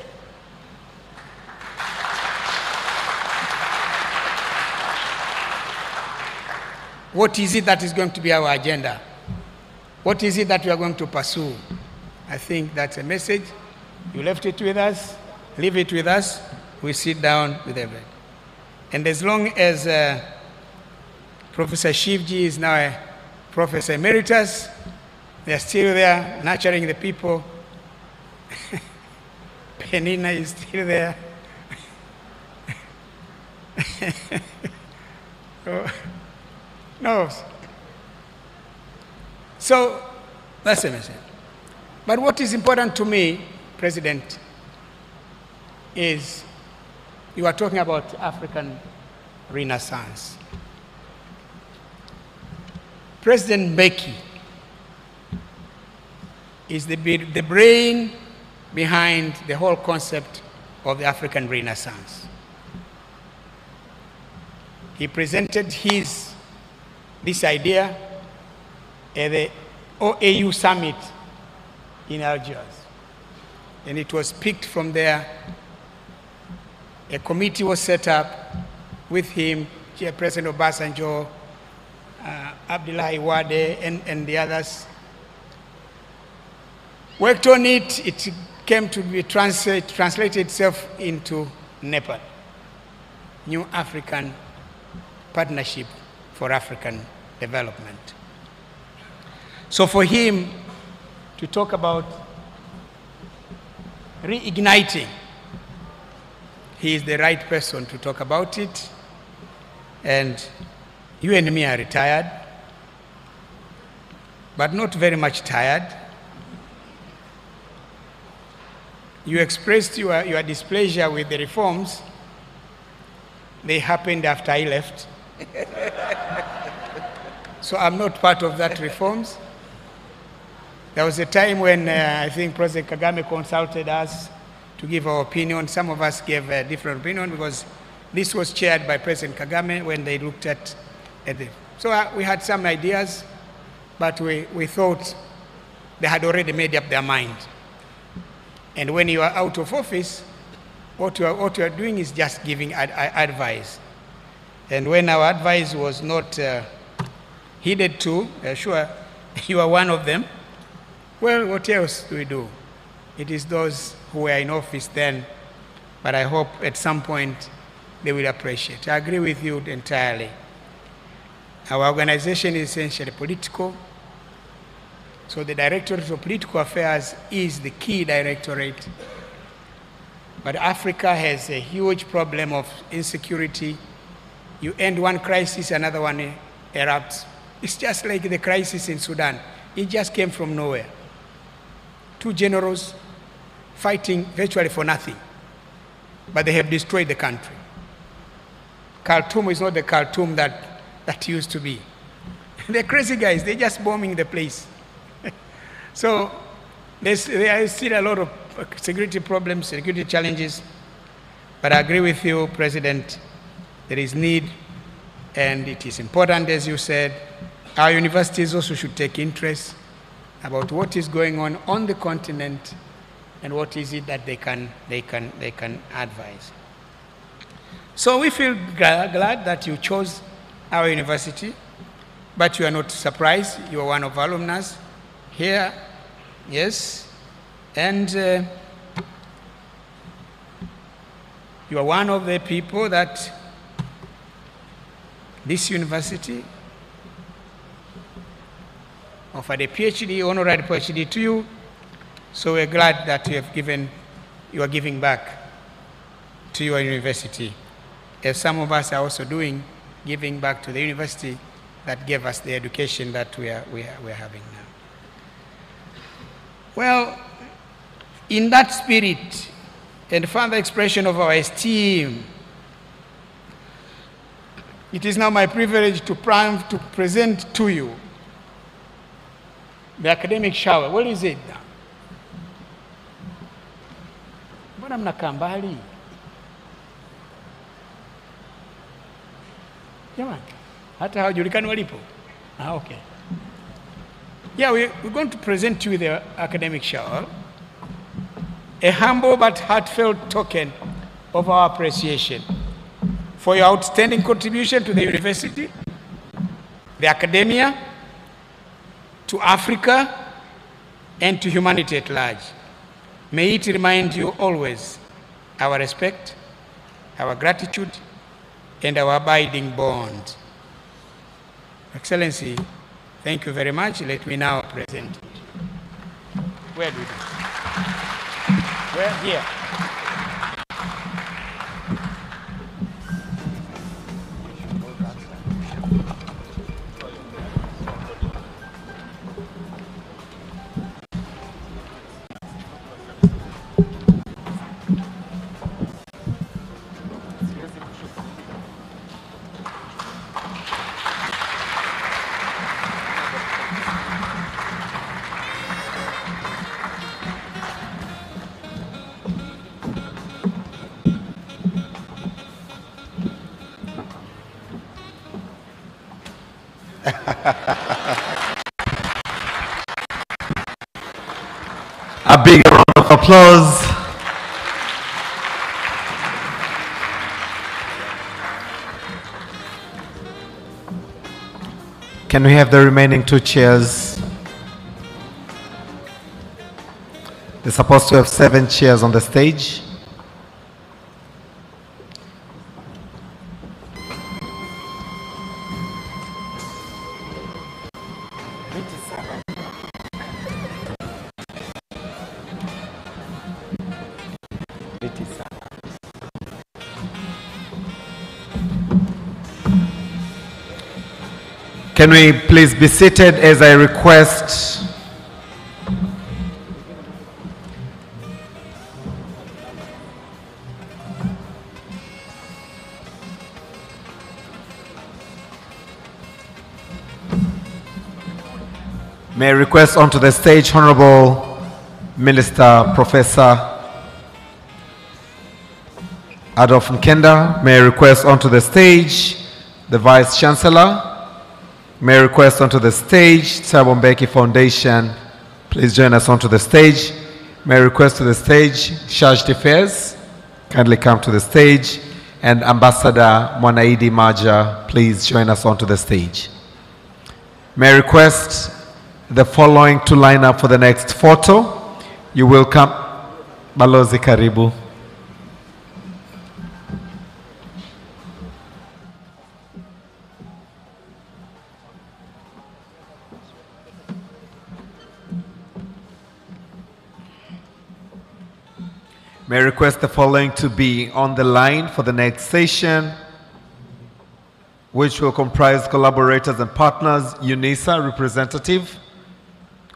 What is it that is going to be our agenda? What is it that we are going to pursue? I think that's a message. You left it with us, leave it with us, we sit down with everyone. And as long as Professor Shivji is now a Professor Emeritus, they're still there nurturing the people. Penina is still there. No. So that's the message. But what is important to me, President, is you are talking about African Renaissance. President Mbeki is the brain behind the whole concept of the African Renaissance. He presented this idea at the OAU summit in Algiers. And it was picked from there. A committee was set up with him, Chairperson Obasanjo, Abdullahi Wade, and the others. Worked on it. It came to be translated itself into NEPAD, New African Partnership for African Development. So for him to talk about reigniting, he is the right person to talk about it. And you and me are retired, but not very much tired. You expressed your displeasure with the reforms. They happened after I left. So I'm not part of that reforms. There was a time when I think President Kagame consulted us to give our opinion. Some of us gave a different opinion because this was chaired by President Kagame when they looked at it. So we had some ideas, but we thought they had already made up their mind. And when you are out of office, what you are doing is just giving advice. And when our advice was not heeded to, sure, you are one of them. Well, what else do we do? It is those who were in office then, but I hope at some point they will appreciate. I agree with you entirely. Our organization is essentially political. So the Directorate of Political Affairs is the key directorate. But Africa has a huge problem of insecurity. You end one crisis, another one erupts. It's just like the crisis in Sudan. It just came from nowhere. Two generals fighting virtually for nothing, but they have destroyed the country. Khartoum is not the Khartoum that used to be. They're crazy guys, they're just bombing the place. So there is still a lot of security problems, security challenges, but I agree with you, President, there is need, and it is important, as you said. Our universities also should take interest about what is going on the continent and what is it that they can advise. So we feel glad that you chose our university, but you are not surprised. You are one of our alumni here, yes, and you are one of the people that this university offered a PhD, honorary PhD to you. So we're glad that you are giving back to your university, as some of us are also doing, giving back to the university that gave us the education that we are having now. Well, in that spirit and further expression of our esteem, it is now my privilege to present to you the academic shower. What is it now? Mbona mnakaa mbali? Jamani, hata hawajulikani walipo. Okay. Yeah, we're going to present to you the academic shower, a humble but heartfelt token of our appreciation for your outstanding contribution to the university, the academia, to Africa, and to humanity at large. May it remind you always our respect, our gratitude, and our abiding bond. Excellency, thank you very much. Let me now present. Where do we go? Where? Here. A big round of applause. Can we have the remaining 2 chairs? They're supposed to have 7 chairs on the stage. Can we please be seated as I request may I request onto the stage Honorable Minister Professor Adolf Mkenda. May I request onto the stage the Vice Chancellor. May I request onto the stage Thabo Mbeki Foundation. Please join us onto the stage. May I request to the stage Charge d'Affaires. Kindly come to the stage. And Ambassador Mwanaidi Maja, please join us onto the stage. May I request the following to line up for the next photo. You will come. Balozi Karibu. May I request the following to be on the line for the next session, which will comprise collaborators and partners: UNISA representative,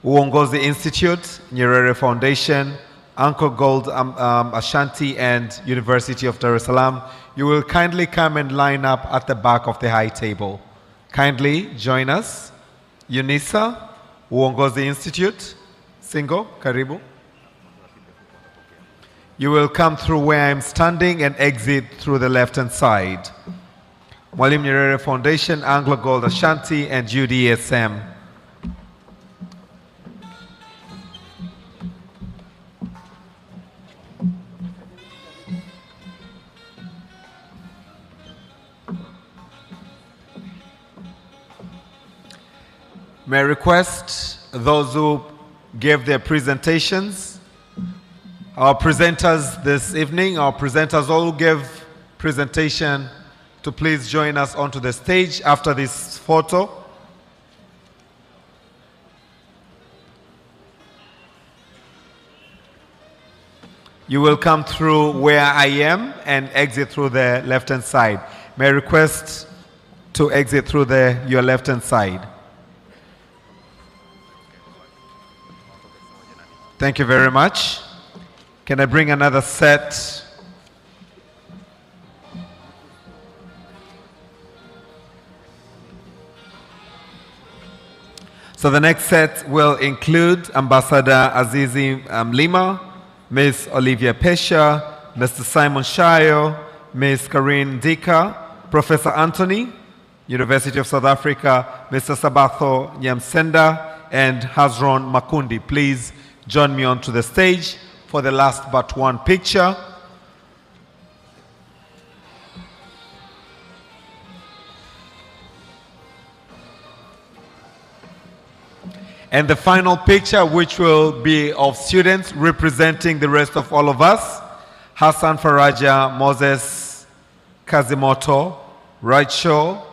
Uongozi Institute, Nyerere Foundation, Uncle Gold Ashanti, and University of Dar es Salaam. You will kindly come and line up at the back of the high table. Kindly join us. UNISA, Uongozi Institute, Singo, Karibu. You will come through where I'm standing and exit through the left-hand side. Mwalimu Nyerere Foundation, Anglo Gold Ashanti, and UDSM. May I request those who gave their presentations, our presenters this evening, our presenters all who gave presentation, to please join us onto the stage after this photo. You will come through where I am and exit through the left-hand side. May I request to exit through your left-hand side. Thank you very much. Can I bring another set? So the next set will include Ambassador Azizi Lima, Ms. Olivia Pesha, Mr. Simon Shayo, Ms. Karine Dika, Professor Anthony, University of South Africa, Mr. Sabatho Nyamsenda, and Hazron Makundi. Please join me onto the stage for the last but one picture. And the final picture, which will be of students representing the rest of all of us: Hassan Faraja, Moses Kazimoto, Raicho,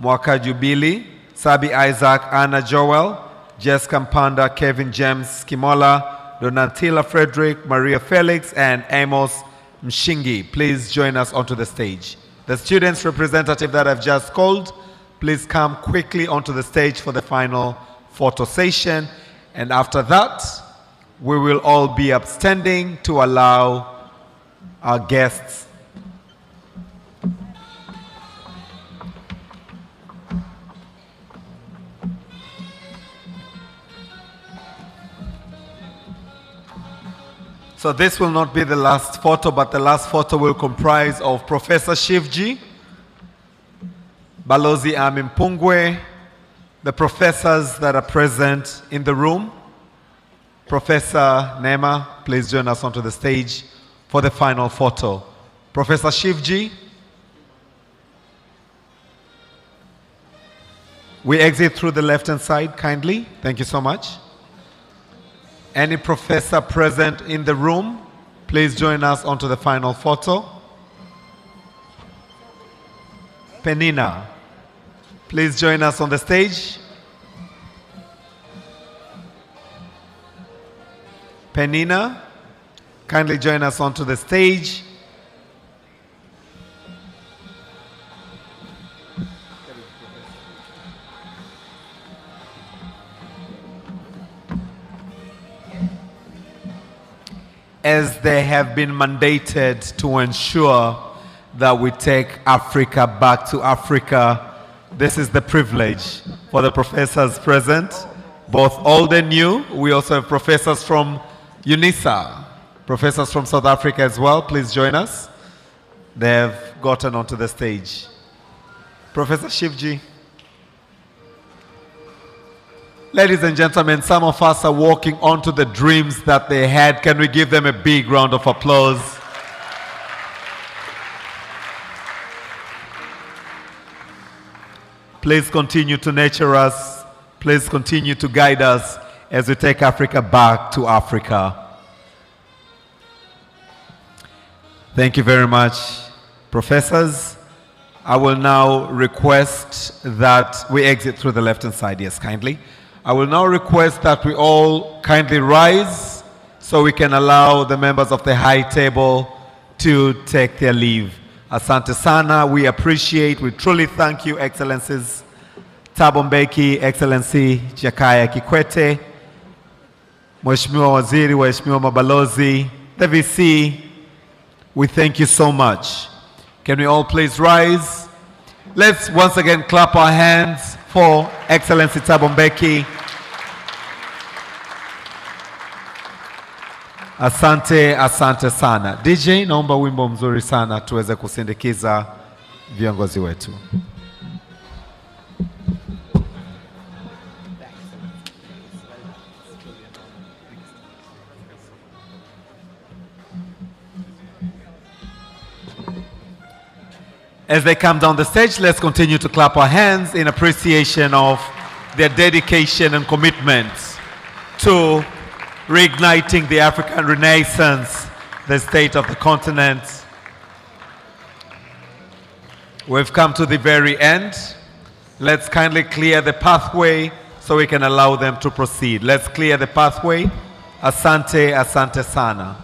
Mwaka Jubili, Sabi Isaac, Anna Joel, Jess Kampanda, Kevin James Kimola, Donatilla Frederick, Maria Felix, and Amos Mshingi. Please join us onto the stage. The students representative that I've just called, please come quickly onto the stage for the final photo session. And after that, we will all be upstanding to allow our guests So this will not be the last photo, but the last photo will comprise of Professor Shivji, Balozi Amimpungwe, the professors that are present in the room. Professor Nema, please join us onto the stage for the final photo. Professor Shivji, we exit through the left-hand side, kindly. Thank you so much. Any professor present in the room, please join us onto the final photo. Penina, please join us on the stage. Penina, kindly join us onto the stage. As they have been mandated to ensure that we take Africa back to Africa, this is the privilege for the professors present, both old and new. We also have professors from UNISA, professors from South Africa as well. Please join us. They have gotten onto the stage. Professor Shivji. Ladies and gentlemen, some of us are walking onto the dreams that they had. Can we give them a big round of applause? Please continue to nurture us. Please continue to guide us as we take Africa back to Africa. Thank you very much, professors. I will now request that we exit through the left-hand side. Yes, kindly. I will now request that we all kindly rise so we can allow the members of the high table to take their leave. Asante sana, we appreciate, we truly thank you, Excellencies. Thabo Mbeki, Excellency Jakaya Kikwete, Mheshimiwa Waziri, Mheshimiwa Mabalozi, the VC, we thank you so much. Can we all please rise? Let's once again clap our hands for Excellency Thabo Mbeki. Asante, asante sana. DJ, naomba wimbo mzuri sana tuweze kusindikiza viongozi wetu. As they come down the stage, let's continue to clap our hands in appreciation of their dedication and commitment to reigniting the African Renaissance, the state of the continent. We've come to the very end. Let's kindly clear the pathway so we can allow them to proceed. Let's clear the pathway. Asante, asante sana.